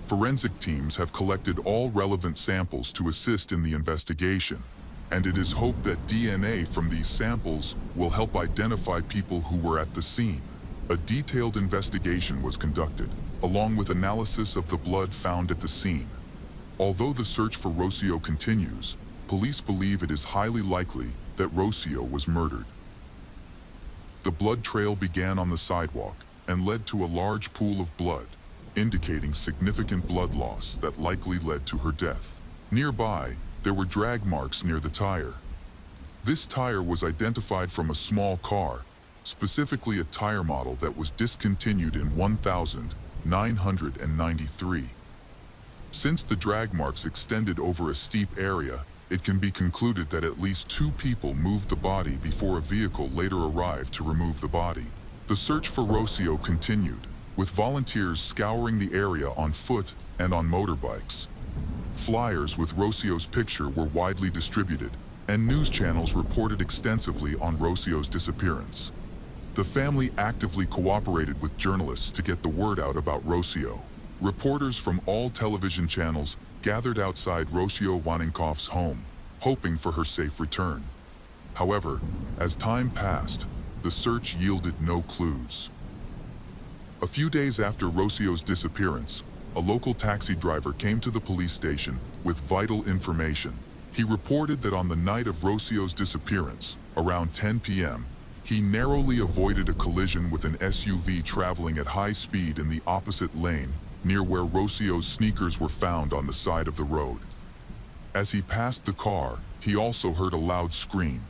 Forensic teams have collected all relevant samples to assist in the investigation, and it is hoped that DNA from these samples will help identify people who were at the scene. A detailed investigation was conducted, along with analysis of the blood found at the scene. Although the search for Rocio continues, police believe it is highly likely that Rocio was murdered. The blood trail began on the sidewalk and led to a large pool of blood, indicating significant blood loss that likely led to her death. Nearby, there were drag marks near the tire. This tire was identified from a small car, specifically a tire model that was discontinued in 1993. Since the drag marks extended over a steep area, it can be concluded that at least 2 people moved the body before a vehicle later arrived to remove the body. The search for Rocio continued, with volunteers scouring the area on foot and on motorbikes. Flyers with Rocio's picture were widely distributed, and news channels reported extensively on Rocio's disappearance. The family actively cooperated with journalists to get the word out about Rocio. Reporters from all television channels gathered outside Rocio Waninkoff's home, hoping for her safe return. However, as time passed, the search yielded no clues. A few days after Rocio's disappearance, a local taxi driver came to the police station with vital information. He reported that on the night of Rocio's disappearance, around 10 p.m., he narrowly avoided a collision with an SUV traveling at high speed in the opposite lane, near where Rocio's sneakers were found on the side of the road. As he passed the car, he also heard a loud scream.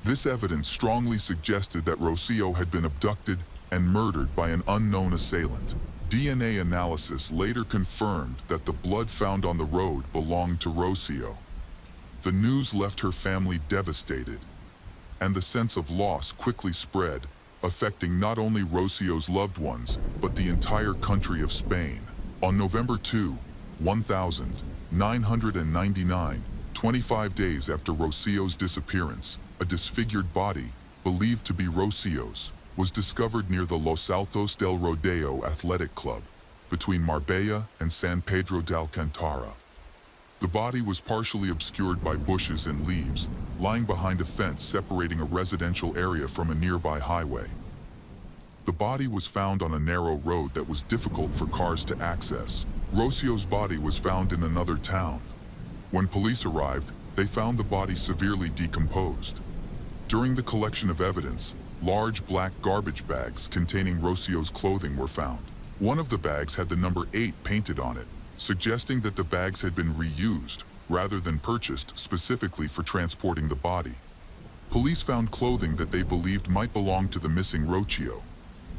This evidence strongly suggested that Rocio had been abducted and murdered by an unknown assailant. DNA analysis later confirmed that the blood found on the road belonged to Rocio. The news left her family devastated, and the sense of loss quickly spread, affecting not only Rocio's loved ones, but the entire country of Spain. On November 2, 1999, 25 days after Rocio's disappearance, a disfigured body, believed to be Rocio's, was discovered near the Los Altos del Rodeo Athletic Club, between Marbella and San Pedro de Alcantara. The body was partially obscured by bushes and leaves, lying behind a fence separating a residential area from a nearby highway. The body was found on a narrow road that was difficult for cars to access. Rocio's body was found in another town. When police arrived, they found the body severely decomposed. During the collection of evidence, large black garbage bags containing Rocio's clothing were found. One of the bags had the number 8 painted on it, suggesting that the bags had been reused rather than purchased specifically for transporting the body. Police found clothing that they believed might belong to the missing Rocio.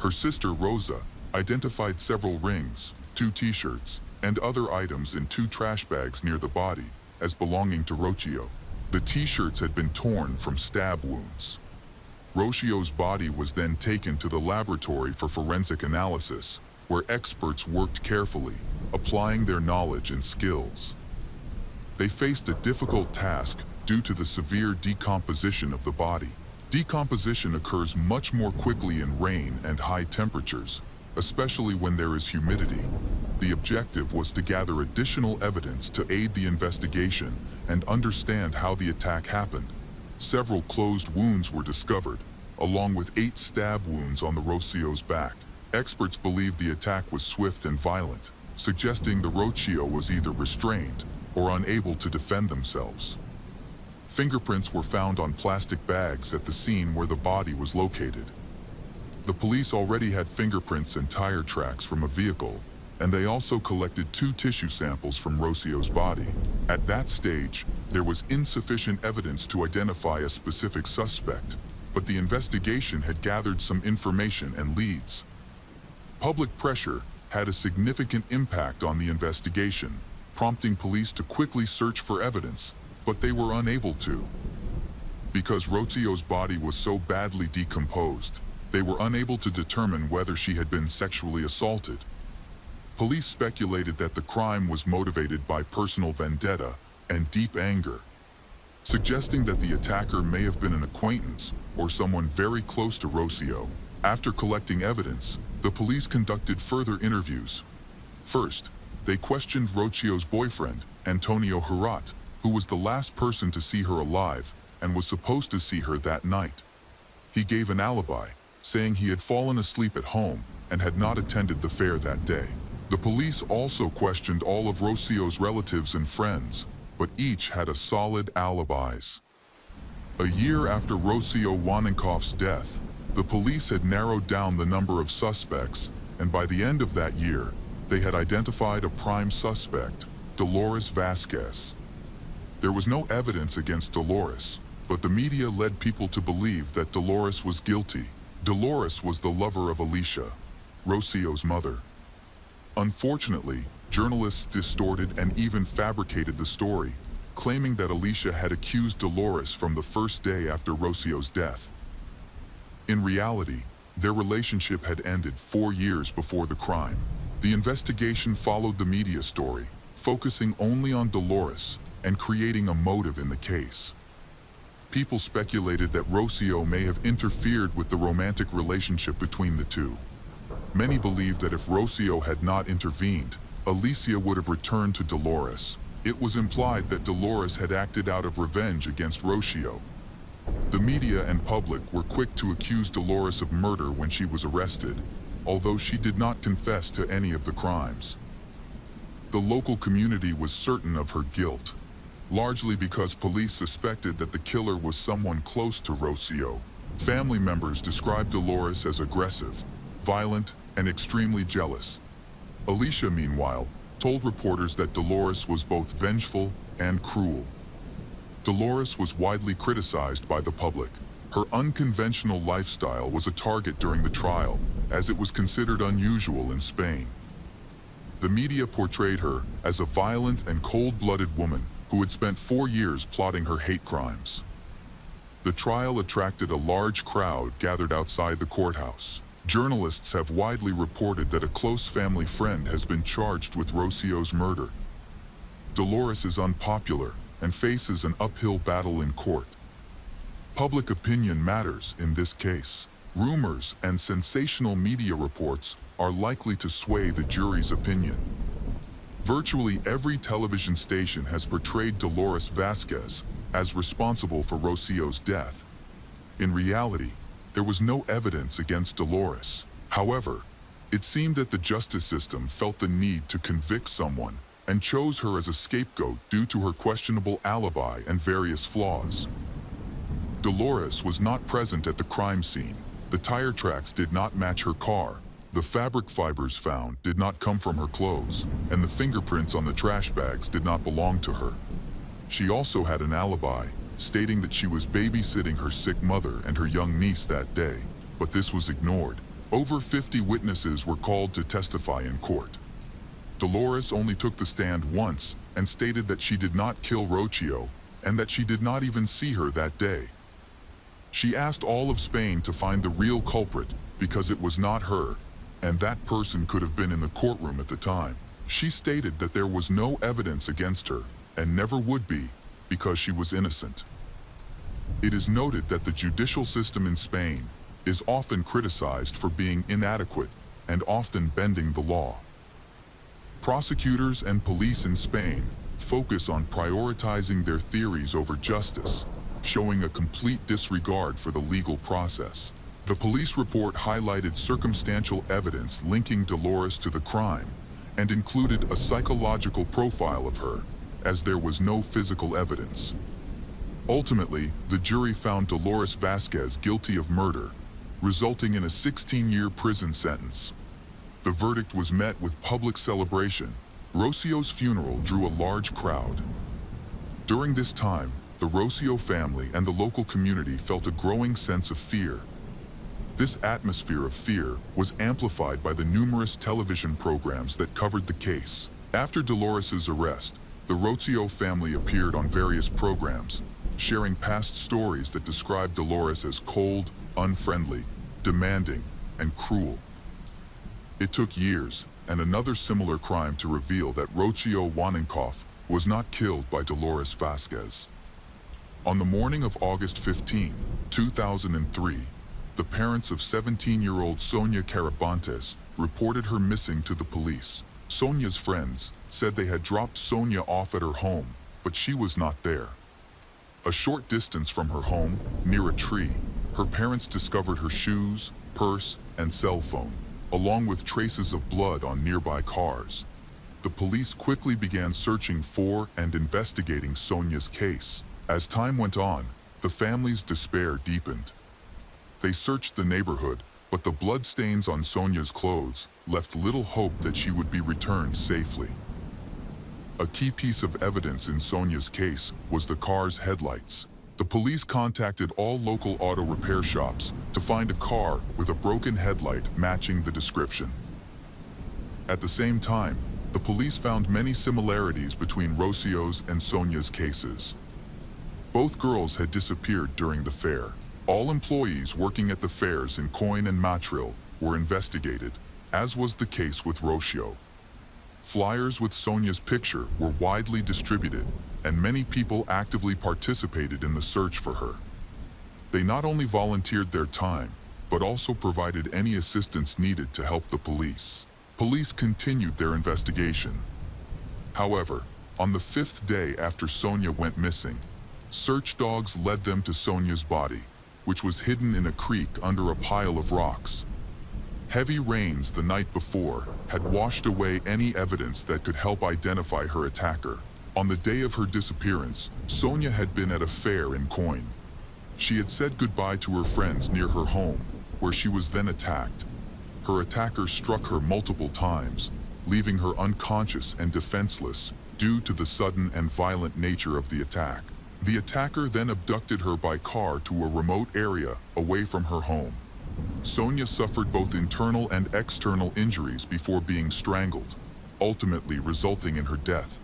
Her sister Rosa identified several rings, 2 t-shirts, and other items in 2 trash bags near the body as belonging to Rocio. The t-shirts had been torn from stab wounds. Rocio's body was then taken to the laboratory for forensic analysis, where experts worked carefully, applying their knowledge and skills. They faced a difficult task due to the severe decomposition of the body. Decomposition occurs much more quickly in rain and high temperatures, especially when there is humidity. The objective was to gather additional evidence to aid the investigation and understand how the attack happened. Several closed wounds were discovered, along with 8 stab wounds on the Rocio's back. Experts believe the attack was swift and violent, suggesting the Rocio was either restrained or unable to defend themselves. Fingerprints were found on plastic bags at the scene where the body was located. The police already had fingerprints and tire tracks from a vehicle, and they also collected 2 tissue samples from Rocio's body. At that stage, there was insufficient evidence to identify a specific suspect, but the investigation had gathered some information and leads. Public pressure had a significant impact on the investigation, prompting police to quickly search for evidence, but they were unable to. Because Rocio's body was so badly decomposed, they were unable to determine whether she had been sexually assaulted. Police speculated that the crime was motivated by personal vendetta and deep anger, suggesting that the attacker may have been an acquaintance or someone very close to Rocio. After collecting evidence, the police conducted further interviews. First, they questioned Rocio's boyfriend, Antonio Hurat, who was the last person to see her alive and was supposed to see her that night. He gave an alibi, saying he had fallen asleep at home and had not attended the fair that day. The police also questioned all of Rocio's relatives and friends, but each had a solid alibis. A year after Rocio Waninkoff's death, the police had narrowed down the number of suspects, and by the end of that year, they had identified a prime suspect, Dolores Vasquez. There was no evidence against Dolores, but the media led people to believe that Dolores was guilty. Dolores was the lover of Alicia, Rocio's mother. Unfortunately, journalists distorted and even fabricated the story, claiming that Alicia had accused Dolores from the first day after Rocio's death. In reality, their relationship had ended 4 years before the crime. The investigation followed the media story, focusing only on Dolores and creating a motive in the case. People speculated that Rocio may have interfered with the romantic relationship between the two. Many believed that if Rocio had not intervened, Alicia would have returned to Dolores. It was implied that Dolores had acted out of revenge against Rocio. The media and public were quick to accuse Dolores of murder when she was arrested, although she did not confess to any of the crimes. The local community was certain of her guilt, largely because police suspected that the killer was someone close to Rocio. Family members described Dolores as aggressive, violent, and extremely jealous. Alicia, meanwhile, told reporters that Dolores was both vengeful and cruel. Dolores was widely criticized by the public. Her unconventional lifestyle was a target during the trial, as it was considered unusual in Spain. The media portrayed her as a violent and cold-blooded woman who had spent 4 years plotting her hate crimes. The trial attracted a large crowd gathered outside the courthouse. Journalists have widely reported that a close family friend has been charged with Rocio's murder. Dolores is unpopular and faces an uphill battle in court. Public opinion matters in this case. Rumors and sensational media reports are likely to sway the jury's opinion. Virtually every television station has portrayed Dolores Vasquez as responsible for Rocio's death. In reality, there was no evidence against Dolores. However, it seemed that the justice system felt the need to convict someone and chose her as a scapegoat due to her questionable alibi and various flaws. Dolores was not present at the crime scene. The tire tracks did not match her car. The fabric fibers found did not come from her clothes, and the fingerprints on the trash bags did not belong to her. She also had an alibi, stating that she was babysitting her sick mother and her young niece that day, but this was ignored. Over 50 witnesses were called to testify in court. Dolores only took the stand once and stated that she did not kill Rocio and that she did not even see her that day. She asked all of Spain to find the real culprit because it was not her, and that person could have been in the courtroom at the time. She stated that there was no evidence against her and never would be because she was innocent. It is noted that the judicial system in Spain is often criticized for being inadequate and often bending the law. Prosecutors and police in Spain focus on prioritizing their theories over justice, showing a complete disregard for the legal process. The police report highlighted circumstantial evidence linking Dolores to the crime and included a psychological profile of her, as there was no physical evidence. Ultimately, the jury found Dolores Vasquez guilty of murder, resulting in a 16-year prison sentence. The verdict was met with public celebration. Rocio's funeral drew a large crowd. During this time, the Rocio family and the local community felt a growing sense of fear. This atmosphere of fear was amplified by the numerous television programs that covered the case. After Dolores's arrest, the Rocio family appeared on various programs, sharing past stories that described Dolores as cold, unfriendly, demanding, and cruel. It took years and another similar crime to reveal that Rocio Waninkoff was not killed by Dolores Vasquez. On the morning of August 15, 2003, the parents of 17-year-old Sonia Carabantes reported her missing to the police. Sonia's friends said they had dropped Sonia off at her home, but she was not there. A short distance from her home, near a tree, her parents discovered her shoes, purse, and cell phone, along with traces of blood on nearby cars. The police quickly began searching for and investigating Sonia's case. As time went on, the family's despair deepened. They searched the neighborhood, but the bloodstains on Sonia's clothes left little hope that she would be returned safely. A key piece of evidence in Sonia's case was the car's headlights. The police contacted all local auto repair shops to find a car with a broken headlight matching the description. At the same time, the police found many similarities between Rocio's and Sonia's cases. Both girls had disappeared during the fair. All employees working at the fairs in Coin and Matril were investigated, as was the case with Rocio. Flyers with Sonia's picture were widely distributed, and many people actively participated in the search for her. They not only volunteered their time, but also provided any assistance needed to help the police. Police continued their investigation. However, on the 5th day after Sonia went missing, search dogs led them to Sonia's body, which was hidden in a creek under a pile of rocks. Heavy rains the night before had washed away any evidence that could help identify her attacker. On the day of her disappearance, Sonia had been at a fair in Coin. She had said goodbye to her friends near her home, where she was then attacked. Her attacker struck her multiple times, leaving her unconscious and defenseless due to the sudden and violent nature of the attack. The attacker then abducted her by car to a remote area away from her home. Sonia suffered both internal and external injuries before being strangled, ultimately resulting in her death.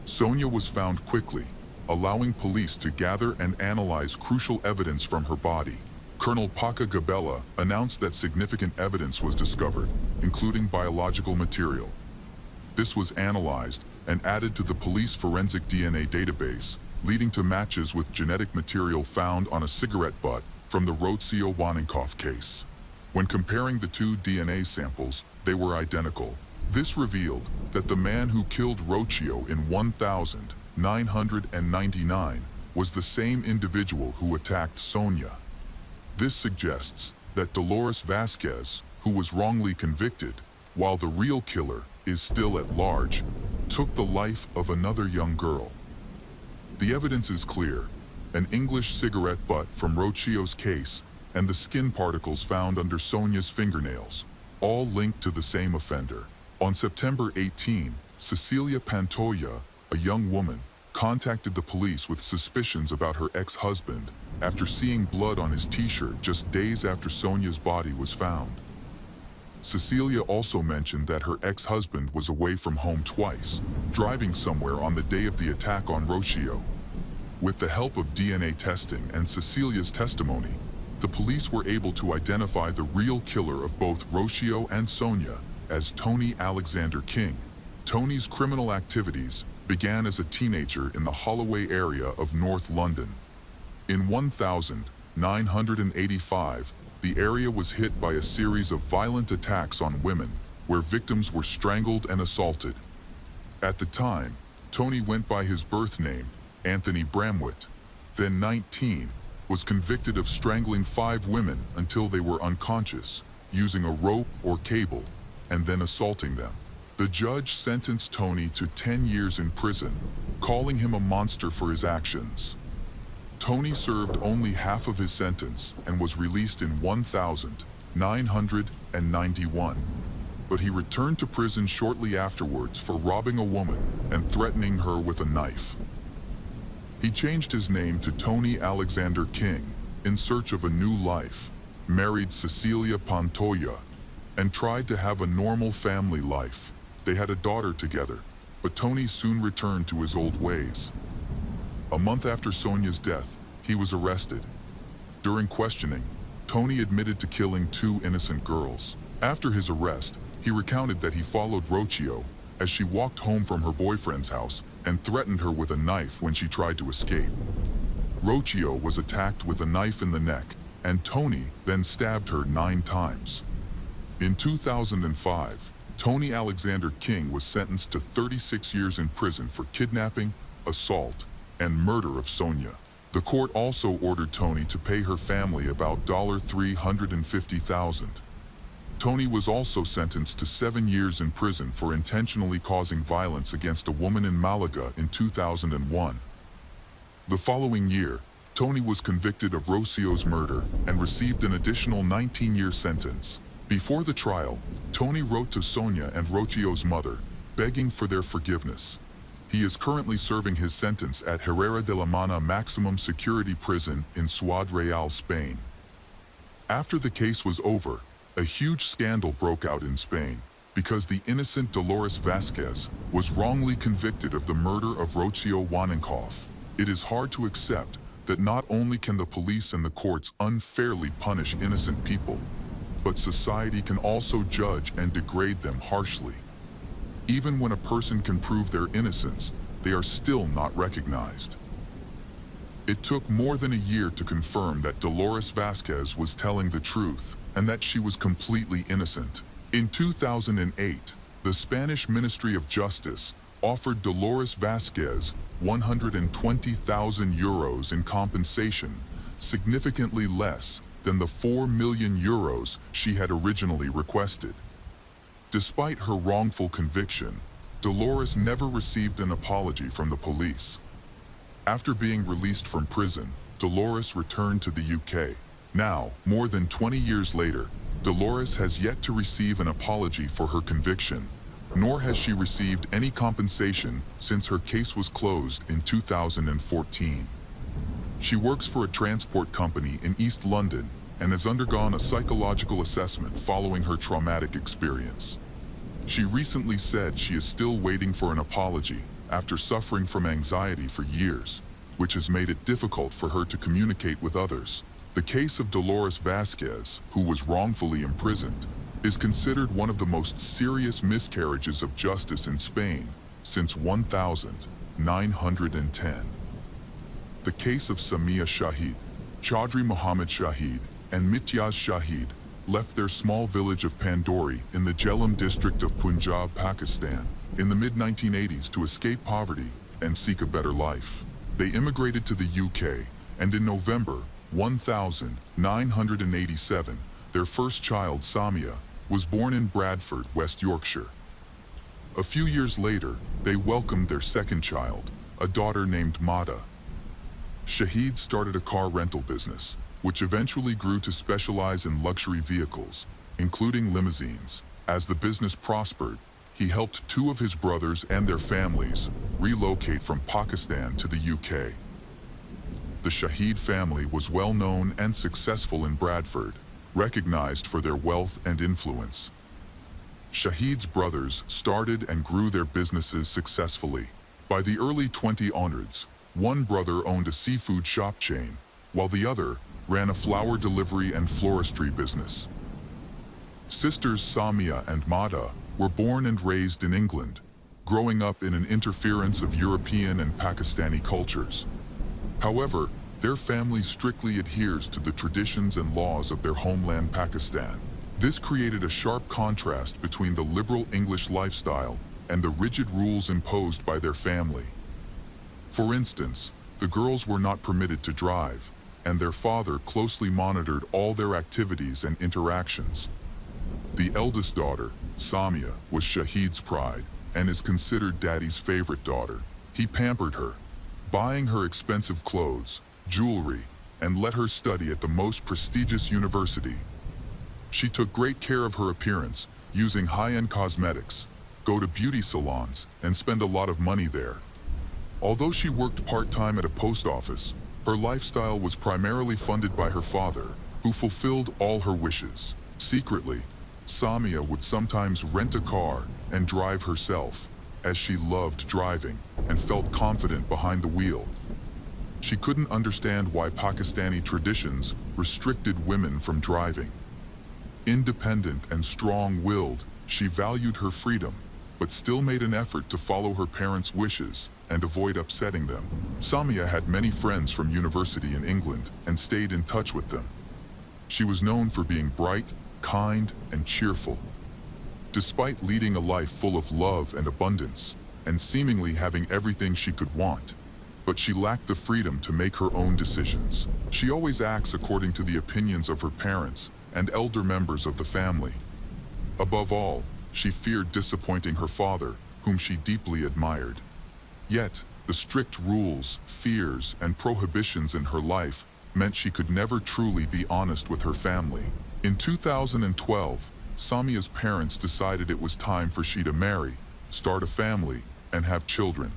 Sonia was found quickly, allowing police to gather and analyze crucial evidence from her body. Colonel Paca Gabella announced that significant evidence was discovered, including biological material. This was analyzed and added to the police forensic DNA database, leading to matches with genetic material found on a cigarette butt from the Rocio Waninkoff case. When comparing the two DNA samples, they were identical. This revealed that the man who killed Rocio in 1999 was the same individual who attacked Sonia. This suggests that Dolores Vasquez, who was wrongly convicted, while the real killer is still at large, took the life of another young girl. The evidence is clear. An English cigarette butt from Rocio's case and the skin particles found under Sonia's fingernails, all linked to the same offender. On September 18, Cecilia Pantoja, a young woman, contacted the police with suspicions about her ex-husband after seeing blood on his t-shirt just days after Sonia's body was found. Cecilia also mentioned that her ex-husband was away from home twice, driving somewhere on the day of the attack on Rocio. With the help of DNA testing and Cecilia's testimony, the police were able to identify the real killer of both Rocio and Sonia as Tony Alexander King. Tony's criminal activities began as a teenager in the Holloway area of North London. In 1985, the area was hit by a series of violent attacks on women, where victims were strangled and assaulted. At the time, Tony went by his birth name, Anthony Bramwit, then 19, was convicted of strangling 5 women until they were unconscious, using a rope or cable, and then assaulting them. The judge sentenced Tony to 10 years in prison, calling him a monster for his actions. Tony served only half of his sentence and was released in 1991. But he returned to prison shortly afterwards for robbing a woman and threatening her with a knife. He changed his name to Tony Alexander King in search of a new life, married Cecilia Pantoja, and tried to have a normal family life. They had a daughter together, but Tony soon returned to his old ways. A month after Sonia's death, he was arrested. During questioning, Tony admitted to killing 2 innocent girls. After his arrest, he recounted that he followed Rocio as she walked home from her boyfriend's house and threatened her with a knife when she tried to escape. Rocio was attacked with a knife in the neck, and Tony then stabbed her 9 times. In 2005, Tony Alexander King was sentenced to 36 years in prison for kidnapping, assault, and murder of Sonia. The court also ordered Tony to pay her family about $350,000. Tony was also sentenced to 7 years in prison for intentionally causing violence against a woman in Malaga in 2001. The following year, Tony was convicted of Rocio's murder and received an additional 19-year sentence. Before the trial, Tony wrote to Sonia and Rocio's mother, begging for their forgiveness. He is currently serving his sentence at Herrera de la Mana Maximum Security Prison in Ciudad Real, Spain. After the case was over, a huge scandal broke out in Spain because the innocent Dolores Vasquez was wrongly convicted of the murder of Rocio Waninkoff. It is hard to accept that not only can the police and the courts unfairly punish innocent people, but society can also judge and degrade them harshly. Even when a person can prove their innocence, they are still not recognized. It took more than a year to confirm that Dolores Vasquez was telling the truth and that she was completely innocent. In 2008, the Spanish Ministry of Justice offered Dolores Vasquez 120,000 euros in compensation, significantly less than the 4 million euros she had originally requested. Despite her wrongful conviction, Dolores never received an apology from the police. After being released from prison, Dolores returned to the UK. Now, more than 20 years later, Dolores has yet to receive an apology for her conviction, nor has she received any compensation since her case was closed in 2014. She works for a transport company in East London and has undergone a psychological assessment following her traumatic experience. She recently said she is still waiting for an apology after suffering from anxiety for years, which has made it difficult for her to communicate with others. The case of Dolores Vasquez, who was wrongfully imprisoned, is considered one of the most serious miscarriages of justice in Spain since 1910. The case of Samia Shahid, Chaudhry Mohammed Shahid, and Mityaz Shahid left their small village of Pandori in the Jhelum district of Punjab, Pakistan, in the mid-1980s to escape poverty and seek a better life. They immigrated to the UK, and in November 1987, their first child, Samia, was born in Bradford, West Yorkshire. A few years later, they welcomed their second child, a daughter named Mada. Shahid started a car rental business, which eventually grew to specialize in luxury vehicles, including limousines. As the business prospered, he helped two of his brothers and their families relocate from Pakistan to the UK. The Shahid family was well known and successful in Bradford, recognized for their wealth and influence. Shahid's brothers started and grew their businesses successfully. By the early 2000s, one brother owned a seafood shop chain, while the other ran a flower delivery and floristry business. Sisters Samia and Mada were born and raised in England, growing up in an interference of European and Pakistani cultures. However, their family strictly adheres to the traditions and laws of their homeland Pakistan. This created a sharp contrast between the liberal English lifestyle and the rigid rules imposed by their family. For instance, the girls were not permitted to drive, and their father closely monitored all their activities and interactions. The eldest daughter, Samia, was Shahid's pride and is considered Daddy's favorite daughter. He pampered her, buying her expensive clothes, jewelry, and let her study at the most prestigious university. She took great care of her appearance, using high-end cosmetics, go to beauty salons, and spend a lot of money there. Although she worked part-time at a post office, her lifestyle was primarily funded by her father, who fulfilled all her wishes. Secretly, Samia would sometimes rent a car and drive herself, as she loved driving and felt confident behind the wheel. She couldn't understand why Pakistani traditions restricted women from driving. Independent and strong-willed, she valued her freedom, but still made an effort to follow her parents' wishes and avoid upsetting them. Samia had many friends from university in England and stayed in touch with them. She was known for being bright, kind, and cheerful. Despite leading a life full of love and abundance, and seemingly having everything she could want, but she lacked the freedom to make her own decisions. She always acts according to the opinions of her parents and elder members of the family. Above all, she feared disappointing her father, whom she deeply admired. Yet, the strict rules, fears, and prohibitions in her life meant she could never truly be honest with her family. In 2012, Samia's parents decided it was time for she to marry, start a family, and have children.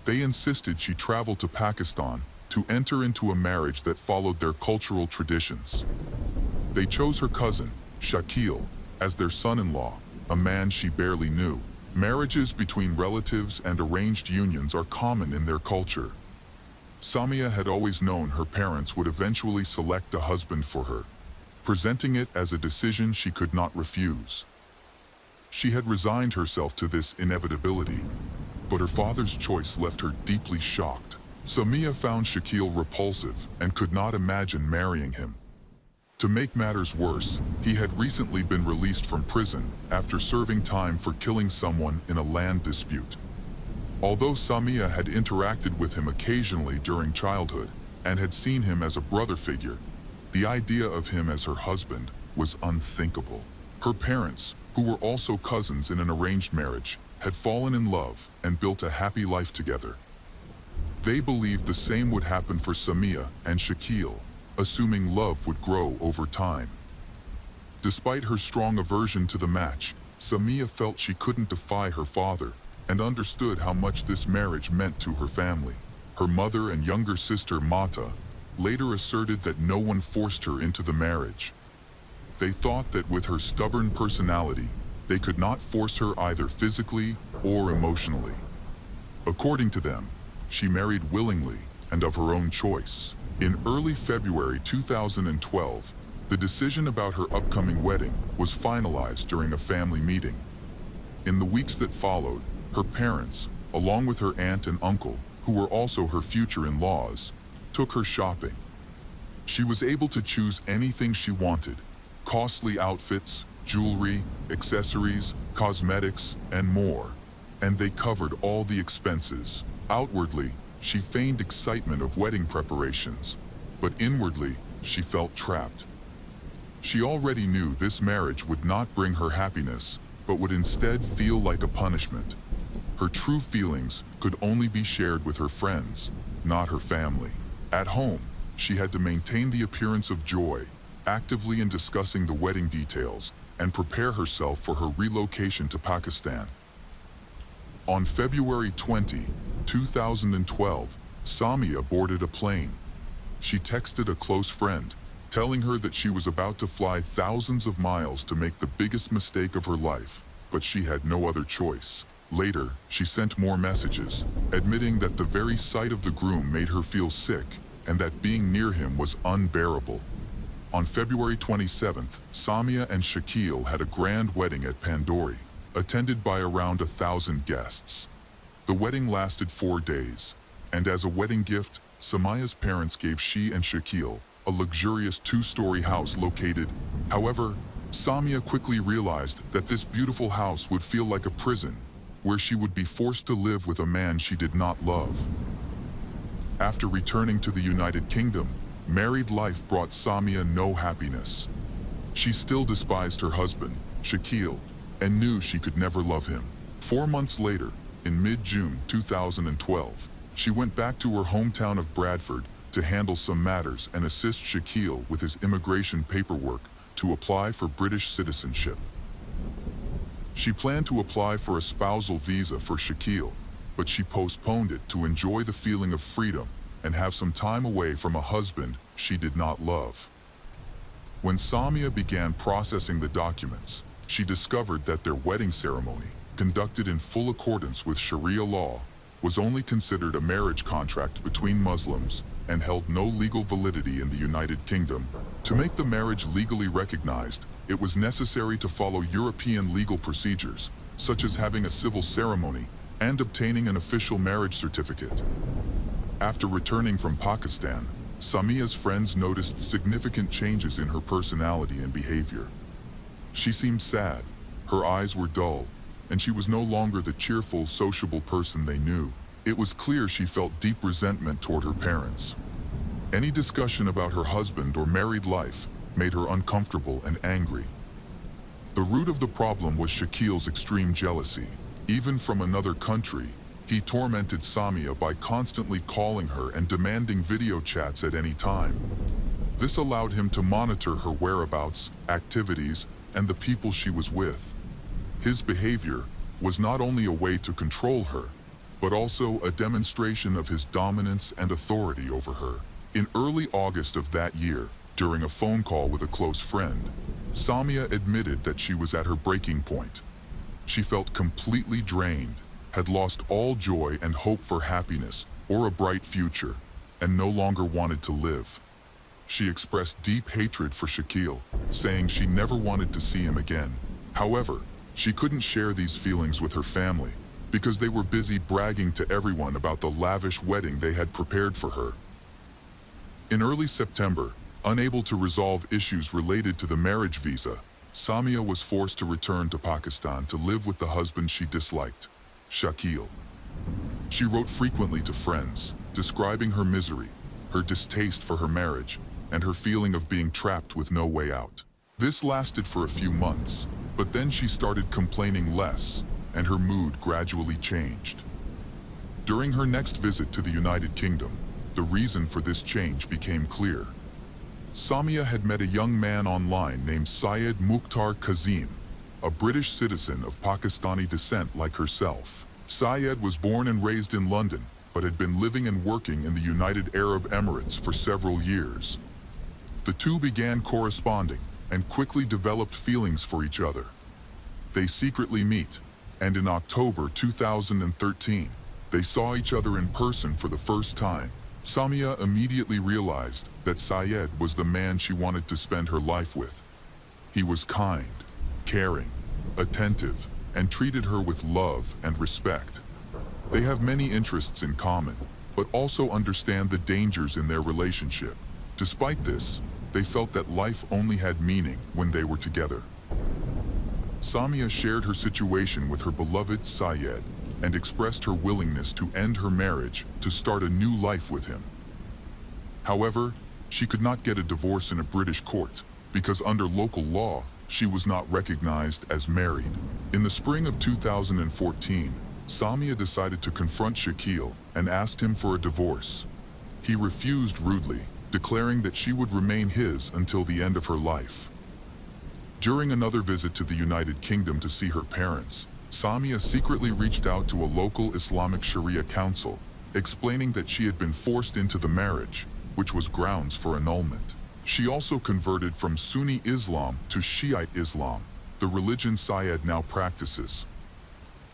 They insisted she travel to Pakistan to enter into a marriage that followed their cultural traditions. They chose her cousin, Shakil, as their son-in-law, a man she barely knew. Marriages between relatives and arranged unions are common in their culture. Samia had always known her parents would eventually select a husband for her, presenting it as a decision she could not refuse. She had resigned herself to this inevitability, but her father's choice left her deeply shocked. Samia found Shakil repulsive and could not imagine marrying him. To make matters worse, he had recently been released from prison after serving time for killing someone in a land dispute. Although Samia had interacted with him occasionally during childhood and had seen him as a brother figure, the idea of him as her husband was unthinkable. Her parents, who were also cousins in an arranged marriage, had fallen in love and built a happy life together. They believed the same would happen for Samia and Shaquille, assuming love would grow over time. Despite her strong aversion to the match, Samia felt she couldn't defy her father and understood how much this marriage meant to her family. Her mother and younger sister Mata later asserted that no one forced her into the marriage. They thought that with her stubborn personality, they could not force her either physically or emotionally. According to them, she married willingly and of her own choice. In early February 2012, the decision about her upcoming wedding was finalized during a family meeting. In the weeks that followed, her parents, along with her aunt and uncle, who were also her future in-laws, took her shopping. She was able to choose anything she wanted: costly outfits, jewelry, accessories, cosmetics, and more. And they covered all the expenses. Outwardly, she feigned excitement of wedding preparations, but inwardly, she felt trapped. She already knew this marriage would not bring her happiness, but would instead feel like a punishment. Her true feelings could only be shared with her friends, not her family. At home, she had to maintain the appearance of joy, actively in discussing the wedding details, and prepare herself for her relocation to Pakistan. On February 20, 2012, Samia boarded a plane. She texted a close friend, telling her that she was about to fly thousands of miles to make the biggest mistake of her life, but she had no other choice. Later, she sent more messages, admitting that the very sight of the groom made her feel sick and that being near him was unbearable. On February 27th, Samia and Shaquille had a grand wedding at Pandori, attended by around 1,000 guests. The wedding lasted 4 days, and as a wedding gift, Samia's parents gave she and Shaquille a luxurious 2-story house located. However, Samia quickly realized that this beautiful house would feel like a prison, where she would be forced to live with a man she did not love. After returning to the United Kingdom, married life brought Samia no happiness. She still despised her husband, Shaquille, and knew she could never love him. 4 months later, in mid-June 2012, she went back to her hometown of Bradford to handle some matters and assist Shaquille with his immigration paperwork to apply for British citizenship. She planned to apply for a spousal visa for Shaquille, but she postponed it to enjoy the feeling of freedom and have some time away from a husband she did not love. When Samia began processing the documents, she discovered that their wedding ceremony, conducted in full accordance with Sharia law, was only considered a marriage contract between Muslims and held no legal validity in the United Kingdom. To make the marriage legally recognized, it was necessary to follow European legal procedures, such as having a civil ceremony and obtaining an official marriage certificate. After returning from Pakistan, Samia's friends noticed significant changes in her personality and behavior. She seemed sad, her eyes were dull, and she was no longer the cheerful, sociable person they knew. It was clear she felt deep resentment toward her parents. Any discussion about her husband or married life made her uncomfortable and angry. The root of the problem was Shaquille's extreme jealousy. Even from another country, he tormented Samia by constantly calling her and demanding video chats at any time. This allowed him to monitor her whereabouts, activities, and the people she was with. His behavior was not only a way to control her, but also a demonstration of his dominance and authority over her. In early August of that year, during a phone call with a close friend, Samia admitted that she was at her breaking point. She felt completely drained, had lost all joy and hope for happiness or a bright future, and no longer wanted to live. She expressed deep hatred for Shaquille, saying she never wanted to see him again. However, she couldn't share these feelings with her family because they were busy bragging to everyone about the lavish wedding they had prepared for her. In early September, Unable to resolve issues related to the marriage visa, Samia was forced to return to Pakistan to live with the husband she disliked, Shakil. She wrote frequently to friends, describing her misery, her distaste for her marriage, and her feeling of being trapped with no way out. This lasted for a few months, but then she started complaining less, and her mood gradually changed. During her next visit to the United Kingdom, the reason for this change became clear. Samia had met a young man online named Syed Mukhtar Kazim, a British citizen of Pakistani descent like herself. Syed was born and raised in London, but had been living and working in the United Arab Emirates for several years. The two began corresponding and quickly developed feelings for each other. They secretly meet, and in October 2013, they saw each other in person for the first time. Samia immediately realized that Syed was the man she wanted to spend her life with. He was kind, caring, attentive, and treated her with love and respect. They have many interests in common, but also understand the dangers in their relationship. Despite this, they felt that life only had meaning when they were together. Samia shared her situation with her beloved Syed and expressed her willingness to end her marriage to start a new life with him. However, she could not get a divorce in a British court because under local law, she was not recognized as married. In the spring of 2014, Samia decided to confront Shakil and asked him for a divorce. He refused rudely, declaring that she would remain his until the end of her life. During another visit to the United Kingdom to see her parents, Samia secretly reached out to a local Islamic Sharia council, explaining that she had been forced into the marriage, which was grounds for annulment. She also converted from Sunni Islam to Shiite Islam, the religion Syed now practices.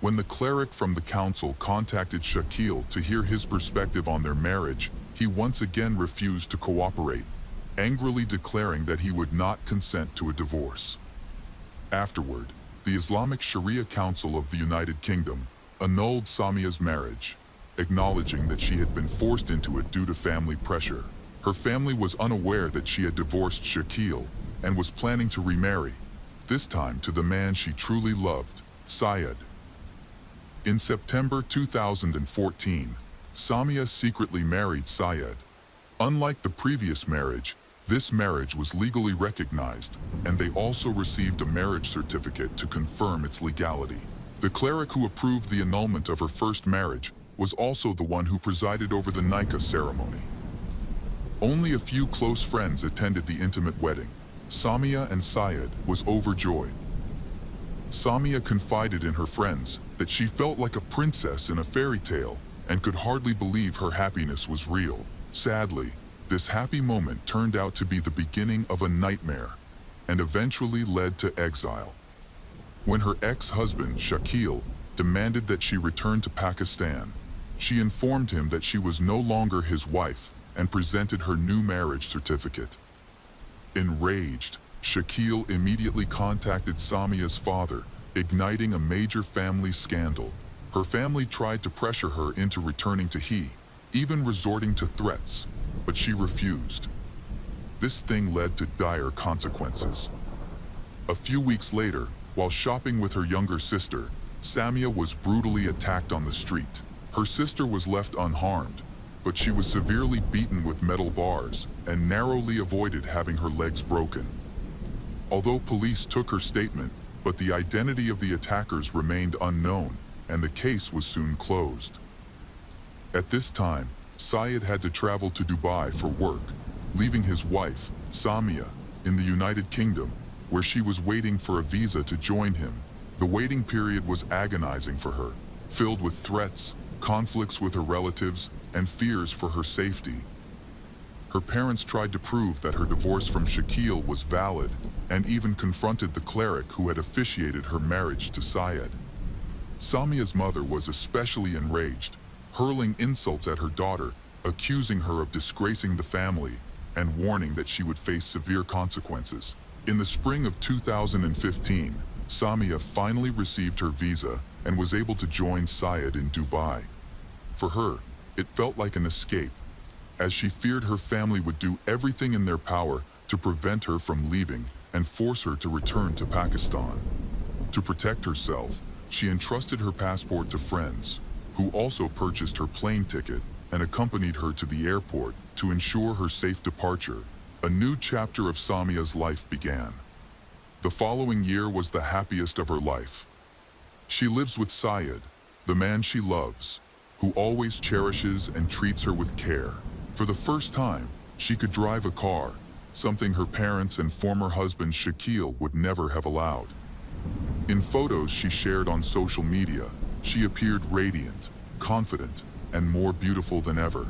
When the cleric from the council contacted Shakil to hear his perspective on their marriage, he once again refused to cooperate, angrily declaring that he would not consent to a divorce. Afterward, the Islamic Sharia Council of the United Kingdom annulled Samia's marriage, acknowledging that she had been forced into it due to family pressure. Her family was unaware that she had divorced Shakil and was planning to remarry, this time to the man she truly loved, Syed. In September 2014, Samia secretly married Syed. Unlike the previous marriage, this marriage was legally recognized, and they also received a marriage certificate to confirm its legality. The cleric who approved the annulment of her first marriage was also the one who presided over the nikah ceremony. Only a few close friends attended the intimate wedding. Samia and Syed was overjoyed. Samia confided in her friends that she felt like a princess in a fairy tale and could hardly believe her happiness was real. Sadly, this happy moment turned out to be the beginning of a nightmare and eventually led to exile. When her ex-husband, Shakil, demanded that she return to Pakistan, she informed him that she was no longer his wife and presented her new marriage certificate. Enraged, Shakil immediately contacted Samia's father, igniting a major family scandal. Her family tried to pressure her into returning to he, even resorting to threats, but she refused. This thing led to dire consequences. A few weeks later, while shopping with her younger sister, Samia was brutally attacked on the street. Her sister was left unharmed, but she was severely beaten with metal bars and narrowly avoided having her legs broken. Although police took her statement, but the identity of the attackers remained unknown, and the case was soon closed. At this time, Syed had to travel to Dubai for work, leaving his wife, Samia, in the United Kingdom, where she was waiting for a visa to join him. The waiting period was agonizing for her, filled with threats, conflicts with her relatives, and fears for her safety. Her parents tried to prove that her divorce from Shakil was valid, and even confronted the cleric who had officiated her marriage to Syed. Samia's mother was especially enraged, hurling insults at her daughter, accusing her of disgracing the family, and warning that she would face severe consequences. In the spring of 2015, Samia finally received her visa and was able to join Syed in Dubai. For her, it felt like an escape. as she feared her family would do everything in their power to prevent her from leaving and force her to return to Pakistan. To protect herself, she entrusted her passport to friends, who also purchased her plane ticket and accompanied her to the airport to ensure her safe departure. A new chapter of Samia's life began. The following year was the happiest of her life. She lives with Syed, the man she loves, who always cherishes and treats her with care. For the first time, she could drive a car, something her parents and former husband Shakil would never have allowed. In photos she shared on social media, she appeared radiant, confident, and more beautiful than ever.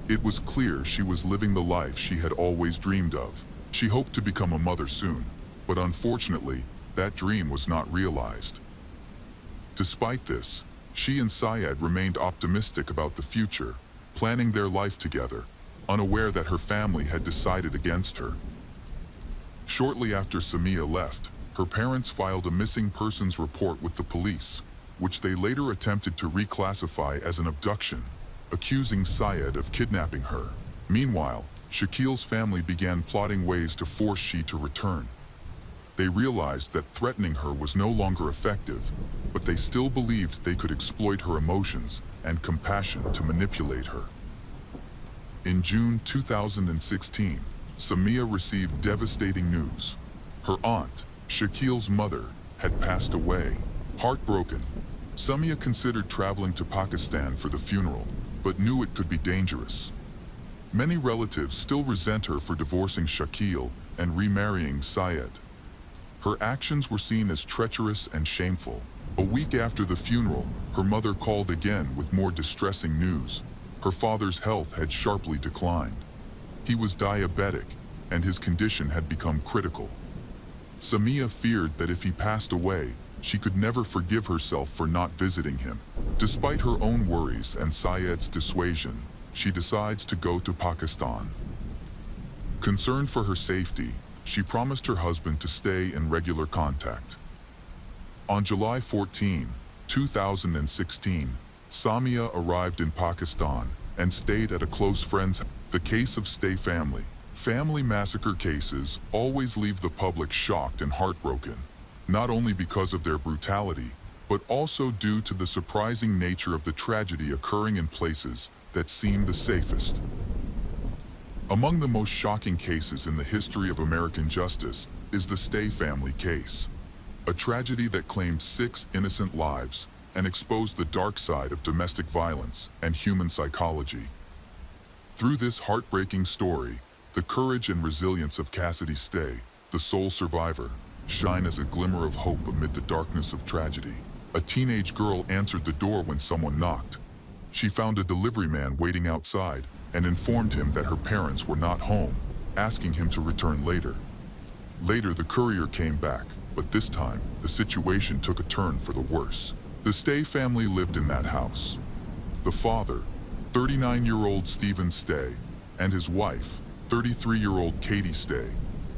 It was clear she was living the life she had always dreamed of. She hoped to become a mother soon, but unfortunately, that dream was not realized. Despite this, she and Syed remained optimistic about the future, planning their life together, unaware that her family had decided against her. Shortly after Samia left, her parents filed a missing persons report with the police, which they later attempted to reclassify as an abduction, accusing Syed of kidnapping her. Meanwhile, Shakil's family began plotting ways to force she to return. They realized that threatening her was no longer effective, but they still believed they could exploit her emotions and compassion to manipulate her. In June 2016, Samia received devastating news. Her aunt, Shakil's mother, had passed away. Heartbroken, Samia considered traveling to Pakistan for the funeral, but knew it could be dangerous. Many relatives still resent her for divorcing Shakil and remarrying Syed. Her actions were seen as treacherous and shameful. A week after the funeral, her mother called again with more distressing news. Her father's health had sharply declined. He was diabetic, and his condition had become critical. Samia feared that if he passed away, she could never forgive herself for not visiting him. Despite her own worries and Syed's dissuasion, she decides to go to Pakistan. Concerned for her safety, she promised her husband to stay in regular contact. On July 14, 2016, Samia arrived in Pakistan and stayed at a close friend's house. The case of Stay family. Family massacre cases always leave the public shocked and heartbroken, not only because of their brutality, but also due to the surprising nature of the tragedy occurring in places that seem the safest. Among the most shocking cases in the history of American justice is the Stay family case, a tragedy that claimed 6 innocent lives and exposed the dark side of domestic violence and human psychology. Through this heartbreaking story, the courage and resilience of Cassidy Stay, the sole survivor, shine as a glimmer of hope amid the darkness of tragedy. A teenage girl answered the door when someone knocked. She found a delivery man waiting outside and informed him that her parents were not home, asking him to return later. Later, the courier came back, but this time, the situation took a turn for the worse. The Stay family lived in that house. The father, 39-year-old Stephen Stay, and his wife, 33-year-old Katie Stay.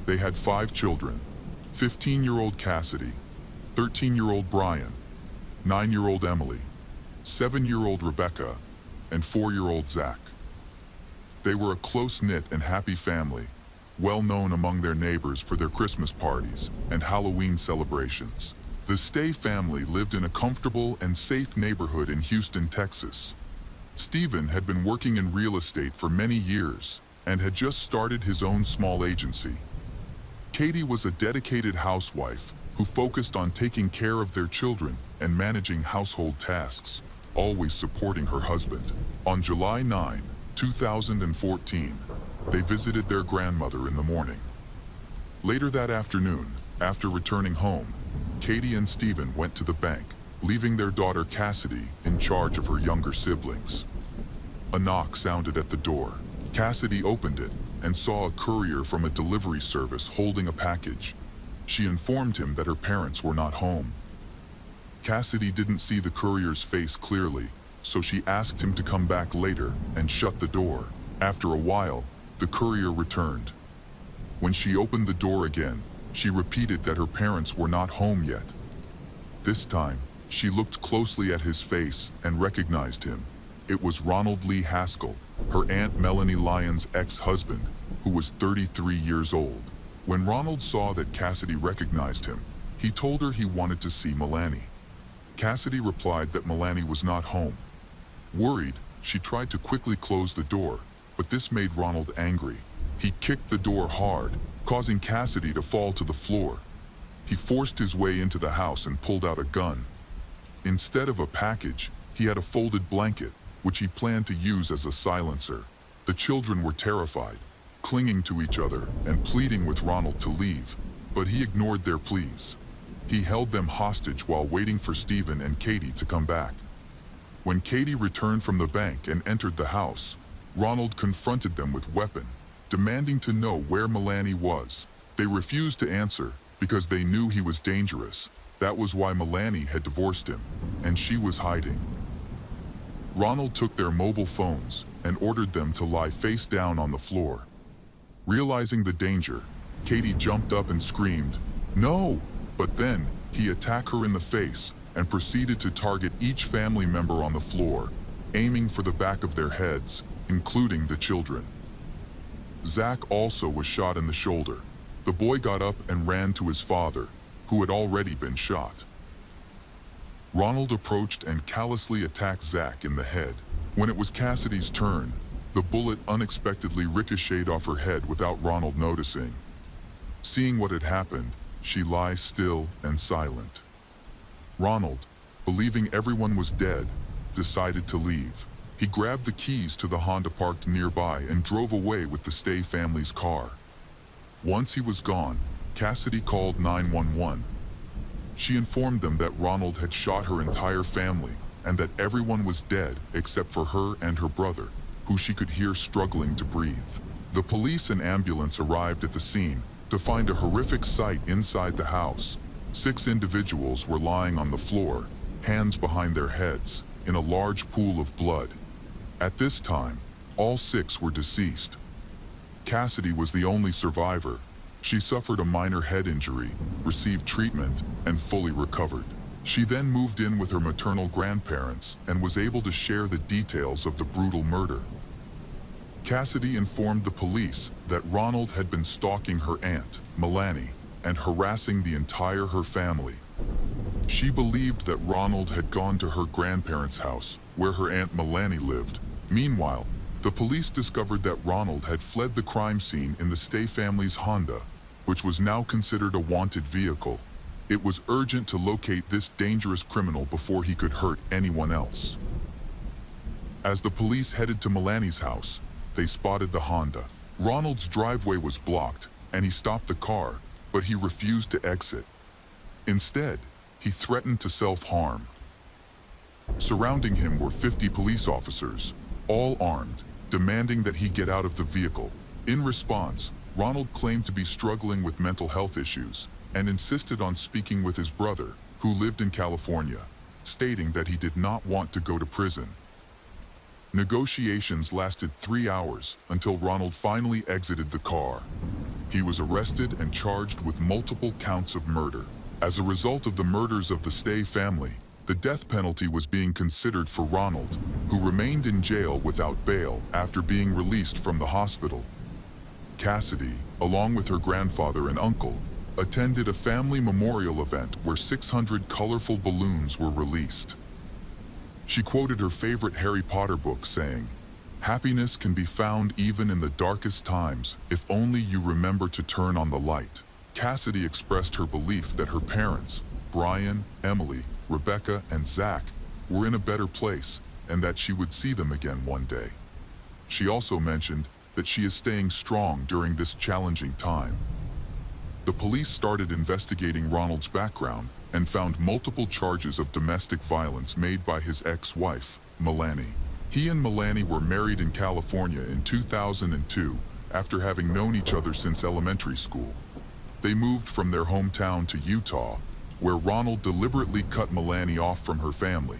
They had 5 children, 15-year-old Cassidy, 13-year-old Brian, 9-year-old Emily, 7-year-old Rebecca, and 4-year-old Zach. They were a close-knit and happy family, well known among their neighbors for their Christmas parties and Halloween celebrations. The Stay family lived in a comfortable and safe neighborhood in Houston, Texas. Stephen had been working in real estate for many years and had just started his own small agency. Katie was a dedicated housewife who focused on taking care of their children and managing household tasks, always supporting her husband. On July 9, 2014, they visited their grandmother in the morning. Later that afternoon, after returning home, Katie and Stephen went to the bank, leaving their daughter Cassidy in charge of her younger siblings. A knock sounded at the door. Cassidy opened it and saw a courier from a delivery service holding a package. She informed him that her parents were not home. Cassidy didn't see the courier's face clearly, so she asked him to come back later and shut the door. After a while, the courier returned. When she opened the door again, she repeated that her parents were not home yet. This time, she looked closely at his face and recognized him. It was Ronald Lee Haskell, her Aunt Melanie Lyon's ex-husband, who was 33 years old. When Ronald saw that Cassidy recognized him, he told her he wanted to see Melanie. Cassidy replied that Melanie was not home. Worried, she tried to quickly close the door, but this made Ronald angry. He kicked the door hard, causing Cassidy to fall to the floor. He forced his way into the house and pulled out a gun. Instead of a package, he had a folded blanket, which he planned to use as a silencer. The children were terrified, clinging to each other and pleading with Ronald to leave, but he ignored their pleas. He held them hostage while waiting for Stephen and Katie to come back. When Katie returned from the bank and entered the house, Ronald confronted them with a weapon, demanding to know where Melanie was. They refused to answer because they knew he was dangerous. That was why Melanie had divorced him, and she was hiding. Ronald took their mobile phones and ordered them to lie face down on the floor. Realizing the danger, Katie jumped up and screamed, "No!" But then, he attacked her in the face and proceeded to target each family member on the floor, aiming for the back of their heads, including the children. Zach also was shot in the shoulder. The boy got up and ran to his father, who had already been shot. Ronald approached and callously attacked Zach in the head. When it was Cassidy's turn, the bullet unexpectedly ricocheted off her head without Ronald noticing. Seeing what had happened, she lay still and silent. Ronald, believing everyone was dead, decided to leave. He grabbed the keys to the Honda parked nearby and drove away with the Stay family's car. Once he was gone, Cassidy called 911. She informed them that Ronald had shot her entire family and that everyone was dead except for her and her brother, who she could hear struggling to breathe. The police and ambulance arrived at the scene to find a horrific sight inside the house. 6 individuals were lying on the floor, hands behind their heads, in a large pool of blood. At this time, all 6 were deceased. Cassidy was the only survivor. She suffered a minor head injury, received treatment, and fully recovered. She then moved in with her maternal grandparents and was able to share the details of the brutal murder. Cassidy informed the police that Ronald had been stalking her aunt, Melanie, and harassing the entire her family. She believed that Ronald had gone to her grandparents' house, where her aunt Melanie lived. Meanwhile, the police discovered that Ronald had fled the crime scene in the Stay family's Honda, which was now considered a wanted vehicle. It was urgent to locate this dangerous criminal before he could hurt anyone else. As the police headed to Melanie's house, they spotted the Honda. Ronald's driveway was blocked, and he stopped the car, but he refused to exit. Instead, he threatened to self-harm. Surrounding him were 50 police officers, all armed, demanding that he get out of the vehicle. In response, Ronald claimed to be struggling with mental health issues and insisted on speaking with his brother, who lived in California, stating that he did not want to go to prison. Negotiations lasted 3 hours until Ronald finally exited the car. He was arrested and charged with multiple counts of murder. As a result of the murders of the Stay family, the death penalty was being considered for Ronald, who remained in jail without bail after being released from the hospital. Cassidy, along with her grandfather and uncle, attended a family memorial event where 600 colorful balloons were released. She quoted her favorite Harry Potter book saying, "Happiness can be found even in the darkest times if only you remember to turn on the light." Cassidy expressed her belief that her parents, Brian, Emily, Rebecca, and Zach, were in a better place and that she would see them again one day. She also mentioned that she is staying strong during this challenging time. The police started investigating Ronald's background and found multiple charges of domestic violence made by his ex-wife, Melanie. He and Melanie were married in California in 2002 after having known each other since elementary school. They moved from their hometown to Utah, where Ronald deliberately cut Melanie off from her family.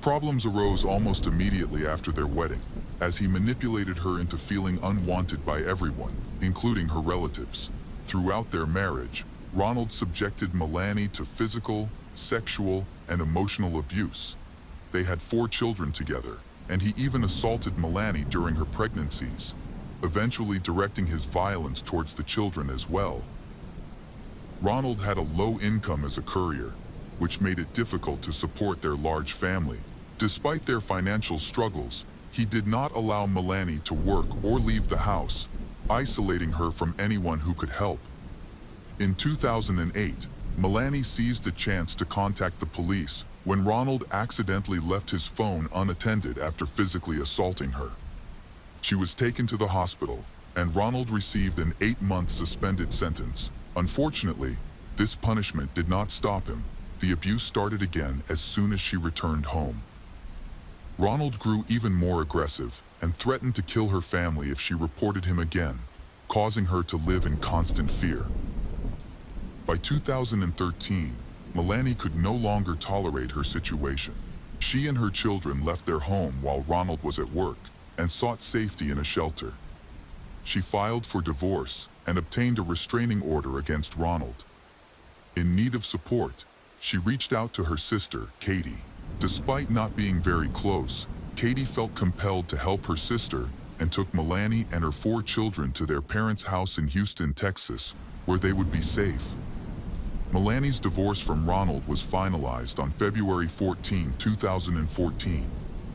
Problems arose almost immediately after their wedding, as he manipulated her into feeling unwanted by everyone, including her relatives. Throughout their marriage, Ronald subjected Melanie to physical, sexual, and emotional abuse. They had 4 children together, and he even assaulted Melanie during her pregnancies, eventually directing his violence towards the children as well. Ronald had a low income as a courier, which made it difficult to support their large family. Despite their financial struggles, he did not allow Melanie to work or leave the house, isolating her from anyone who could help. In 2008, Melanie seized a chance to contact the police when Ronald accidentally left his phone unattended after physically assaulting her. She was taken to the hospital, and Ronald received an 8-month suspended sentence. Unfortunately, this punishment did not stop him. The abuse started again as soon as she returned home. Ronald grew even more aggressive and threatened to kill her family if she reported him again, causing her to live in constant fear. By 2013, Melanie could no longer tolerate her situation. She and her children left their home while Ronald was at work and sought safety in a shelter. She filed for divorce and obtained a restraining order against Ronald. In need of support, she reached out to her sister, Katie. Despite not being very close, Katie felt compelled to help her sister and took Melanie and her 4 children to their parents' house in Houston, Texas, where they would be safe. Melanie's divorce from Ronald was finalized on February 14, 2014.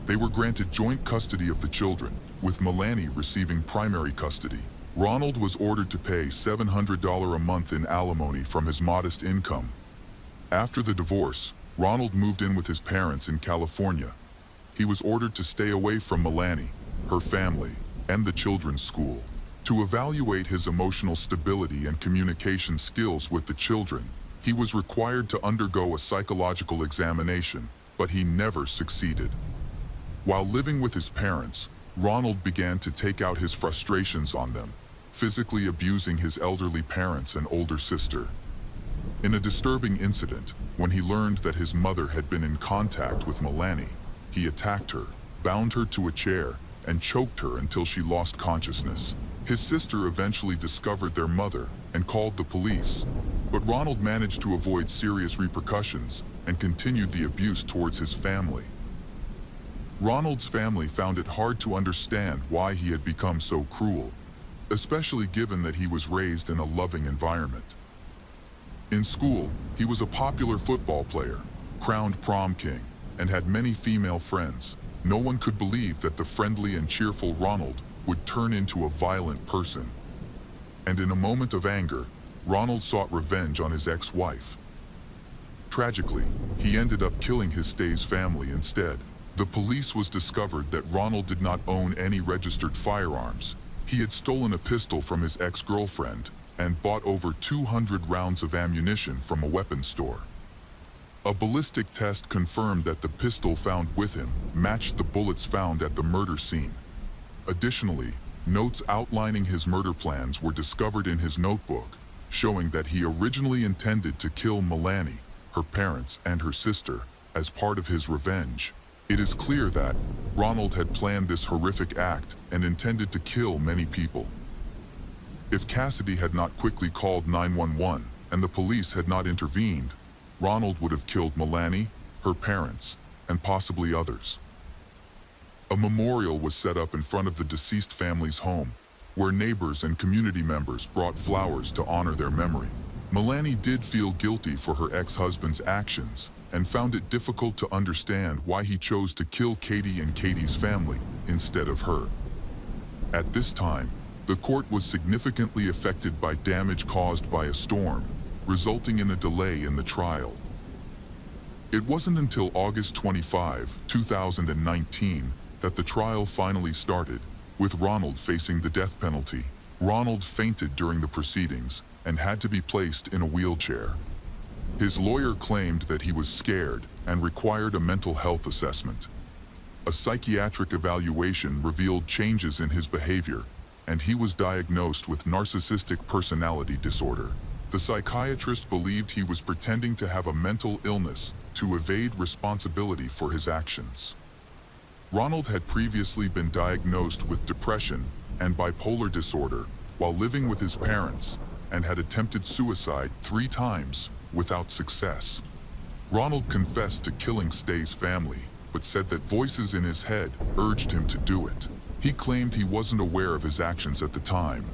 They were granted joint custody of the children, with Melanie receiving primary custody. Ronald was ordered to pay $700 a month in alimony from his modest income. After the divorce, Ronald moved in with his parents in California. He was ordered to stay away from Melanie, her family, and the children's school. To evaluate his emotional stability and communication skills with the children, he was required to undergo a psychological examination, but he never succeeded. While living with his parents, Ronald began to take out his frustrations on them, physically abusing his elderly parents and older sister. In a disturbing incident, when he learned that his mother had been in contact with Melanie, he attacked her, bound her to a chair, and choked her until she lost consciousness. His sister eventually discovered their mother and called the police, but Ronald managed to avoid serious repercussions and continued the abuse towards his family. Ronald's family found it hard to understand why he had become so cruel, especially given that he was raised in a loving environment. In school, he was a popular football player, crowned prom king, and had many female friends. No one could believe that the friendly and cheerful Ronald would turn into a violent person. And in a moment of anger, Ronald sought revenge on his ex-wife. Tragically, he ended up killing his Stay's family instead. The police was discovered that Ronald did not own any registered firearms. He had stolen a pistol from his ex-girlfriend and bought over 200 rounds of ammunition from a weapons store. A ballistic test confirmed that the pistol found with him matched the bullets found at the murder scene. Additionally, notes outlining his murder plans were discovered in his notebook, showing that he originally intended to kill Melanie, her parents, and her sister as part of his revenge. It is clear that Ronald had planned this horrific act and intended to kill many people. If Cassidy had not quickly called 911 and the police had not intervened, Ronald would have killed Melanie, her parents, and possibly others. A memorial was set up in front of the deceased family's home, where neighbors and community members brought flowers to honor their memory. Melanie did feel guilty for her ex-husband's actions and found it difficult to understand why he chose to kill Katie and Katie's family instead of her. At this time, the court was significantly affected by damage caused by a storm, resulting in a delay in the trial. It wasn't until August 25, 2019, that the trial finally started, with Ronald facing the death penalty. Ronald fainted during the proceedings and had to be placed in a wheelchair. His lawyer claimed that he was scared and required a mental health assessment. A psychiatric evaluation revealed changes in his behavior, and he was diagnosed with narcissistic personality disorder. The psychiatrist believed he was pretending to have a mental illness to evade responsibility for his actions. Ronald had previously been diagnosed with depression and bipolar disorder while living with his parents and had attempted suicide 3 times without success. Ronald confessed to killing Stay's family but said that voices in his head urged him to do it. He claimed he wasn't aware of his actions at the time.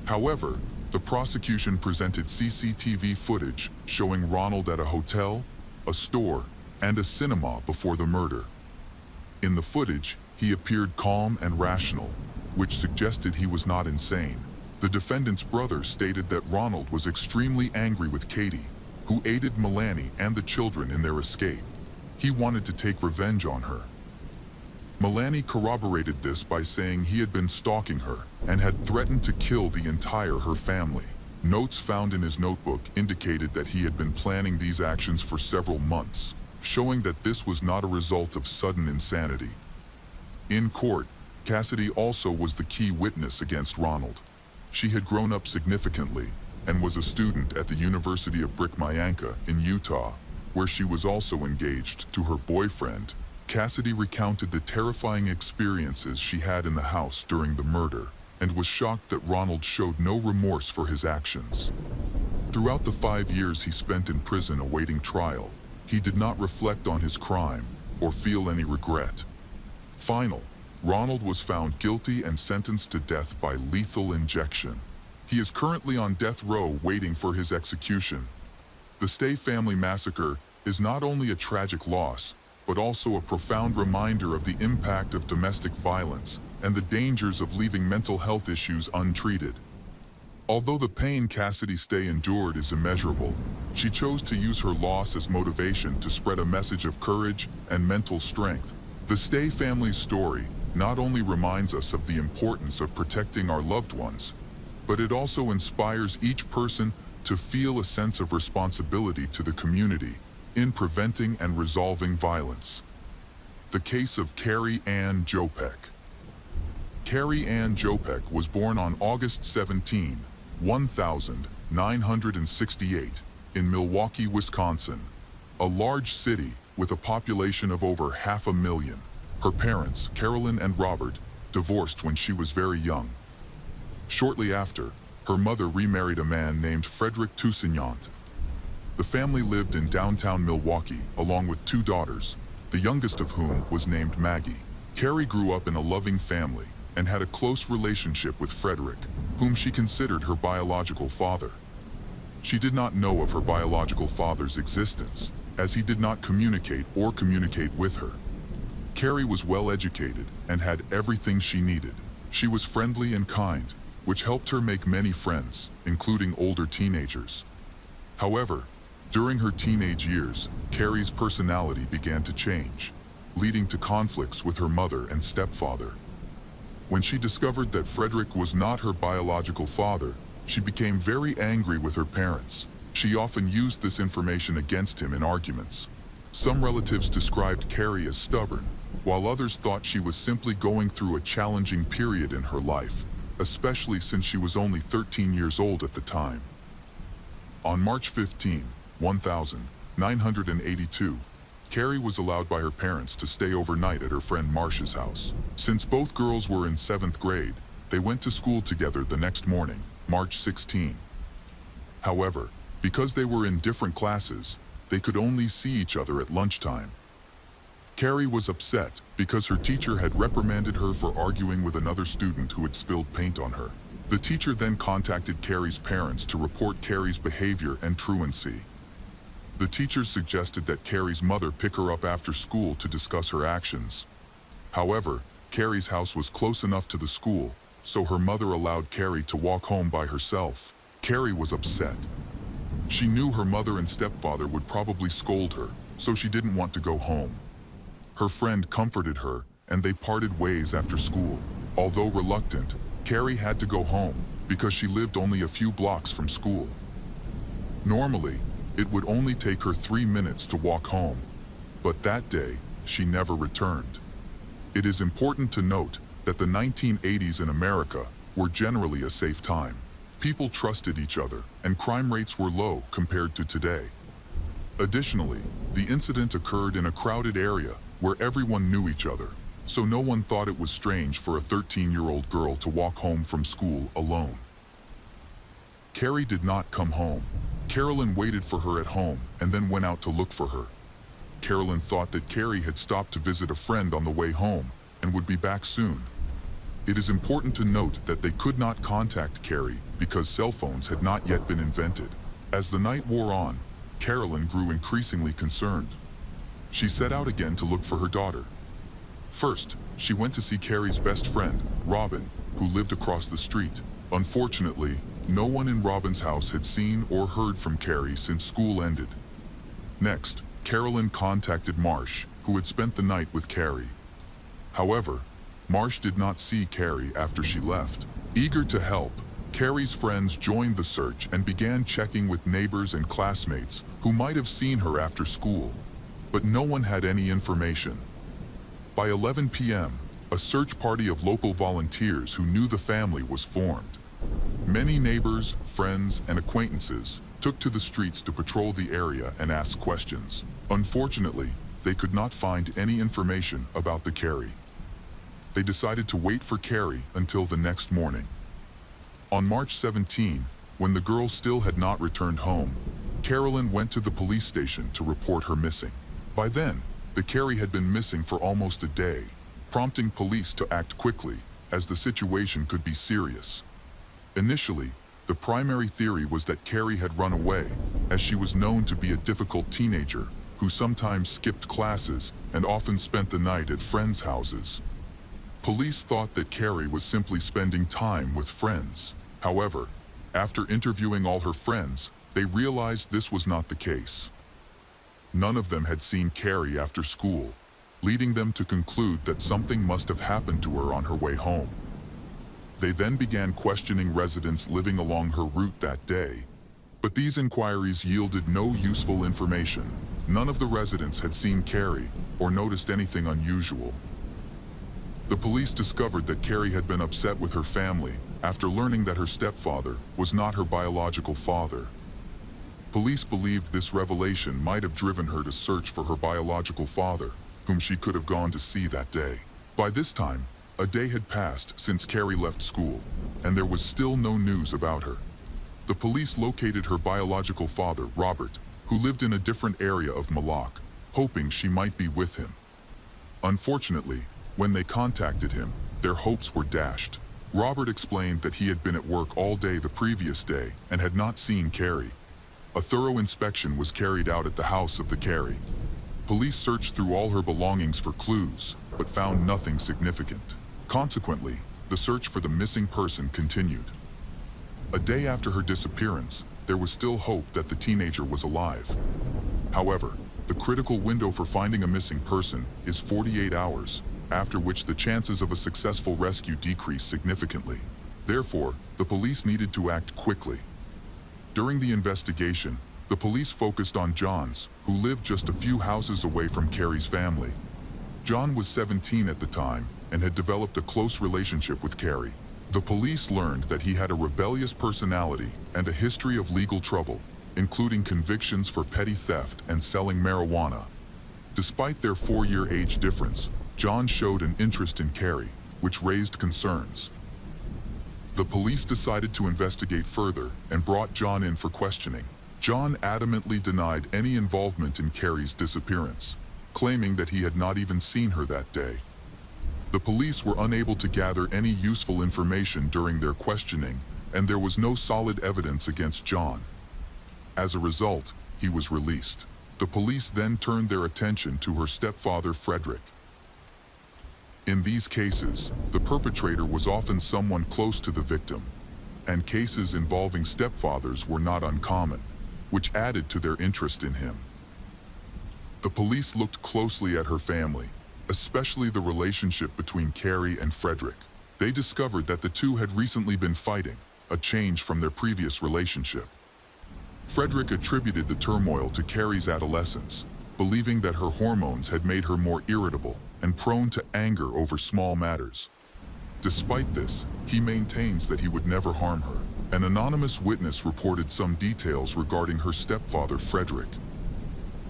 However, the prosecution presented CCTV footage showing Ronald at a hotel, a store, and a cinema before the murder. In the footage, he appeared calm and rational, which suggested he was not insane. The defendant's brother stated that Ronald was extremely angry with Katie, who aided Melanie and the children in their escape. He wanted to take revenge on her. Melanie corroborated this by saying he had been stalking her and had threatened to kill the entire her family. Notes found in his notebook indicated that he had been planning these actions for several months, showing that this was not a result of sudden insanity. In court, Cassidy also was the key witness against Ronald. She had grown up significantly and was a student at the University of Brickmayanka in Utah, where she was also engaged to her boyfriend. Cassidy recounted the terrifying experiences she had in the house during the murder and was shocked that Ronald showed no remorse for his actions. Throughout the 5 years he spent in prison awaiting trial, he did not reflect on his crime or feel any regret. Finally, Ronald was found guilty and sentenced to death by lethal injection. He is currently on death row waiting for his execution. The Stay family massacre is not only a tragic loss, but also a profound reminder of the impact of domestic violence and the dangers of leaving mental health issues untreated. Although the pain Cassidy Stay endured is immeasurable, she chose to use her loss as motivation to spread a message of courage and mental strength. The Stay family's story not only reminds us of the importance of protecting our loved ones, but it also inspires each person to feel a sense of responsibility to the community in preventing and resolving violence. The case of Carrie Ann Jopek. Carrie Ann Jopek was born on August 17, 1968, in Milwaukee, Wisconsin, a large city with a population of over 500,000. Her parents, Carolyn and Robert, divorced when she was very young. Shortly after, her mother remarried a man named Frederick Toussaint. The family lived in downtown Milwaukee along with 2 daughters, the youngest of whom was named Maggie. Carrie grew up in a loving family and had a close relationship with Frederick, whom she considered her biological father. She did not know of her biological father's existence, as he did not communicate with her. Carrie was well educated and had everything she needed. She was friendly and kind, which helped her make many friends, including older teenagers. However, during her teenage years, Carrie's personality began to change, leading to conflicts with her mother and stepfather. When she discovered that Frederick was not her biological father, she became very angry with her parents. She often used this information against him in arguments. Some relatives described Carrie as stubborn, while others thought she was simply going through a challenging period in her life, especially since she was only 13 years old at the time. On March 15, 1982, Carrie was allowed by her parents to stay overnight at her friend Marcia's house. Since both girls were in 7th grade, they went to school together the next morning, March 16. However, because they were in different classes, they could only see each other at lunchtime. Carrie was upset because her teacher had reprimanded her for arguing with another student who had spilled paint on her. The teacher then contacted Carrie's parents to report Carrie's behavior and truancy. The teacher suggested that Carrie's mother pick her up after school to discuss her actions. However, Carrie's house was close enough to the school, so her mother allowed Carrie to walk home by herself. Carrie was upset. She knew her mother and stepfather would probably scold her, so she didn't want to go home. Her friend comforted her, and they parted ways after school. Although reluctant, Carrie had to go home because she lived only a few blocks from school. Normally, it would only take her 3 minutes to walk home, but that day, she never returned. It is important to note that the 1980s in America were generally a safe time. People trusted each other, and crime rates were low compared to today. Additionally, the incident occurred in a crowded area where everyone knew each other, so no one thought it was strange for a 13-year-old girl to walk home from school alone. Carrie did not come home. Carolyn waited for her at home and then went out to look for her. Carolyn thought that Carrie had stopped to visit a friend on the way home and would be back soon. It is important to note that they could not contact Carrie because cell phones had not yet been invented. As the night wore on, Carolyn grew increasingly concerned. She set out again to look for her daughter. First, she went to see Carrie's best friend, Robin, who lived across the street. Unfortunately, no one in Robin's house had seen or heard from Carrie since school ended. Next, Carolyn contacted Marsh, who had spent the night with Carrie. However, Marsh did not see Carrie after she left. Eager to help, Carrie's friends joined the search and began checking with neighbors and classmates who might have seen her after school. But no one had any information. By 11 p.m., a search party of local volunteers who knew the family was formed. Many neighbors, friends, and acquaintances took to the streets to patrol the area and ask questions. Unfortunately, they could not find any information about the Carrie. They decided to wait for Carrie until the next morning. On March 17, when the girl still had not returned home, Carolyn went to the police station to report her missing. By then, the Carrie had been missing for almost a day, prompting police to act quickly, as the situation could be serious. Initially, the primary theory was that Carrie had run away, as she was known to be a difficult teenager who sometimes skipped classes and often spent the night at friends' houses. Police thought that Carrie was simply spending time with friends. However, after interviewing all her friends, they realized this was not the case. None of them had seen Carrie after school, leading them to conclude that something must have happened to her on her way home. They then began questioning residents living along her route that day, but these inquiries yielded no useful information. None of the residents had seen Carrie or noticed anything unusual. The police discovered that Carrie had been upset with her family after learning that her stepfather was not her biological father. Police believed this revelation might have driven her to search for her biological father, whom she could have gone to see that day. By this time, a day had passed since Carrie left school, and there was still no news about her. The police located her biological father, Robert, who lived in a different area of Malak, hoping she might be with him. Unfortunately, when they contacted him, their hopes were dashed. Robert explained that he had been at work all day the previous day and had not seen Carrie. A thorough inspection was carried out at the house of the Carrie. Police searched through all her belongings for clues, but found nothing significant. Consequently, the search for the missing person continued. A day after her disappearance, there was still hope that the teenager was alive. However, the critical window for finding a missing person is 48 hours, after which the chances of a successful rescue decrease significantly. Therefore, the police needed to act quickly. During the investigation, the police focused on Johns, who lived just a few houses away from Carrie's family. John was 17 at the time and had developed a close relationship with Carrie. The police learned that he had a rebellious personality and a history of legal trouble, including convictions for petty theft and selling marijuana. Despite their 4-year age difference, John showed an interest in Carrie, which raised concerns. The police decided to investigate further and brought John in for questioning. John adamantly denied any involvement in Carrie's disappearance, claiming that he had not even seen her that day. The police were unable to gather any useful information during their questioning, and there was no solid evidence against John. As a result, he was released. The police then turned their attention to her stepfather, Frederick. In these cases, the perpetrator was often someone close to the victim, and cases involving stepfathers were not uncommon, which added to their interest in him. The police looked closely at her family, especially the relationship between Carrie and Frederick. They discovered that the two had recently been fighting, a change from their previous relationship. Frederick attributed the turmoil to Carrie's adolescence, believing that her hormones had made her more irritable and prone to anger over small matters. Despite this, he maintains that he would never harm her. An anonymous witness reported some details regarding her stepfather, Frederick.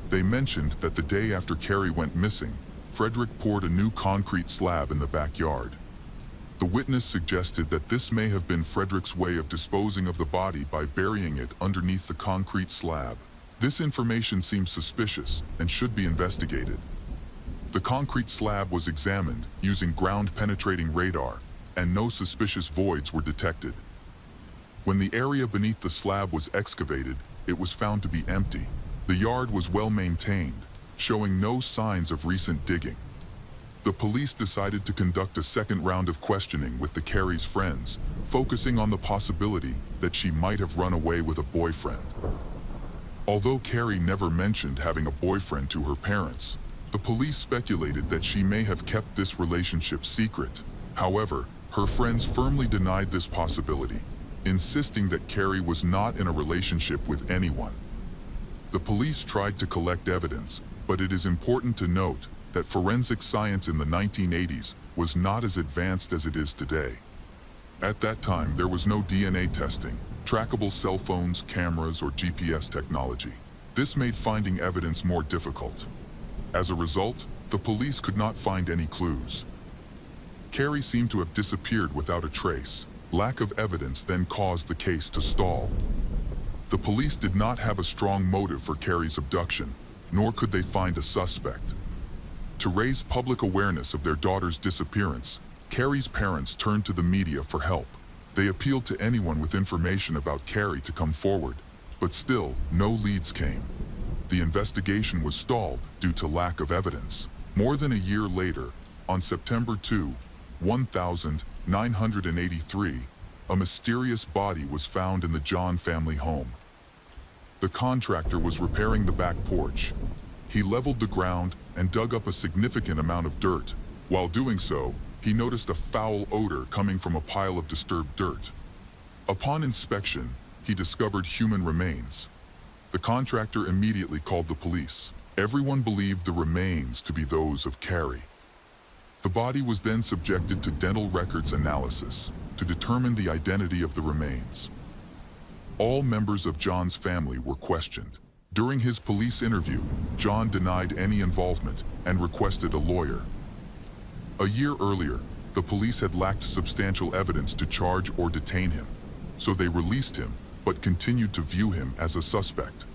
They mentioned that the day after Carrie went missing, Frederick poured a new concrete slab in the backyard. The witness suggested that this may have been Frederick's way of disposing of the body by burying it underneath the concrete slab. This information seems suspicious and should be investigated. The concrete slab was examined using ground-penetrating radar, and no suspicious voids were detected. When the area beneath the slab was excavated, it was found to be empty. The yard was well maintained, showing no signs of recent digging. The police decided to conduct a second round of questioning with the Carrie's friends, focusing on the possibility that she might have run away with a boyfriend. Although Carrie never mentioned having a boyfriend to her parents, the police speculated that she may have kept this relationship secret. However, her friends firmly denied this possibility, insisting that Carrie was not in a relationship with anyone. The police tried to collect evidence, but it is important to note that forensic science in the 1980s was not as advanced as it is today. At that time, there was no DNA testing, trackable cell phones, cameras, or GPS technology. This made finding evidence more difficult. As a result, the police could not find any clues. Carrie seemed to have disappeared without a trace. Lack of evidence then caused the case to stall. The police did not have a strong motive for Carrie's abduction, nor could they find a suspect. To raise public awareness of their daughter's disappearance, Carrie's parents turned to the media for help. They appealed to anyone with information about Carrie to come forward, but still, no leads came. The investigation was stalled due to lack of evidence. More than a year later, on September 2, 1983, a mysterious body was found in the John family home. The contractor was repairing the back porch. He leveled the ground and dug up a significant amount of dirt. While doing so, he noticed a foul odor coming from a pile of disturbed dirt. Upon inspection, he discovered human remains. The contractor immediately called the police. Everyone believed the remains to be those of Carrie. The body was then subjected to dental records analysis to determine the identity of the remains. All members of John's family were questioned. During his police interview, John denied any involvement and requested a lawyer. A year earlier, the police had lacked substantial evidence to charge or detain him, so they released him but continued to view him as a suspect.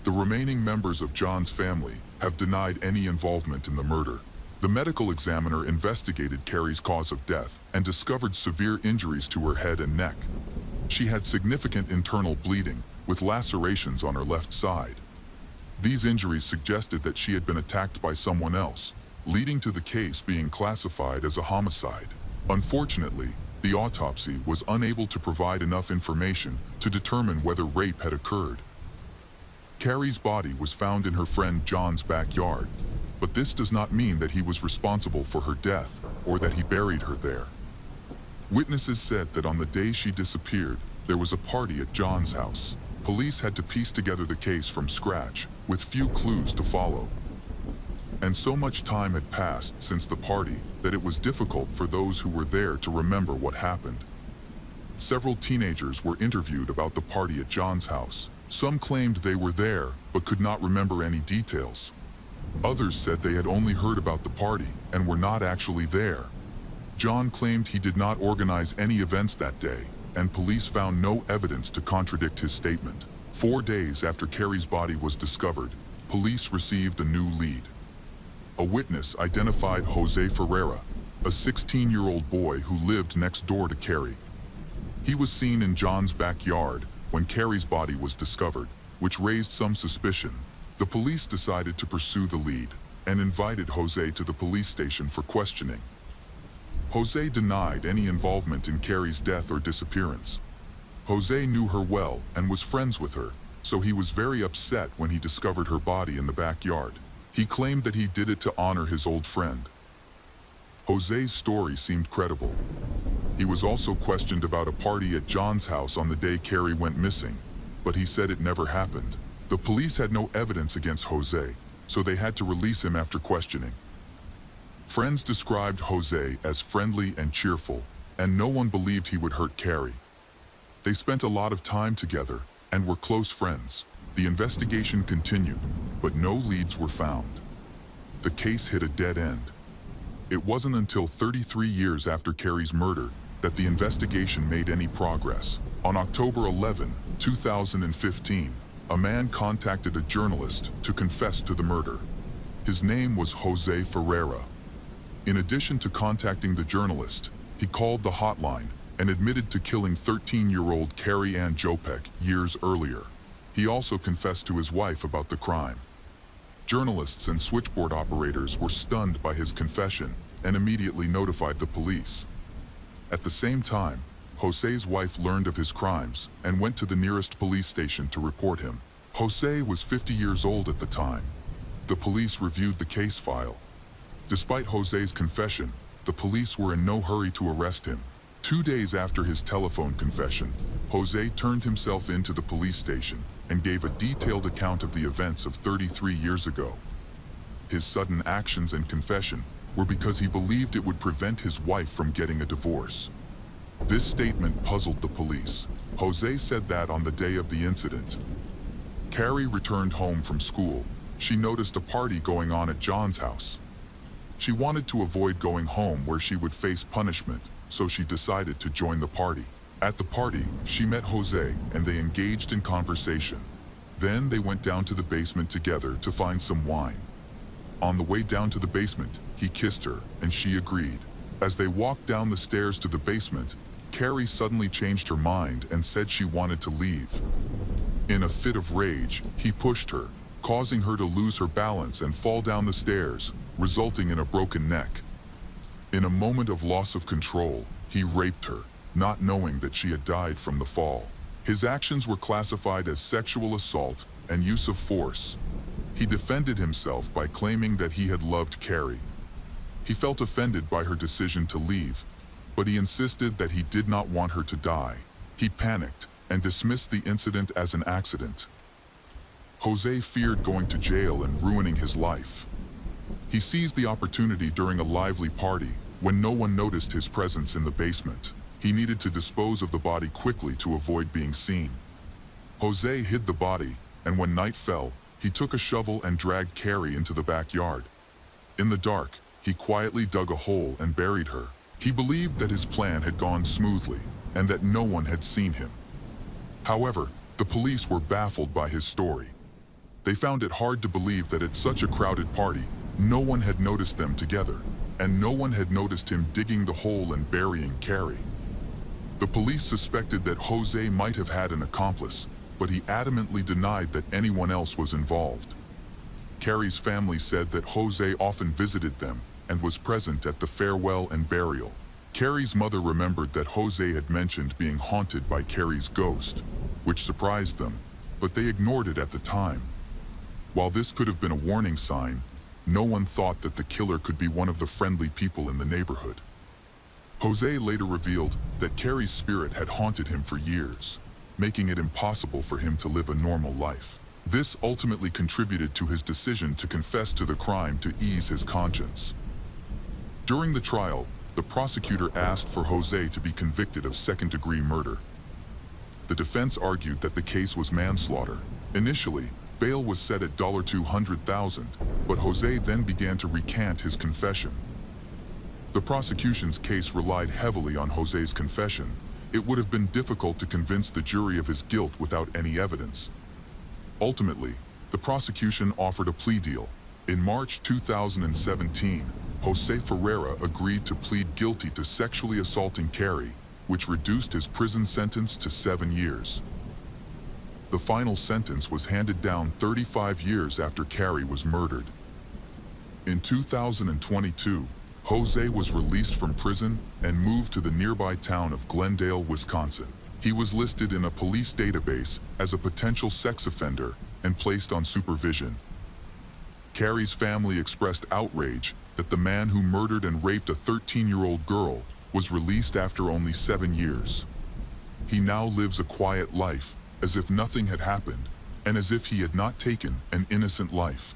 The remaining members of John's family have denied any involvement in the murder. The medical examiner investigated Carrie's cause of death and discovered severe injuries to her head and neck. She had significant internal bleeding, with lacerations on her left side. These injuries suggested that she had been attacked by someone else, leading to the case being classified as a homicide. Unfortunately, the autopsy was unable to provide enough information to determine whether rape had occurred. Carrie's body was found in her friend John's backyard, but this does not mean that he was responsible for her death or that he buried her there. Witnesses said that on the day she disappeared, there was a party at John's house. Police had to piece together the case from scratch, with few clues to follow. And so much time had passed since the party that it was difficult for those who were there to remember what happened. Several teenagers were interviewed about the party at John's house. Some claimed they were there, but could not remember any details. Others said they had only heard about the party and were not actually there. John claimed he did not organize any events that day, and police found no evidence to contradict his statement. 4 days after Carrie's body was discovered, police received a new lead. A witness identified Jose Ferreira, a 16-year-old boy who lived next door to Carrie. He was seen in John's backyard when Carrie's body was discovered, which raised some suspicion. The police decided to pursue the lead and invited Jose to the police station for questioning. Jose denied any involvement in Carrie's death or disappearance. Jose knew her well and was friends with her, so he was very upset when he discovered her body in the backyard. He claimed that he did it to honor his old friend. Jose's story seemed credible. He was also questioned about a party at John's house on the day Carrie went missing, but he said it never happened. The police had no evidence against Jose, so they had to release him after questioning. Friends described Jose as friendly and cheerful, and no one believed he would hurt Carrie. They spent a lot of time together and were close friends. The investigation continued, but no leads were found. The case hit a dead end. It wasn't until 33 years after Carrie's murder that the investigation made any progress. On October 11, 2015, a man contacted a journalist to confess to the murder. His name was Jose Ferreira. In addition to contacting the journalist, he called the hotline and admitted to killing 13-year-old Carrie Ann Jopek years earlier. He also confessed to his wife about the crime. Journalists and switchboard operators were stunned by his confession and immediately notified the police. At the same time, Jose's wife learned of his crimes and went to the nearest police station to report him. Jose was 50 years old at the time. The police reviewed the case file. Despite Jose's confession, the police were in no hurry to arrest him. 2 days after his telephone confession, Jose turned himself into the police station and gave a detailed account of the events of 33 years ago. His sudden actions and confession were because he believed it would prevent his wife from getting a divorce. This statement puzzled the police. Jose said that on the day of the incident, Carrie returned home from school. She noticed a party going on at John's house. She wanted to avoid going home where she would face punishment, so she decided to join the party. At the party, she met Jose and they engaged in conversation. Then they went down to the basement together to find some wine. On the way down to the basement, he kissed her and she agreed. As they walked down the stairs to the basement, Carrie suddenly changed her mind and said she wanted to leave. In a fit of rage, he pushed her, causing her to lose her balance and fall down the stairs, resulting in a broken neck. In a moment of loss of control, he raped her, not knowing that she had died from the fall. His actions were classified as sexual assault and use of force. He defended himself by claiming that he had loved Carrie. He felt offended by her decision to leave, but he insisted that he did not want her to die. He panicked and dismissed the incident as an accident. Jose feared going to jail and ruining his life. He seized the opportunity during a lively party when no one noticed his presence in the basement. He needed to dispose of the body quickly to avoid being seen. Jose hid the body, and when night fell, he took a shovel and dragged Carrie into the backyard. In the dark, he quietly dug a hole and buried her. He believed that his plan had gone smoothly and that no one had seen him. However, the police were baffled by his story. They found it hard to believe that at such a crowded party, no one had noticed them together, and no one had noticed him digging the hole and burying Carrie. The police suspected that Jose might have had an accomplice, but he adamantly denied that anyone else was involved. Carrie's family said that Jose often visited them and was present at the farewell and burial. Carrie's mother remembered that Jose had mentioned being haunted by Carrie's ghost, which surprised them, but they ignored it at the time. While this could have been a warning sign, no one thought that the killer could be one of the friendly people in the neighborhood. Jose later revealed that Carrie's spirit had haunted him for years, making it impossible for him to live a normal life. This ultimately contributed to his decision to confess to the crime to ease his conscience. During the trial, the prosecutor asked for Jose to be convicted of second-degree murder. The defense argued that the case was manslaughter. Initially, bail was set at $200,000, but Jose then began to recant his confession. The prosecution's case relied heavily on Jose's confession. It would have been difficult to convince the jury of his guilt without any evidence. Ultimately, the prosecution offered a plea deal. In March 2017, Jose Ferreira agreed to plead guilty to sexually assaulting Carrie, which reduced his prison sentence to 7 years. The final sentence was handed down 35 years after Carrie was murdered. In 2022, Jose was released from prison and moved to the nearby town of Glendale, Wisconsin. He was listed in a police database as a potential sex offender and placed on supervision. Carrie's family expressed outrage that the man who murdered and raped a 13-year-old girl was released after only 7 years. He now lives a quiet life, as if nothing had happened, and as if he had not taken an innocent life.